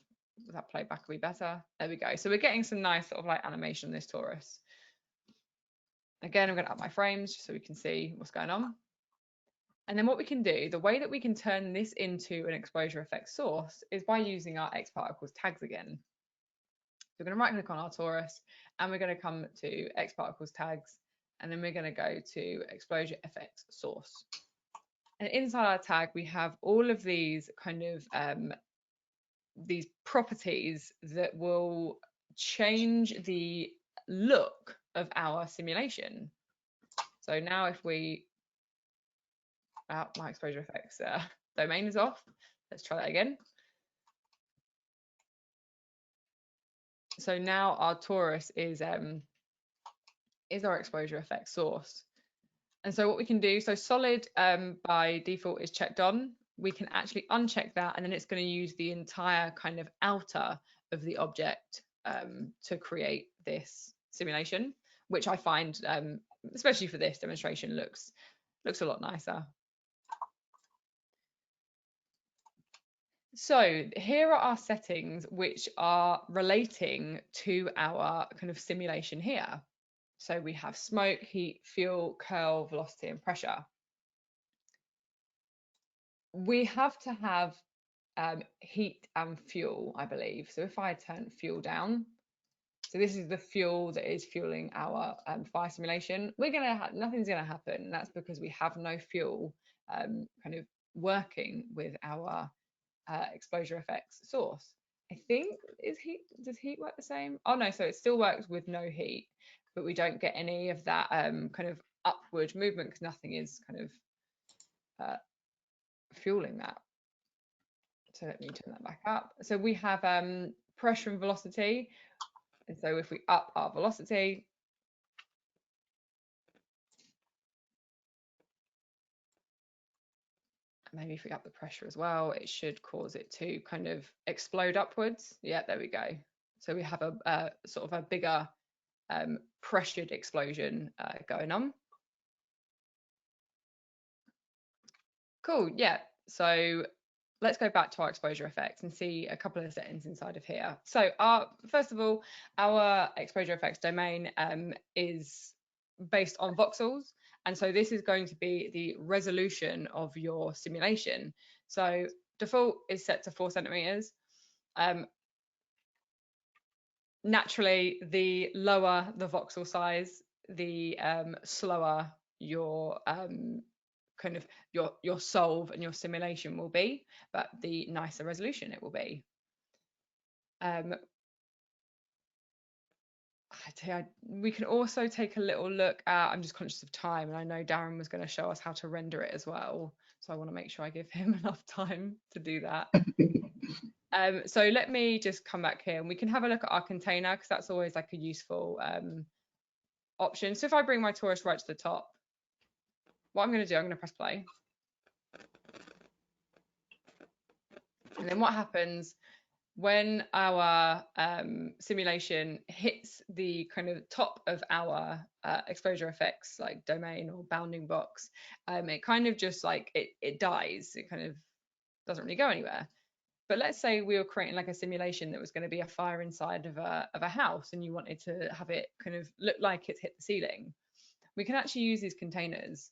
that playback will be better. There we go. So we're getting some nice sort of like animation on this torus. Again, I'm going to up my frames just so we can see what's going on. And then what we can do, the way that we can turn this into an Explosia FX source is by using our X particles tags again. So we're going to right click on our torus, and we're going to come to X particles tags, and then we're going to go to Explosia FX source. And inside our tag, we have all of these kind of these properties that will change the look of our simulation. So now if we my Explosia FX domain is off. Let's try that again. So now our torus is our Explosia FX source. And so what we can do, so solid by default is checked on. we can actually uncheck that, and then it's going to use the entire kind of outer of the object to create this simulation, which I find, especially for this demonstration, looks a lot nicer. So here are our settings which are relating to our kind of simulation here. So we have smoke, heat, fuel, curl, velocity, and pressure. We have to have heat and fuel, I believe. So if I turn fuel down, so this is the fuel that is fueling our fire simulation. Nothing's gonna happen. That's because we have no fuel kind of working with our Explosia FX source. I think does heat work the same? Oh no, so it still works with no heat, but we don't get any of that kind of upward movement because nothing is kind of fueling that. So let me turn that back up. So we have pressure and velocity. And so if we up our velocity, maybe if we up the pressure as well, it should cause it to kind of explode upwards. Yeah, there we go. So we have a sort of a bigger pressured explosion going on. Cool, yeah. So let's go back to our Explosia FX and see a couple of settings inside of here. So first of all, our Explosia FX domain is based on voxels. And so this is going to be the resolution of your simulation. So default is set to 4 centimeters. Naturally, the lower the voxel size, the slower your kind of your solve and your simulation will be, but the nicer resolution it will be. We can also take a little look at, I'm just conscious of time, and I know Darrin was going to show us how to render it as well, so I want to make sure I give him enough time to do that. So let me just come back here and we can have a look at our container, because that's always like a useful option. So if I bring my torus right to the top, what I'm going to do, I'm going to press play. And then what happens when our simulation hits the kind of top of our Explosia FX like domain or bounding box, it kind of just like it dies. It kind of doesn't really go anywhere. But let's say we were creating like a simulation that was going to be a fire inside of a house, and you wanted to have it kind of look like it's hit the ceiling. We can actually use these containers.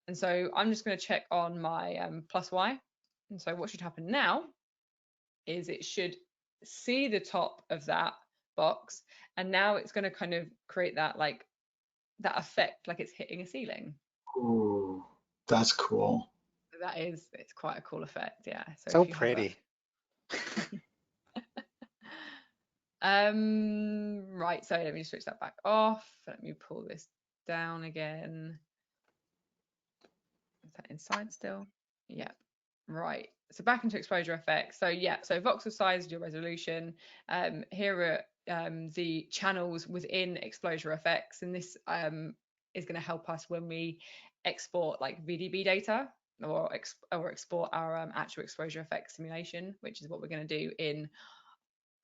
And so I'm just going to check on my plus Y. And so what should happen now is it should see the top of that box, and now it's going to kind of create that like that effect like it's hitting a ceiling. Ooh, that's cool. It's quite a cool effect, yeah. So pretty. Right, so let me switch that back off. Let me pull this down again. Is that inside still? Yeah. Right, so back into Explosia FX. So yeah, so voxel size is your resolution. Here are the channels within Explosia FX, and this is going to help us when we export like VDB data or export our actual Explosia FX simulation, which is what we're going to do in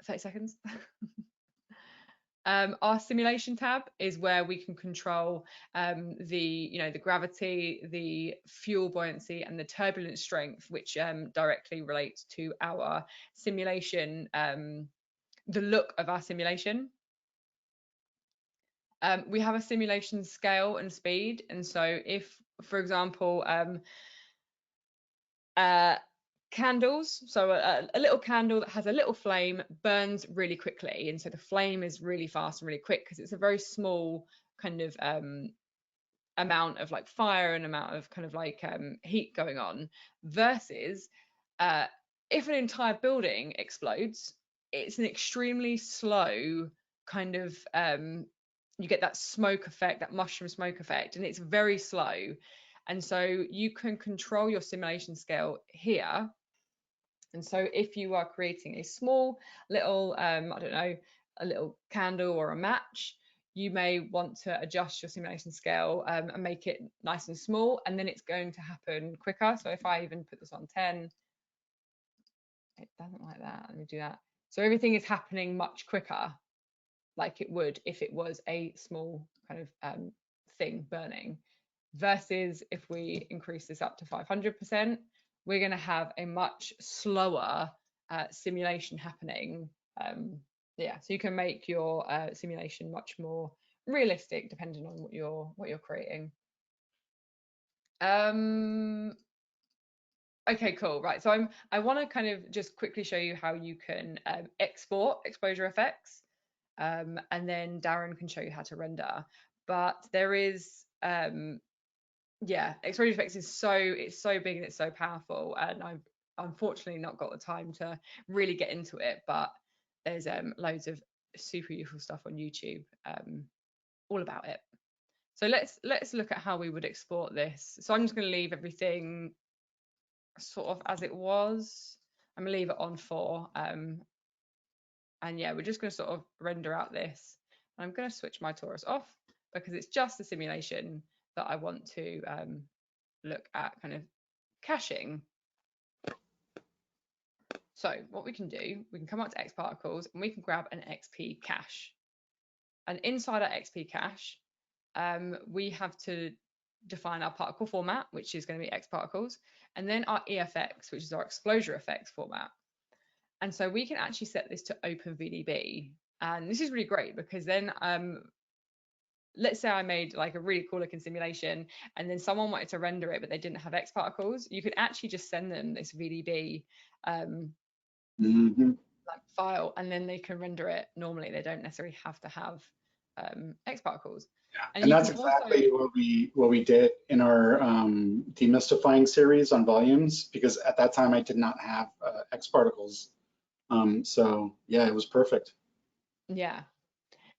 30 seconds. Our simulation tab is where we can control the gravity, the fuel buoyancy, and the turbulence strength, which directly relates to our simulation, the look of our simulation. We have a simulation scale and speed, and so if, for example, candles, so a little candle that has a little flame burns really quickly, and so the flame is really fast and really quick because it's a very small kind of amount of like fire and amount of kind of like heat going on, versus if an entire building explodes, it's an extremely slow kind of you get that smoke effect, that mushroom smoke effect, and it's very slow. And so you can control your simulation scale here. And so if you are creating a small little, I don't know, a little candle or a match, you may want to adjust your simulation scale and make it nice and small, and then it's going to happen quicker. So if I even put this on 10, it doesn't like that. Let me do that. So everything is happening much quicker, like it would if it was a small kind of thing burning, versus if we increase this up to 500%, we're going to have a much slower simulation happening. Yeah, so you can make your simulation much more realistic depending on what you're creating. Okay, cool. Right, so I want to kind of just quickly show you how you can export Explosia FX, and then Darrin can show you how to render. But there is, yeah, Explosia FX is so big and it's so powerful, and I've unfortunately not got the time to really get into it. But there's loads of super useful stuff on YouTube all about it. So let's look at how we would export this. So I'm just going to leave everything sort of as it was. I'm gonna leave it on 4, and yeah, we're just going to sort of render out this. I'm going to switch my torus off because it's just the simulation that I want to look at kind of caching. So what we can do, we can come up to X particles and we can grab an XP cache. And inside our XP cache, we have to define our particle format, which is going to be X particles, and then our EFX, which is our Explosia FX format. And so we can actually set this to OpenVDB. And this is really great because then, let's say I made like a really cool looking simulation and then someone wanted to render it, but they didn't have X particles. You could actually just send them this VDB like file, and then they can render it normally. They don't necessarily have to have X particles. Yeah. And that's exactly what we did in our demystifying series on volumes, because at that time I did not have X particles. So yeah, it was perfect. Yeah.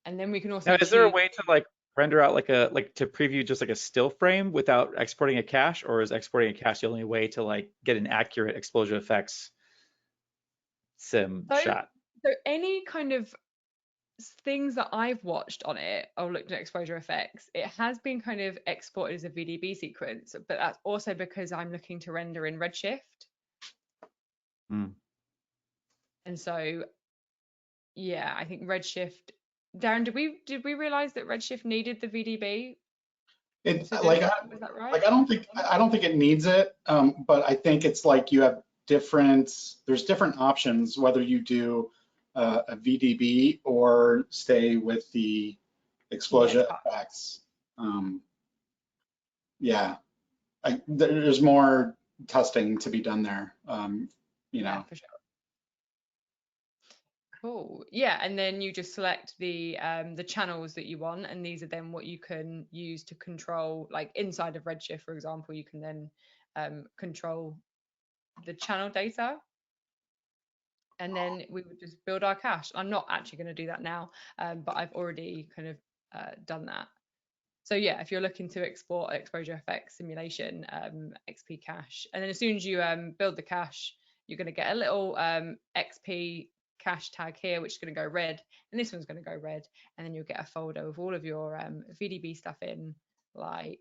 And then we can also now, is there a way to like render out like to preview just like a still frame without exporting a cache, or is exporting a cache the only way to like get an accurate Explosia FX sim shot? So any kind of things that I've watched on it, or looked at Explosia FX, it has been kind of exported as a VDB sequence, but that's also because I'm looking to render in Redshift. And so, yeah, I think Redshift. Darrin, did we realize that Redshift needed the VDB? It's like, is that right? Like I don't think it needs it, but I think it's like you have there's different options whether you do a VDB or stay with the Explosia FX. Yeah, there's more testing to be done there. You know. For sure. Cool. Yeah, and then you just select the channels that you want, and these are then what you can use to control, like inside of Redshift, for example, you can then control the channel data. And then we would just build our cache. I'm not actually going to do that now, but I've already kind of done that. So yeah, if you're looking to export Explosia FX simulation, XP cache, and then as soon as you build the cache, you're going to get a little XP cache tag here, which is going to go red, and this one's going to go red, and then you'll get a folder with all of your VDB stuff in, like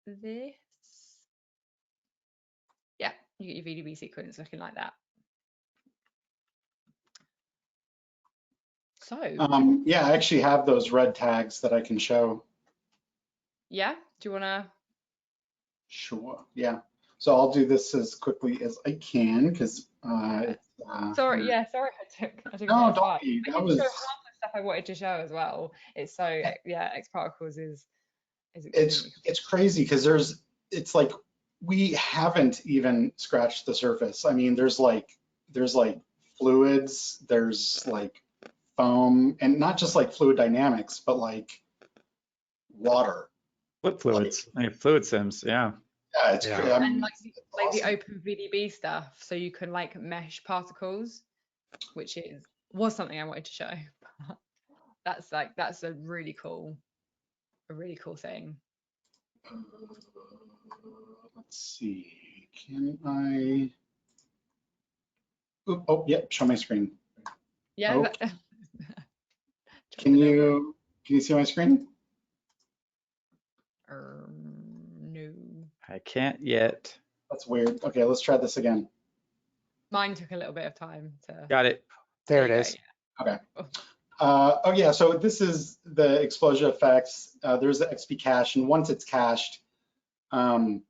this. Yeah, you get your VDB sequence looking like that. So yeah, I actually have those red tags that I can show. Yeah, do you want to? Sure, yeah. So I'll do this as quickly as I can because sorry, yeah, sorry I took no, a bit of time. that was half the stuff I wanted to show as well. It's so yeah, X particles is it's crazy because it's like we haven't even scratched the surface. I mean, there's like fluids, there's like foam, and not just like fluid dynamics, but like water. What fluids? Like fluid sims, yeah. Yeah, it's yeah. And like the OpenVDB stuff, so you can like mesh particles, which was something I wanted to show. That's a really cool thing. Let's see, can I? Oh, yep, show my screen. Yeah. Oh. Can you Can you see my screen? No. I can't yet. That's weird. Okay, let's try this again. Mine took a little bit of time to. Got it. There it you go, is. Okay. Oh yeah, so this is the Explosia FX. There's the XP cache, and once it's cached, the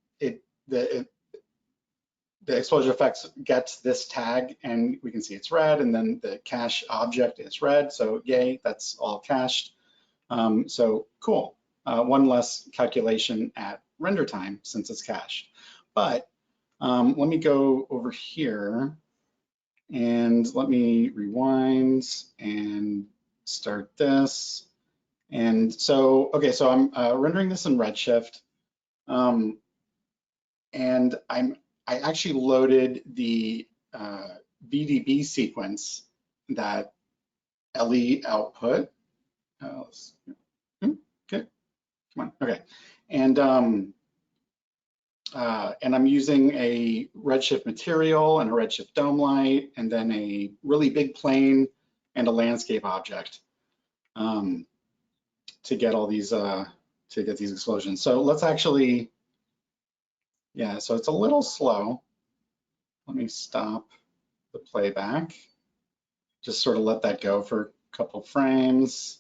Explosia FX gets this tag, and we can see it's red, and then the cache object is red. So yay, that's all cached. So cool. One less calculation at render time since it's cached. But let me go over here and let me rewind and start this. And so, okay, so I'm rendering this in Redshift. And I actually loaded the VDB sequence that Elly output. Okay, come on, okay. And I'm using a Redshift material and a Redshift dome light, and then a really big plane and a landscape object to get all these to get these explosions. So let's actually, yeah. So it's a little slow. Let me stop the playback. Just sort of let that go for a couple frames.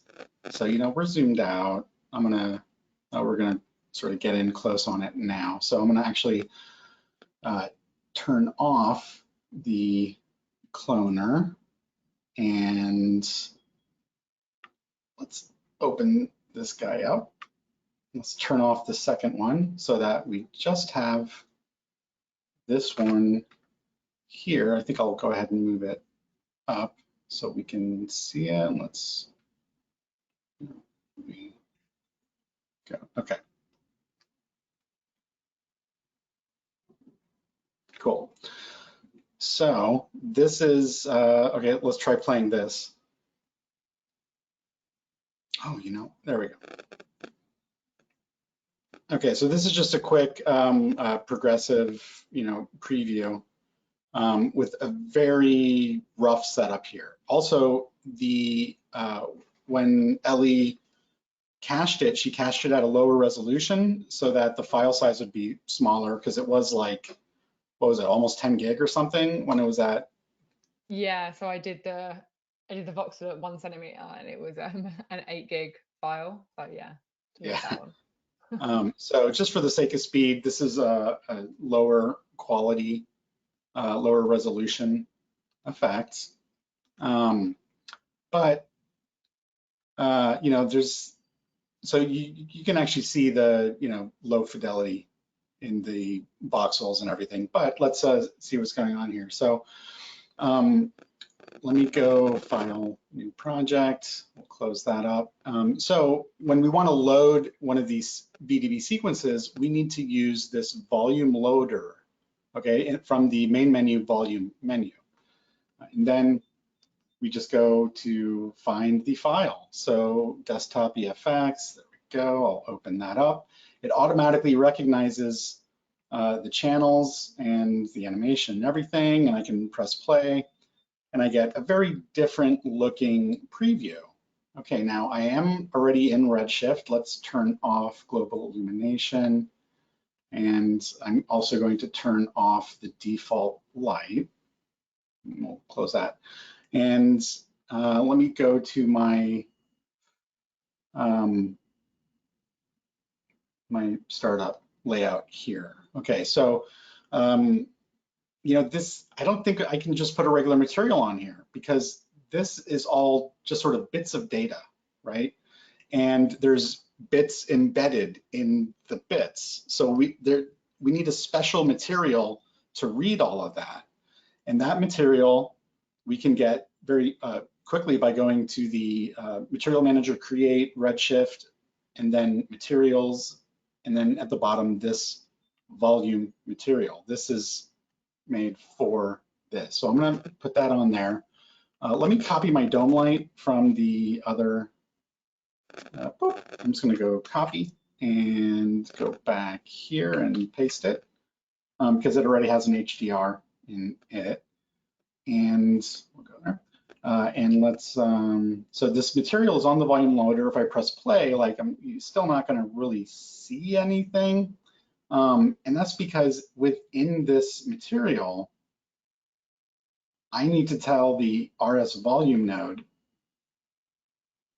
So we're zoomed out. We're gonna sort of get in close on it now. So I'm gonna actually turn off the cloner, and let's open this guy up. Let's turn off the second one so that we just have this one here. I think I'll go ahead and move it up so we can see it. Let's go. Okay. Cool. So this is, okay, let's try playing this. Oh, there we go. Okay, so this is just a quick progressive, preview with a very rough setup here. Also, when Elly cached it, she cached it at a lower resolution so that the file size would be smaller, because it was like, what was it, almost 10 gig or something when it was at? Yeah, so I did the voxel at 1 centimeter, and it was an 8 gig file. So yeah, that one. So just for the sake of speed, this is a lower quality, lower resolution effect. But there's, so you can actually see the low fidelity in the voxels and everything. But let's see what's going on here. So let me go File, New Project. We'll close that up. So when we want to load one of these VDB sequences, we need to use this volume loader, okay, and from the main menu, volume menu. And then we just go to find the file. So desktop EFX, there we go. I'll open that up. It automatically recognizes the channels and the animation and everything, and I can press play. And I get a very different looking preview. Okay, now I am already in Redshift. Let's turn off global illumination. And I'm also going to turn off the default light. We'll close that. And let me go to my my startup layout here. Okay, so this, I don't think I can just put a regular material on here, because this is all just sort of bits of data, right? And there's bits embedded in the bits. So we need a special material to read all of that. And that material we can get very quickly by going to the Material Manager, Create, Redshift, and then Materials, and then at the bottom, this volume material. This is made for this. So I'm going to put that on there. Let me copy my dome light from the other. I'm just going to go copy and go back here and paste it because it already has an HDR in it. And we'll go there. And let's, so this material is on the volume loader. If I press play, like I'm still not gonna really see anything. And that's because within this material, I need to tell the RS volume node,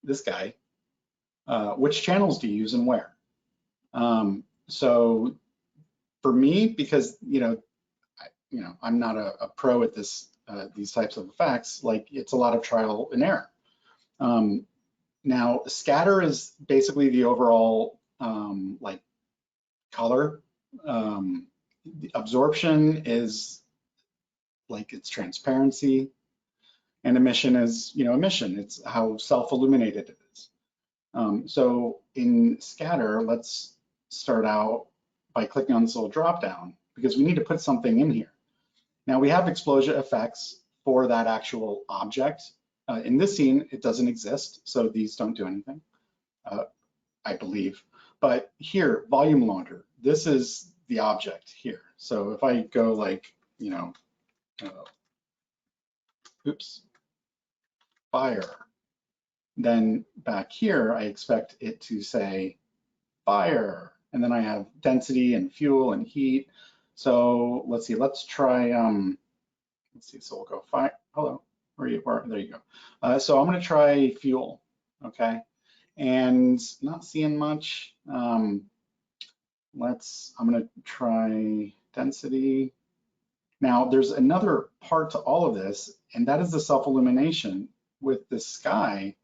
this guy, which channels to use and where. So for me, because I'm not a pro at this these types of effects, like it's a lot of trial and error. Now scatter is basically the overall like color. The absorption is like its transparency, and emission is emission. It's how self-illuminated it is. So in scatter, let's start out by clicking on this little drop down because we need to put something in here. Now we have Explosia FX for that actual object. In this scene, it doesn't exist, so these don't do anything, I believe. But here, volume loader, this is the object here. So if I go like, oops, fire, then back here, I expect it to say fire. And then I have density and fuel and heat. So let's see, let's try, let's see, so we'll go fire, hello, where are you, there you go. So I'm gonna try fuel, okay? And not seeing much. I'm gonna try density. Now there's another part to all of this, and that is the self-illumination with the sky.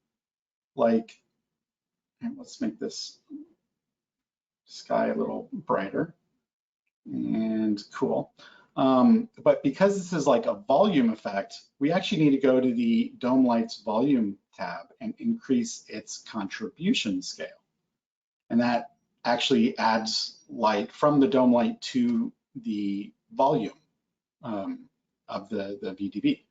Like, let's make this sky a little brighter and cool. But because this is like a volume effect, we actually need to go to the Dome Lights volume tab and increase its contribution scale. And that actually adds light from the dome light to the volume of the VDB.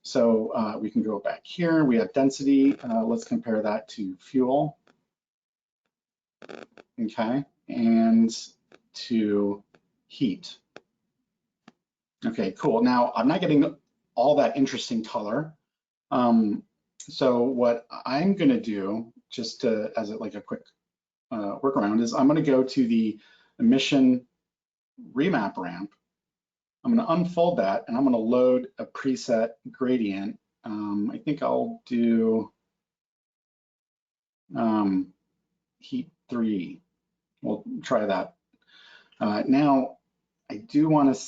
So we can go back here. We have density. Let's compare that to fuel. Okay, and to heat. Okay, cool. Now I'm not getting all that interesting color. So what I'm gonna do, just to, as like a quick workaround, is I'm gonna go to the emission remap ramp. I'm gonna unfold that and I'm gonna load a preset gradient. I think I'll do heat 3. We'll try that. Now, I do want to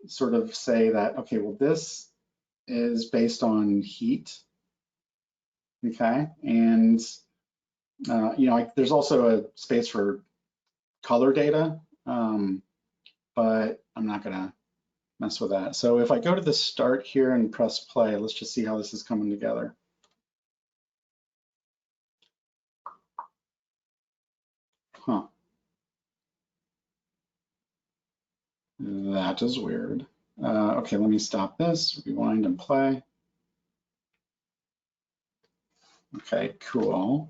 sort of say that, okay, well, this is based on heat, okay? And, there's also a space for color data, but I'm not gonna mess with that. So if I go to the start here and press play, let's just see how this is coming together. Huh. That is weird. Okay, let me stop this, rewind and play. Okay, cool.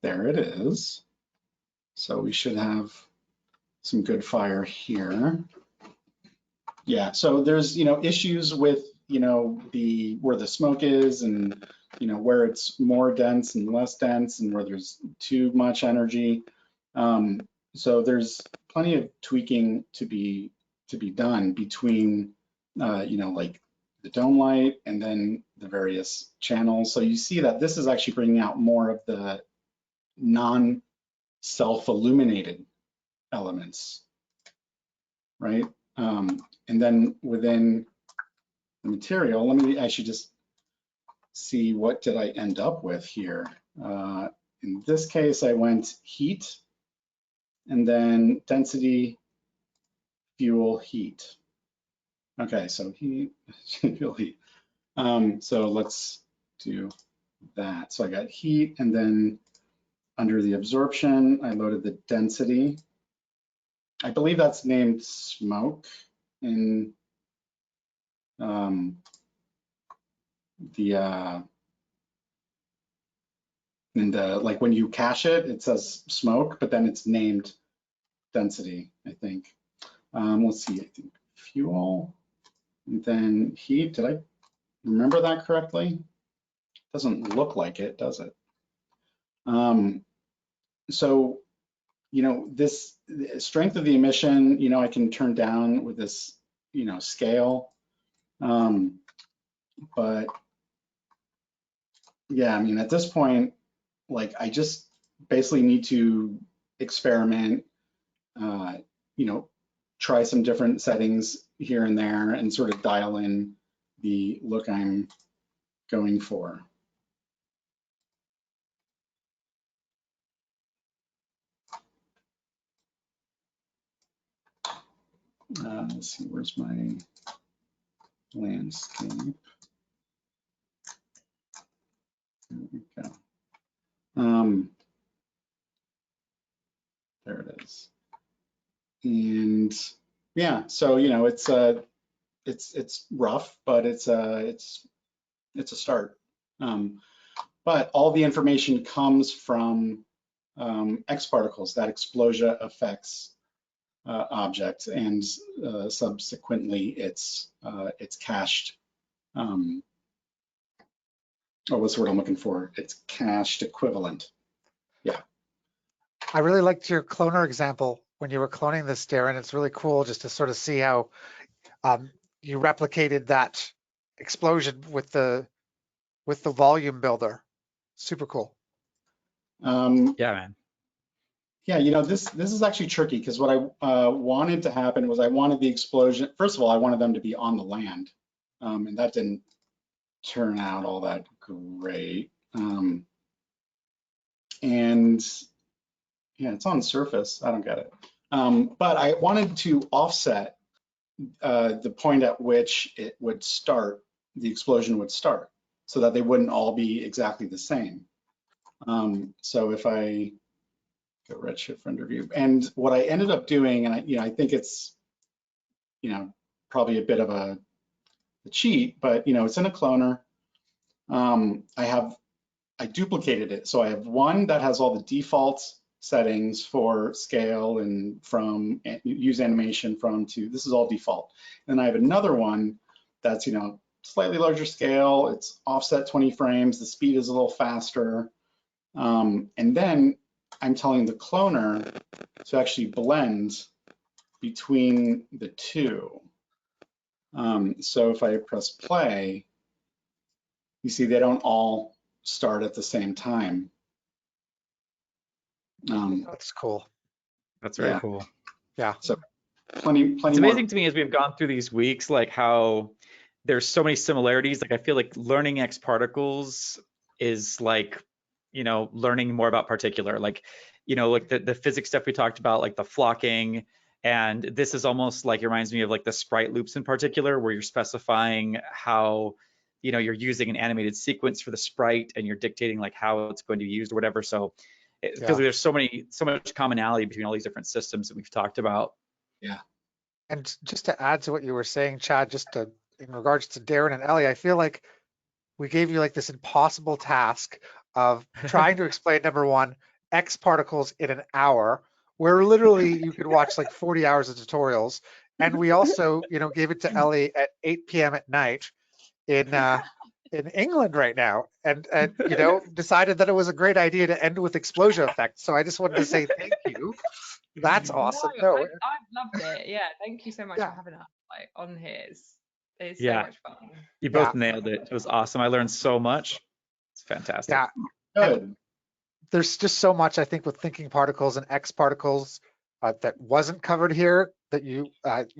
There it is. So we should have some good fire here. Yeah, so there's, issues with, where the smoke is and, where it's more dense and less dense and where there's too much energy. So there's plenty of tweaking to be done between, like the dome light and then the various channels. So you see that this is actually bringing out more of the non-self-illuminated elements, right? And then within the material, let me actually just see what did I end up with here. In this case, I went heat and then density, fuel, heat. Okay, so heat, fuel, heat. So let's do that. So I got heat, and then under the absorption, I loaded the density. I believe that's named smoke in like when you cache it, it says smoke, but then it's named density, I think. Let's see, I think fuel, and then heat. Did I remember that correctly? Doesn't look like it, does it? So, you know, this strength of the emission, you know, I can turn down with this, you know, scale. But yeah, I mean, at this point, like I just basically need to experiment, you know, try some different settings here and there and sort of dial in the look I'm going for. Let's see, where's my landscape? There we go. There it is. And yeah, so you know, it's rough, but it's a start. But all the information comes from X particles, that Explosia FX object, and subsequently it's cached. What's the word I'm looking for? It's cached equivalent. Yeah. I really liked your cloner example when you were cloning this, Darrin. It's really cool just to sort of see how you replicated that explosion with the volume builder. Super cool. Yeah, man. Yeah, you know, this is actually tricky because what I wanted to happen was I wanted the explosion. First of all, I wanted them to be on the land, and that didn't turn out all that great. And yeah, it's on the surface. I don't get it. But I wanted to offset the point at which it would start, the explosion would start, so that they wouldn't all be exactly the same. So if I go Redshift render view, and what I ended up doing, and I think it's, you know, probably a bit of a cheat, but you know, it's in a cloner. I duplicated it, so I have one that has all the default settings for scale and from use animation from to, this is all default. Then I have another one that's, you know, slightly larger scale, it's offset 20 frames, the speed is a little faster. And then I'm telling the cloner to actually blend between the two. So if I press play, you see they don't all start at the same time. That's cool. That's very cool. Yeah. So plenty It's amazing more. to me as we've gone through these weeks, like how there's so many similarities. Like I feel like learning X particles is like, you know, learning more about particular, like, you know, like the physics stuff we talked about, like the flocking. And this is almost like, it reminds me of like the sprite loops in particular, where you're specifying how, you know, you're using an animated sequence for the sprite and you're dictating like how it's going to be used or whatever. So it feels like there's so much commonality between all these different systems that we've talked about. Yeah. And just to add to what you were saying, Chad, in regards to Darrin and Elly, I feel like we gave you like this impossible task of trying to explain, number one, X particles in an hour, where literally you could watch like 40 hours of tutorials. And we also, you know, gave it to Elly at 8 p.m. at night in England right now, and you know, decided that it was a great idea to end with Explosia effect. So I just wanted to say thank you. That's awesome. No, I've loved it. Yeah, thank you so much for having us like on here. It's so much fun. You both nailed it. It was awesome. I learned so much. It's fantastic. Yeah. Good. There's just so much, I think, with thinking particles and X particles that wasn't covered here that you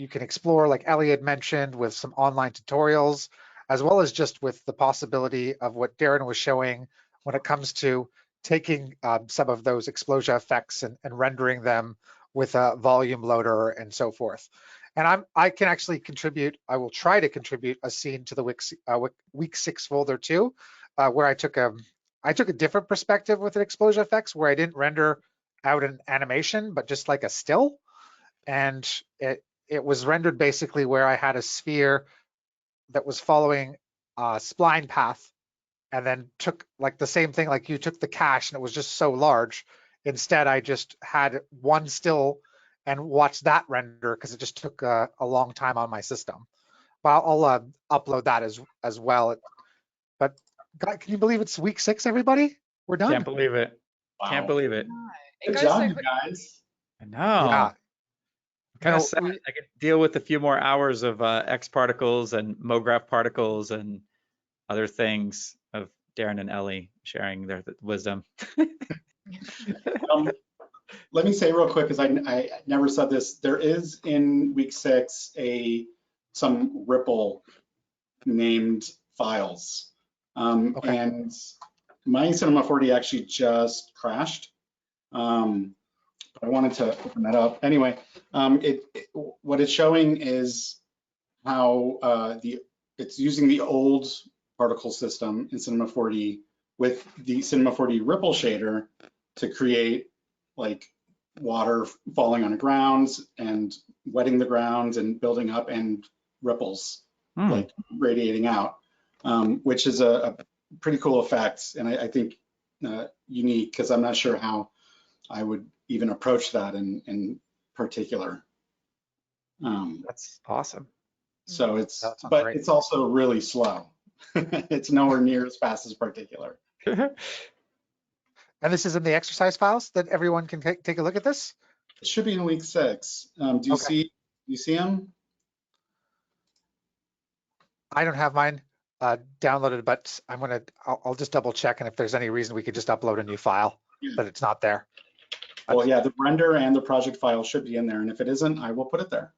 can explore, like Elly had mentioned, with some online tutorials, as well as just with the possibility of what Darrin was showing when it comes to taking some of those Explosia effects and rendering them with a volume loader and so forth. And I can actually contribute, I will try to contribute a scene to the week 6 folder too, where I took a different perspective with an Explosia effects, where I didn't render out an animation, but just like a still. And it was rendered basically where I had a sphere that was following a spline path, and then took like the same thing, like you took the cache and it was just so large. Instead, I just had one still and watched that render because it just took a long time on my system. Well, I'll upload that as well. But God, can you believe it's week 6, everybody? We're done. Can't believe it. Can't Wow. believe it. No, it Good goes job, so you quick. guys. I know. Yeah. Kind No, of sad. I could deal with a few more hours of X particles and Mograph particles and other things of Darrin and Elly sharing their wisdom. Let me say real quick, because I never said this. There is in week 6 some Ripple named files, Okay. and my Cinema 4D actually just crashed. But I wanted to open that up anyway. What it's showing is how it's using the old particle system in Cinema 4D with the Cinema 4D Ripple shader to create like water falling on the grounds and wetting the grounds and building up and ripples like radiating out, which is a pretty cool effect, and I think unique, because I'm not sure how I would even approach that in particular. That's awesome. So That sounds but great. it's also really slow. It's nowhere near as fast as particular. And this is in the exercise files that everyone can take a look at this? It should be in week 6. Do you Okay. see them? I don't have mine downloaded, but I'll just double check, and if there's any reason we could just upload a new file that it's not there. Well, yeah, the render and the project file should be in there, and if it isn't, I will put it there.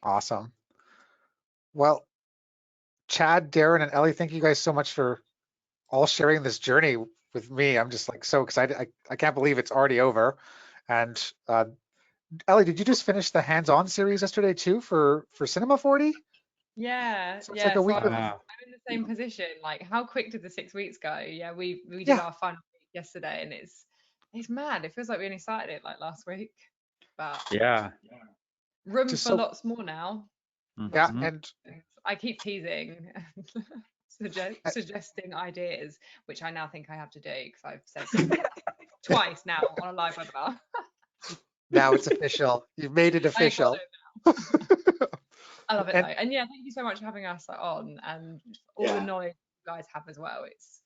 Awesome. Well, Chad, Darrin, and Elly, thank you guys so much for all sharing this journey with me. I'm just like so excited. I can't believe it's already over. And Elly, did you just finish the hands-on series yesterday too for Cinema 4D? Yeah, So it's yeah. like a So week of, Wow. I'm in the same position. Like, how quick did the 6 weeks go? Yeah, we did Yeah. our final week yesterday, and it's mad. It feels like we only started it like last week, but Yeah. room Just for so- lots more now. yeah, Mhm. and I keep teasing, suggesting ideas, which I now think I have to do because I've said twice now on a live webinar. now it's official. You've made it I got official. it now. I love it And- though, and yeah, thank you so much for having us on and all the knowledge you guys have as well. It's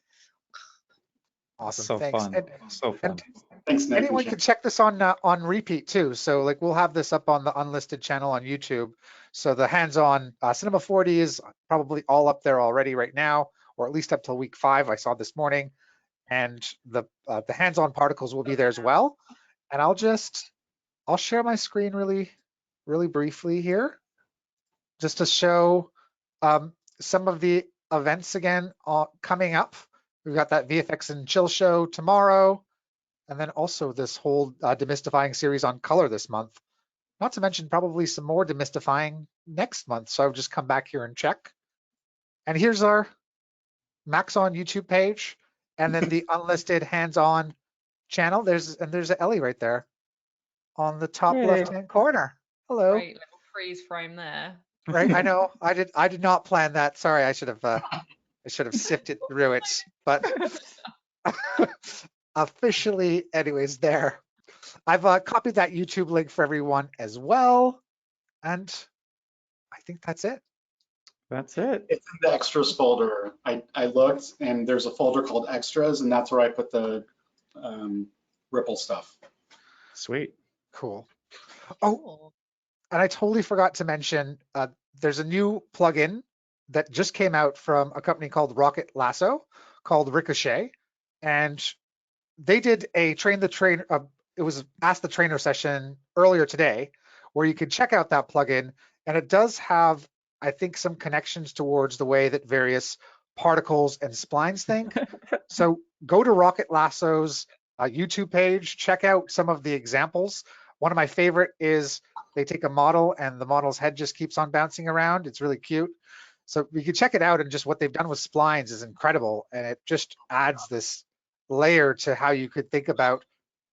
Awesome. So Thanks. fun. So fun. And Thanks, Nick. anyone can check this on repeat too. So like we'll have this up on the unlisted channel on YouTube. So the hands-on Cinema 4D is probably all up there already right now, or at least up till week 5. I saw this morning, and the hands-on particles will be there as well. And I'll share my screen really briefly here, just to show some of the events again coming up. We've got that VFX and Chill show tomorrow, and then also this whole demystifying series on color this month. Not to mention probably some more demystifying next month. So I've just come back here and check. And here's our Maxon YouTube page, and then the unlisted hands-on channel. There's Elly right there on the top left-hand corner. Hello. great little freeze frame there. Right, I know. I did not plan that. Sorry, I should have sifted through it, but officially, anyways, there. I've copied that YouTube link for everyone as well, and I think that's it. That's it. It's in the extras folder. I looked, and there's a folder called extras, and that's where I put the Ripple stuff. Sweet. Cool. Oh, and I totally forgot to mention, there's a new plugin that just came out from a company called Rocket Lasso called Ricochet, and they did a train the trainer. It was Ask the Trainer session earlier today, where you can check out that plugin, and it does have, I think, some connections towards the way that various particles and splines think. So go to Rocket Lasso's YouTube page, check out some of the examples. One of my favorite is they take a model and the model's head just keeps on bouncing around. It's really cute. So you can check it out, and just what they've done with splines is incredible. And it just adds this layer to how you could think about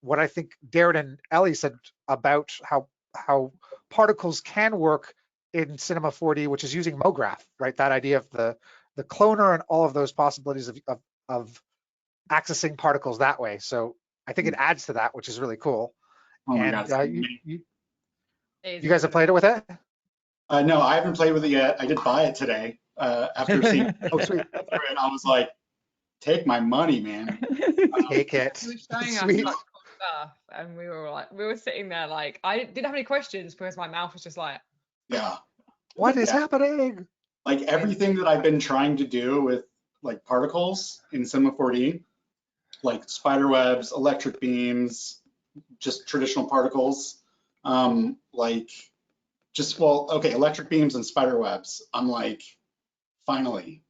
what I think Darrin and Elly said about how particles can work in Cinema 4D, which is using Mograph, right? That idea of the cloner and all of those possibilities of accessing particles that way. So I think it adds to that, which is really cool. Oh my And God. you guys have played it with it? No, I haven't played with it yet. I did buy it today after seeing Oh, sweet. it. I was like, take my money, man. Take it. He was showing us Sweet. like cool stuff, and we were sitting there like, I didn't have any questions because my mouth was just like, Yeah. What is happening? Like everything that I've been trying to do with like particles in Cinema 4D, like spider webs, electric beams, just traditional particles, like just, well, okay, electric beams and spider webs. I'm like, finally,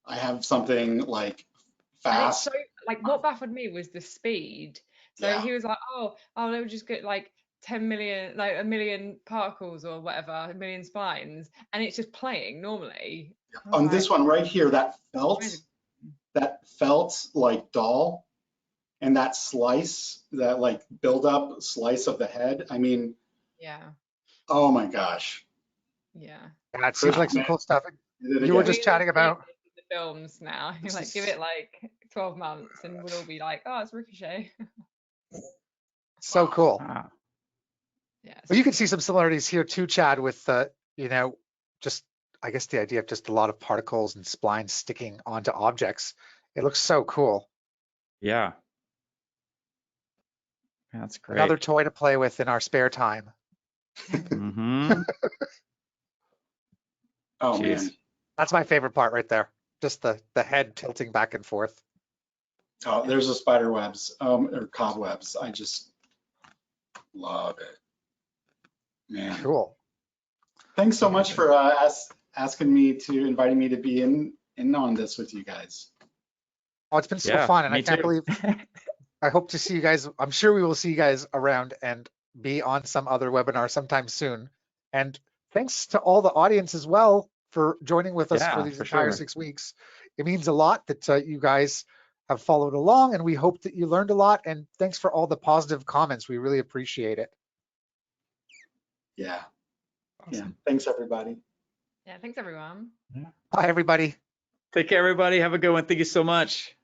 I have something like and it's fast. so like what baffled me was the speed. So Yeah. he was like, oh, they would just get like 10 million, like 1 million particles or whatever, 1 million splines, and it's just playing normally. I was On like, this one right here, that amazing. felt like doll, and that slice, that like build up slice of the head. I mean, Yeah, oh my gosh. Yeah, yeah. it seems like some cool stuff. Did it You were again. just chatting about. The films now. Like, give it like 12 months, and we'll all be like, oh, it's Ricochet. So cool. Wow. Yeah. Well, you can see some similarities here too, Chad, with you know, just I guess the idea of just a lot of particles and splines sticking onto objects. It looks so cool. Yeah. That's great. Another toy to play with in our spare time. Mm-hmm. Oh Jeez. man. That's my favorite part right there. Just the head tilting back and forth. Oh, there's the spider webs, or cobwebs. I just love it. Man. Cool. Thanks so much for inviting me to be in on this with you guys. Oh, it's been so Yeah, fun, and I me can't too. believe. I hope to see you guys. I'm sure we will see you guys around and be on some other webinar sometime soon. And thanks to all the audience as well for joining with us for Yeah, these for entire sure. 6 weeks. It means a lot that you guys have followed along, and we hope that you learned a lot. And thanks for all the positive comments. We really appreciate it. Yeah. Awesome. Yeah. Thanks everybody. Yeah, thanks everyone. Bye, everybody. Take care, everybody. Have a good one. Thank you so much.